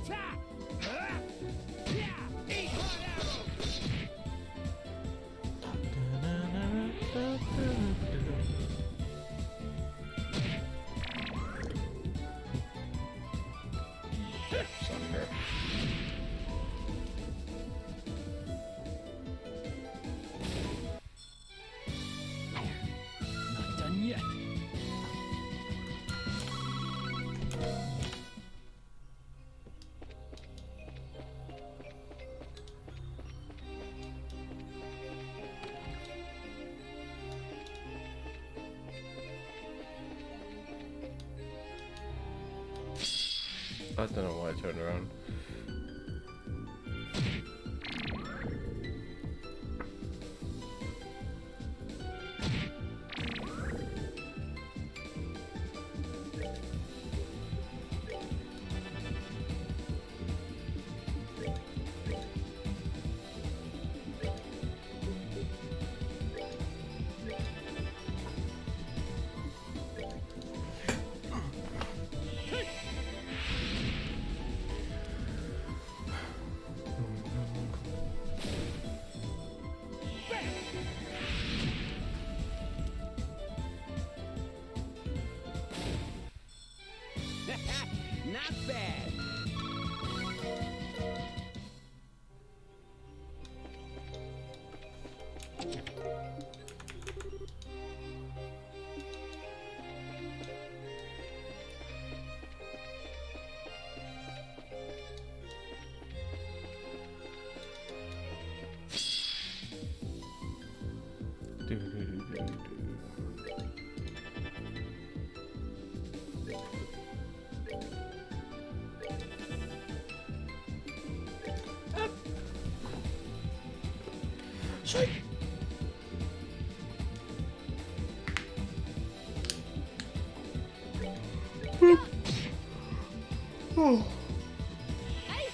Ta! Yeah! Eat hot arrows! Sucker. Not done yet. I don't know why I turned around. Not bad. Do, do, do, do, do. Shake. Oh. Hey!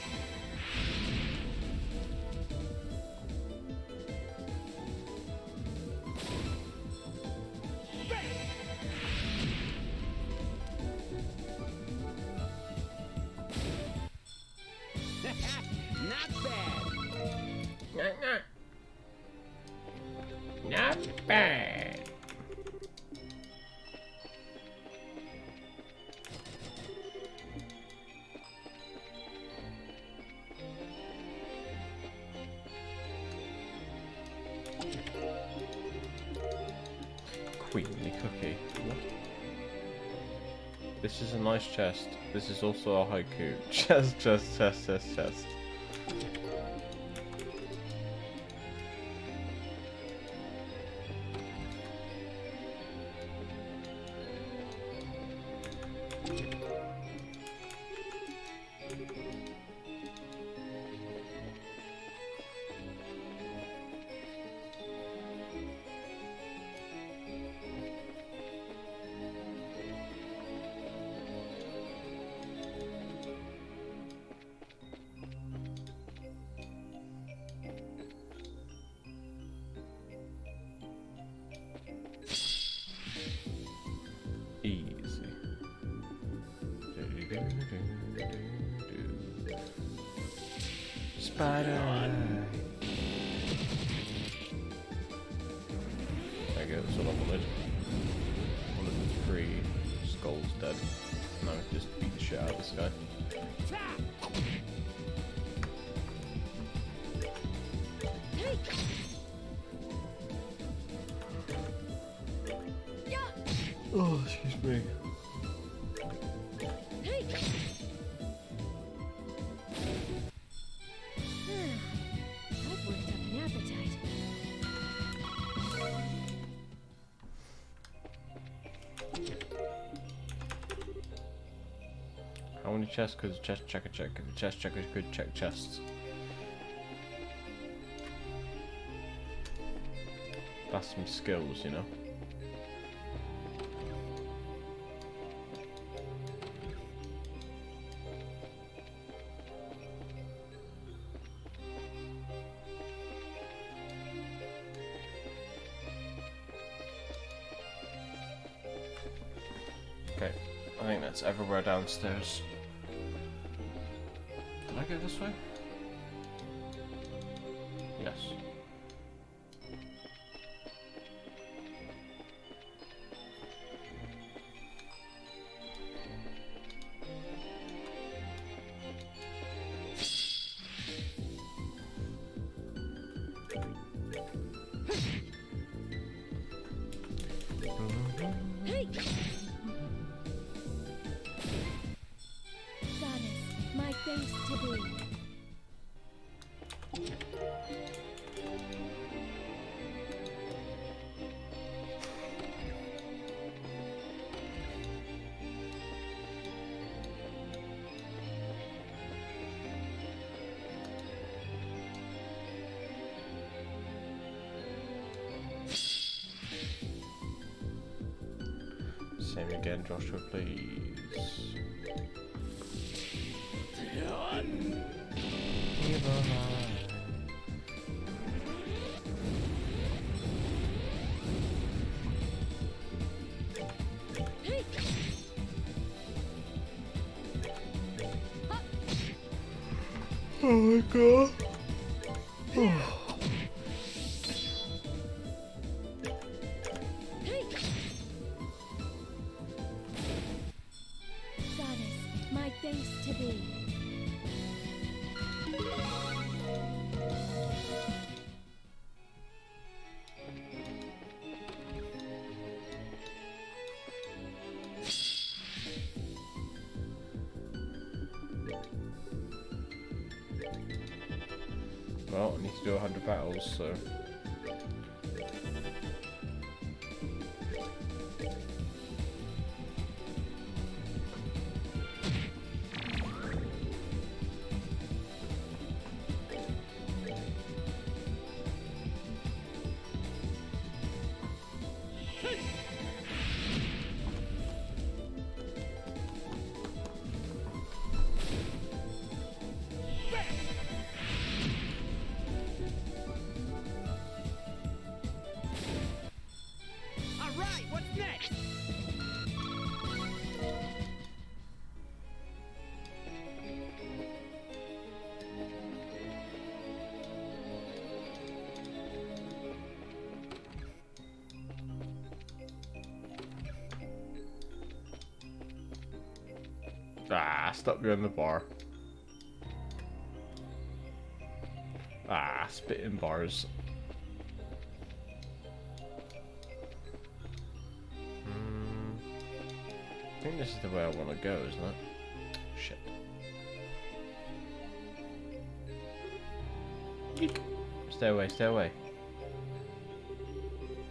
Not bad. Not bad. Queenly cookie. What? This is a nice chest. This is also a haiku. Chest, chest, chest, chest, chest. Spider. There you go, that's what I wanted. One of the 3 skulls dead. No, just beat the shit out of this guy. Oh, excuse me. I've worked up an appetite. How many chests could a chest checker check if a chest checker could check chests? That's some skills, you know. Okay, I think that's everywhere downstairs. Did I go this way? Yes. Goddess, my thanks to thee. Same again, Joshua, please. Oh my god. Goddess, my thanks to thee. Well, I need to do 100 battles, so... All right, what's next? Ah, stop going the bar. Ah, spitting bars. I think this is the way I want to go, isn't it? Shit. Eek. Stay away, stay away.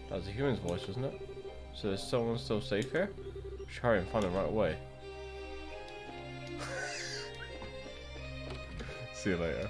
That was a human's voice, wasn't it? So is someone still safe here? We should hurry and find them right away. See you later.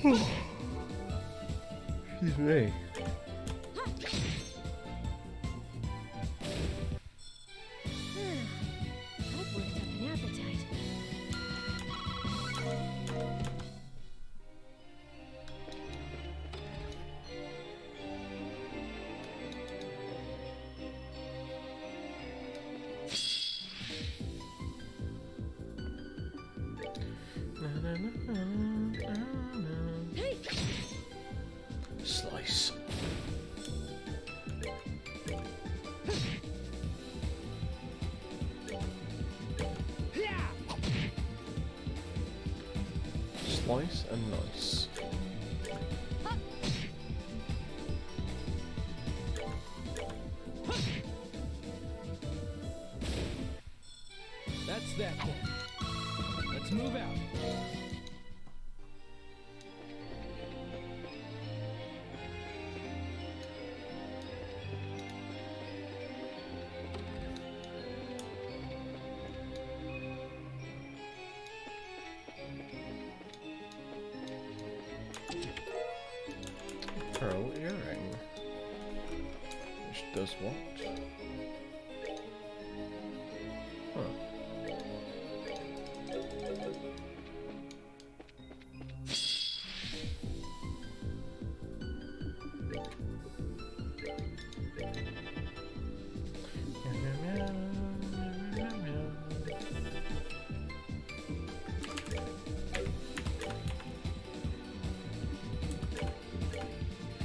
Excuse me. I've worked up an appetite. Hey! Slice. Slice and nice. That's that then. Let's move out. Pearl earring. Which does what? Huh.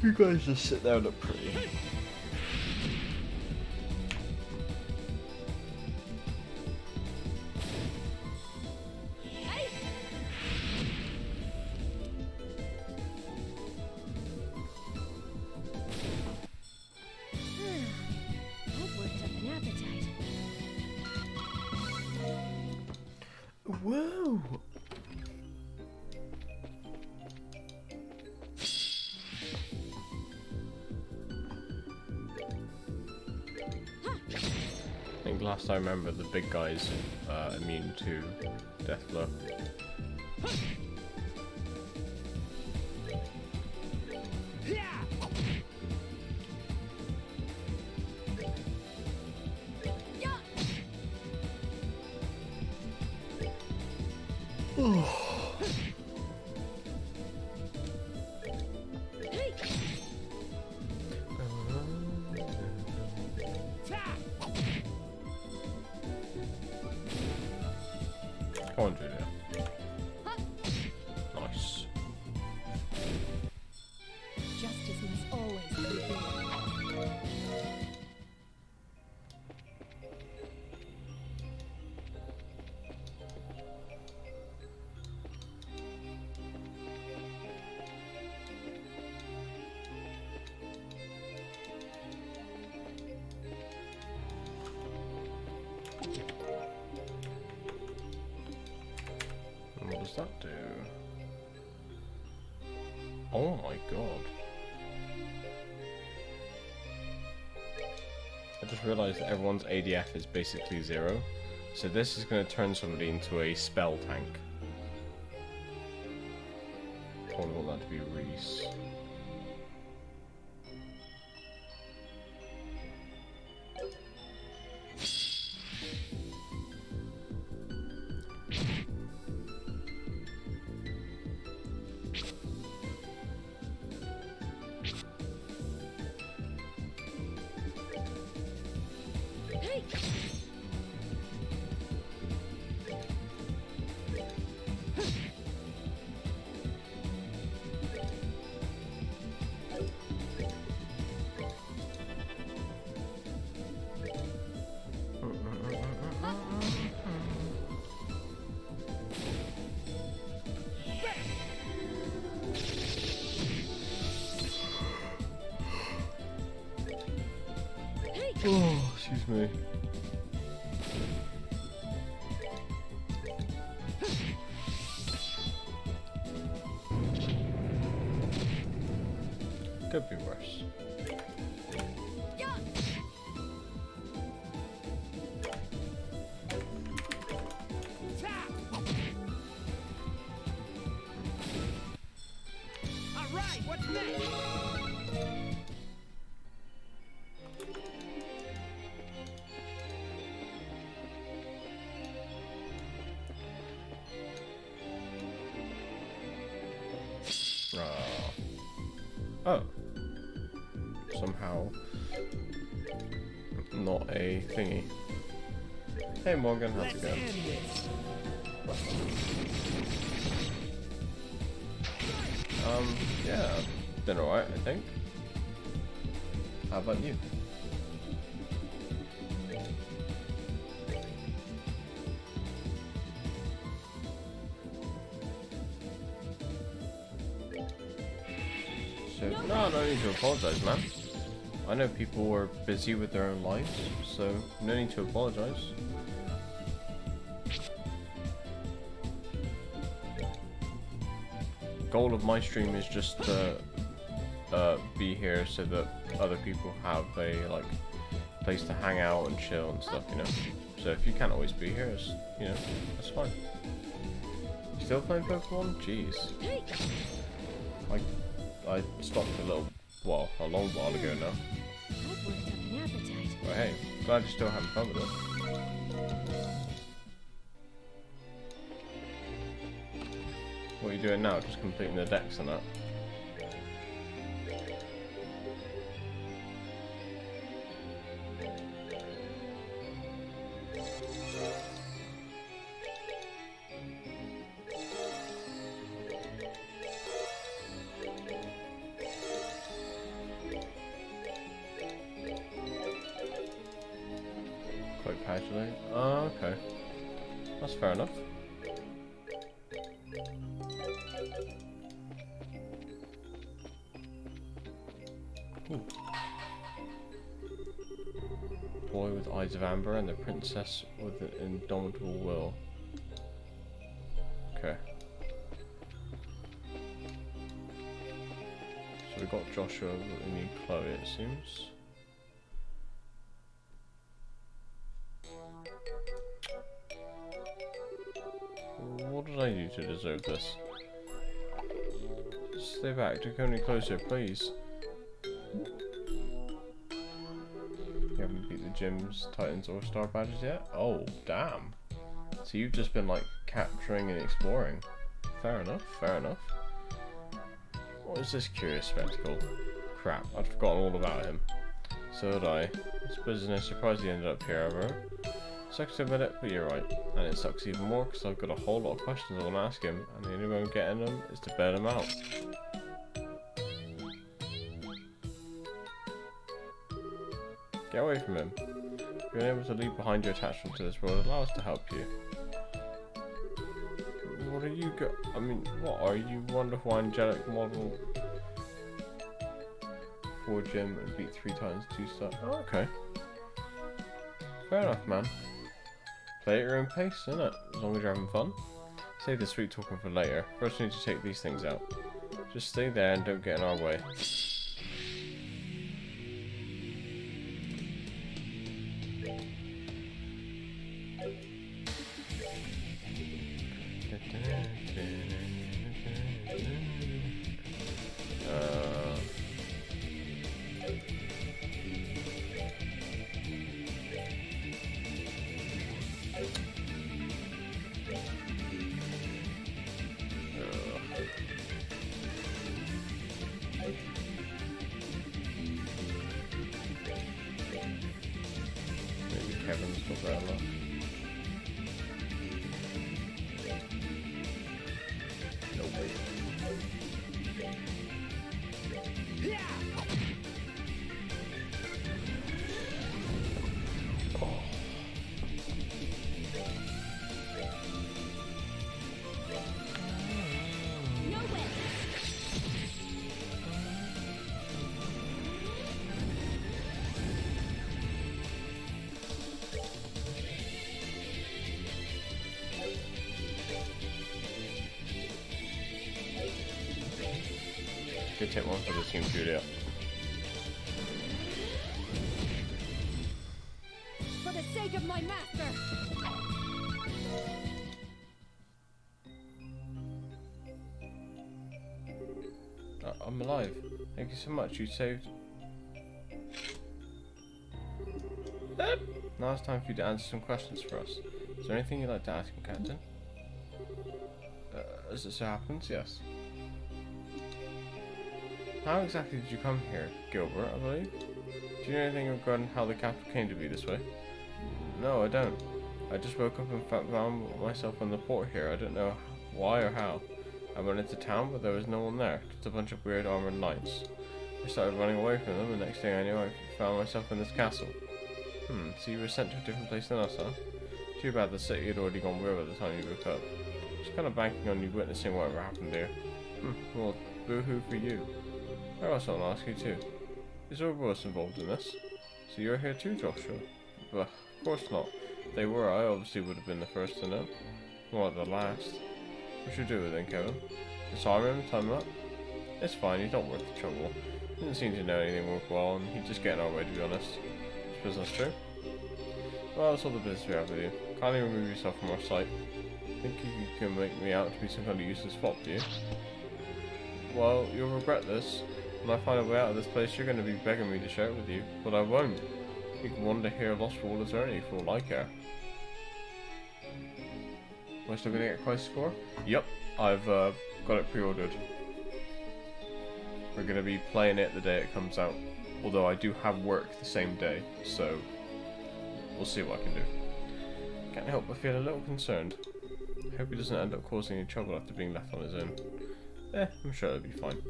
You guys just sit there and look pretty. Hey! I've worked up an appetite. Whoa! I think last I remember the big guy's immune to death blow. Hey! Come on, Julia. Nice. Justice must always prevail. And what does that do? Oh my god. I just realized that everyone's ADF is basically 0. So this is going to turn somebody into a spell tank. I would want that to be Reese. Hey! Oh, excuse me. Could be worse. What's next? Oh. Somehow not a thingy. Hey Morgan, how's it going? Yeah, been alright, I think. How about you? So, no need to apologise, man. I know people were busy with their own lives, so no need to apologise. Goal of my stream is just to be here so that other people have a like place to hang out and chill and stuff, you know. So if you can't always be here, it's, you know, that's fine. You still playing Pokemon? Jeez. I stopped a long while ago now. I've worked up an appetite. But hey, glad you're still having fun with it. What are you doing now? Just completing the decks and that? Quite casually. Oh, okay. That's fair enough. Ooh. Boy with eyes of amber and the princess with an indomitable will. Okay. So we got Joshua, but we need Chloe, it seems. What did I do to deserve this? Stay back, to come any closer, please. You haven't beat the gyms, titans, or star badges yet? Oh, damn. So you've just been like capturing and exploring. Fair enough, fair enough. What is this curious spectacle? Crap, I'd forgotten all about him. So had I. I suppose there's no surprise he ended up here, ever. Sucks to admit it, but you're right. And it sucks even more because I've got a whole lot of questions I want to ask him, and the only way I'm getting them is to bail him out. Get away from him. Being able to leave behind your attachment to this world allows us to help you. What are you I mean, what are you? Wonderful angelic model. 4 gym and beat 3 times 2 star. Oh, okay. Fair enough, man. Play at your own pace, innit? As long as you're having fun. Save the sweet talking for later. First we need to take these things out. Just stay there and don't get in our way. Kevin's got better luck. Nope. Oh. No way. Good take one for the team Julia. For the sake of my master. I'm alive. Thank you so much. You saved. Now it's time for you to answer some questions for us. Is there anything you'd like to ask him, Captain? As it so happens, yes. How exactly did you come here, Gilbert, I believe? Do you know anything regarding how the capital came to be this way? No, I don't. I just woke up and found myself in the port here. I don't know why or how. I went into town, but there was no one there. Just a bunch of weird armored knights. I started running away from them, and the next thing I knew, I found myself in this castle. So you were sent to a different place than us, huh? Too bad the city had already gone weird by the time you woke up. Just kind of banking on you witnessing whatever happened here. Well, boo-hoo for you. I also want to ask you too. Is Ouroboros involved in this? So you're here too, Joshua? But of course not. If they were, I obviously would have been the first to know. Or the last. What should we do with him, Kevin? Disarm him, tie him up? It's fine, he's not worth the trouble. He didn't seem to know anything worthwhile, and he'd just get in our way, to be honest. I suppose that's true. Well, that's all the business we have with you. Kindly remove yourself from our sight. Think you can make me out to be some kind of useless fop, do you? Well, you'll regret this. When I find a way out of this place, you're going to be begging me to share it with you, but I won't. You can wander here lost for all eternity, for all I care. Am I still going to get a Crisis Core? Yep, I've got it pre-ordered. We're going to be playing it the day it comes out. Although I do have work the same day, so we'll see what I can do. Can't help but feel a little concerned. I hope he doesn't end up causing any trouble after being left on his own. I'm sure it'll be fine.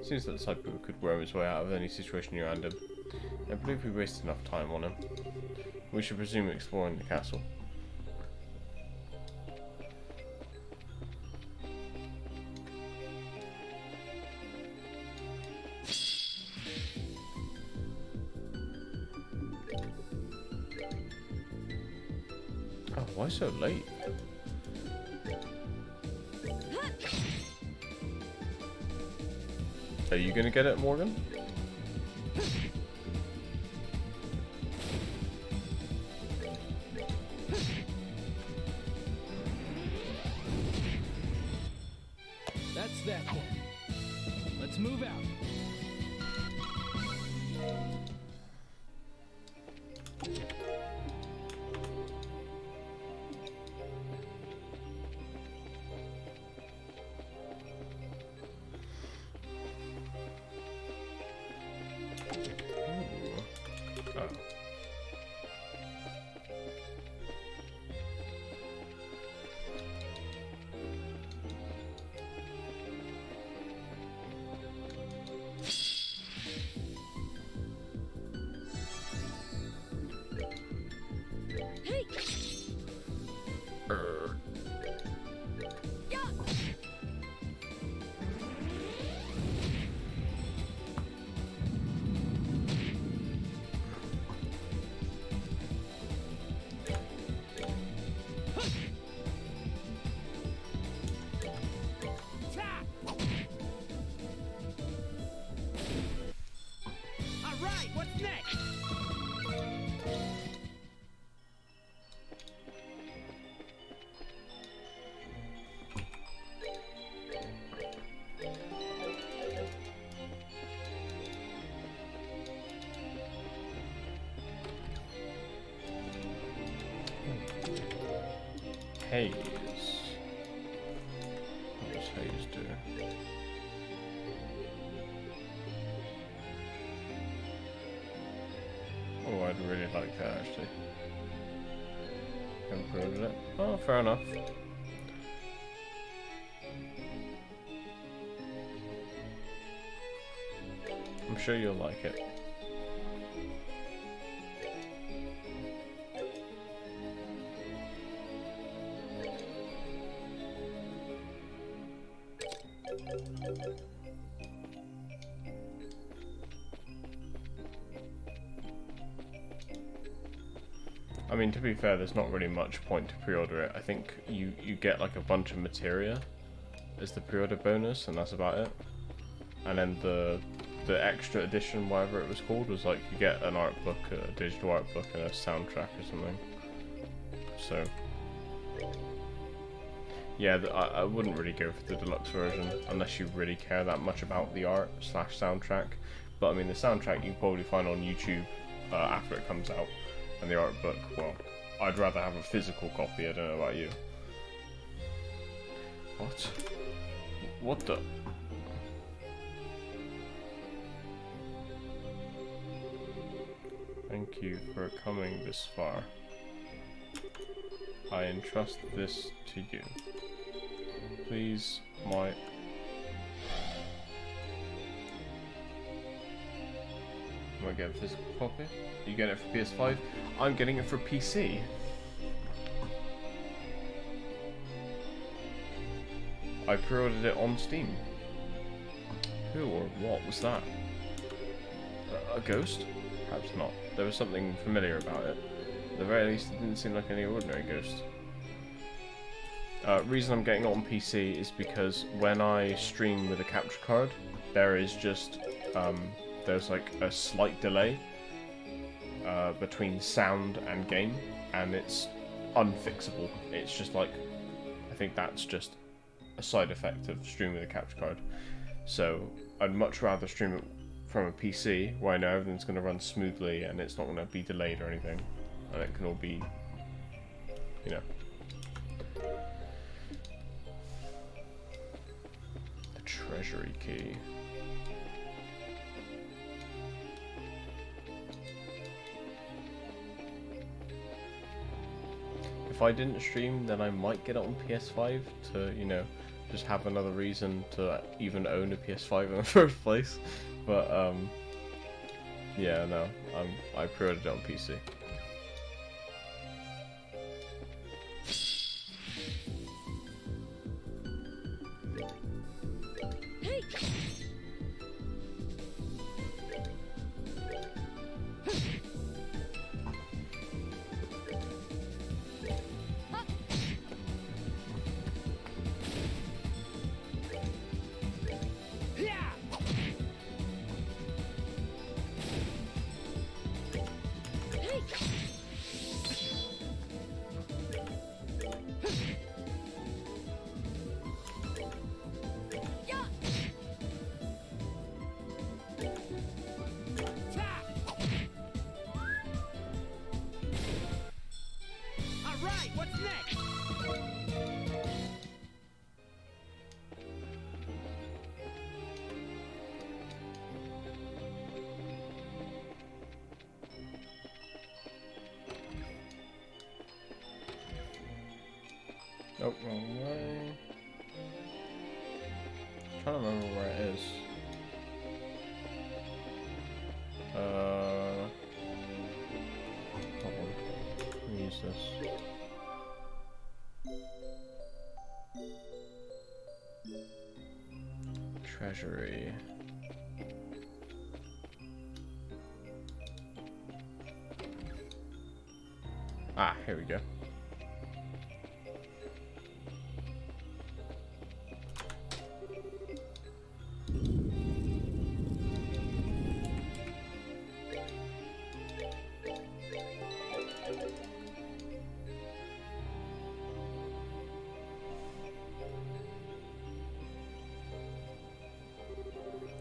Seems that the type who could worm his way out of any situation around him. I believe we wasted enough time on him. We should resume exploring the castle. Oh, why so late? Are you gonna get it, Morgan? That's that one. Let's move out. Haze. What does Haze do? Oh, I'd really like that actually. Haven't proven it. Oh, fair enough. I'm sure you'll like it. I mean, to be fair, there's not really much point to pre-order it. I think you get like a bunch of materia as the pre-order bonus, and that's about it. And then the extra edition, whatever it was called, was like you get an art book, a digital art book, and a soundtrack or something. So Yeah, I wouldn't really go for the deluxe version unless you really care that much about the art / soundtrack. But I mean, the soundtrack you can probably find on YouTube after it comes out, and the art book, well, I'd rather have a physical copy. I don't know about you. What? What the? Thank you for coming this far. I entrust this to you. Please, my... Am I getting a physical copy? You getting it for PS5? I'm getting it for PC. I pre-ordered it on Steam. Who or what was that? A ghost? Perhaps not. There was something familiar about it. At the very least, it didn't seem like any ordinary ghost. Reason I'm getting it on PC is because when I stream with a capture card, there is just there's like a slight delay between sound and game, and it's unfixable. It's just like, I think that's just a side effect of streaming with a capture card. So I'd much rather stream it from a PC where I know everything's going to run smoothly and it's not going to be delayed or anything, and it can all be, you know. The treasury key. If I didn't stream, then I might get it on PS5 to, you know, just have another reason to even own a PS5 in the first place. But yeah, no, I pre-ordered it on PC. Alright, what's next? Oh, wrong way. I'm trying to remember where it is. Hold on. Let me use this. Treasury. Ah, here we go.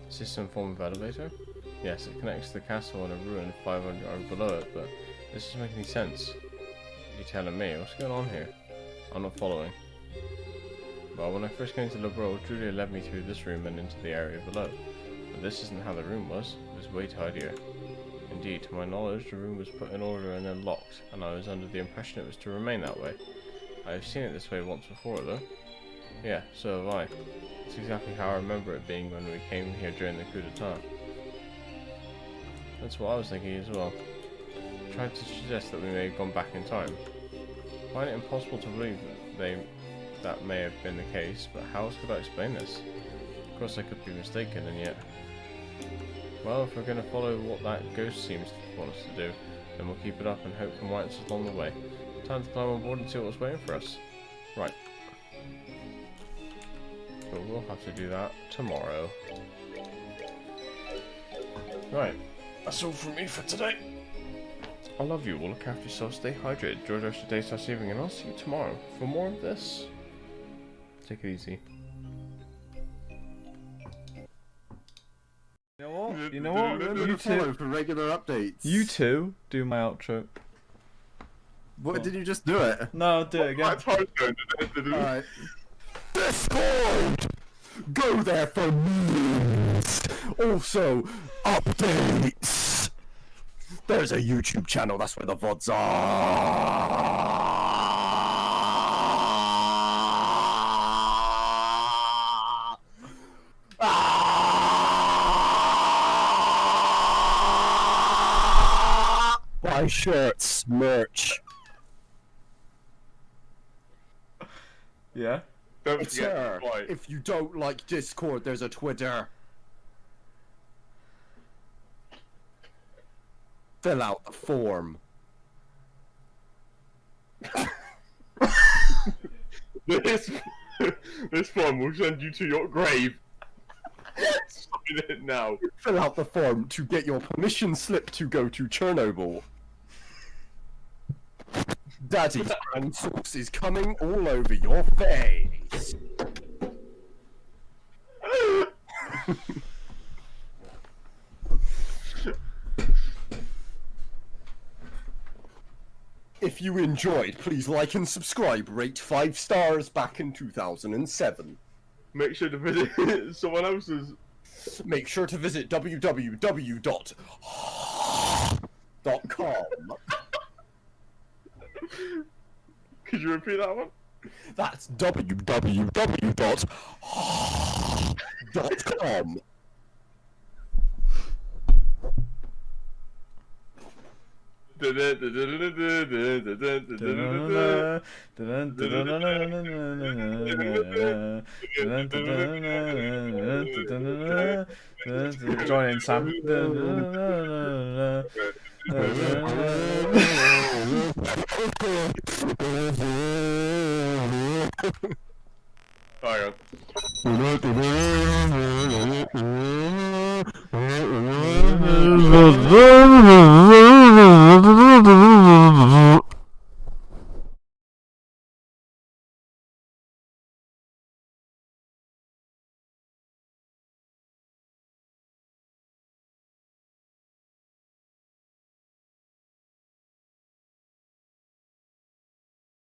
Is this some form of elevator? Yes, it connects to the castle and a ruin 500 yards below it, but this doesn't make any sense. You're telling me, what's going on here? I'm not following. Well, when I first came to the world, Julia led me through this room and into the area below. But this isn't how the room was. It was way tidier. Indeed, to my knowledge, the room was put in order and then locked, and I was under the impression it was to remain that way. I have seen it this way once before, though. Yeah, so have I. It's exactly how I remember it being when we came here during the coup d'etat. That's what I was thinking as well. I tried to suggest that we may have gone back in time. I find it impossible to believe that may have been the case, but how else could I explain this? Of course I could be mistaken, and yet... Well, if we're going to follow what that ghost seems to want us to do, then we'll keep it up and hope for more answers along the way. Time to climb on board and see what's waiting for us. Right. But we'll have to do that tomorrow. Right. That's all from me for today. I love you all. Look after yourself. Stay hydrated. Enjoy the rest of the day, start saving, and I'll see you tomorrow for more of this. take it easy. You know what? You know what? You Follow two. for regular updates. You two do my outro. What, did you just do it? No, I'll do it again. Alright. Discord! Go there for memes! Also, updates! There's a YouTube channel, that's where the VODs are! Buy shirts, merch. Yeah. Don't Twitter. forget, right. If you don't like Discord, there's a Twitter. Fill out the form. This form will send you to your grave. Sign it now. Fill out the form to get your permission slip to go to Chernobyl. Daddy's brown sauce is coming all over your face. If you enjoyed, please like and subscribe. Rate 5 stars back in 2007. Make sure to visit someone else's. Make sure to visit www.com. Could you repeat that one? That's www.com. Join in, Sam. Hang on.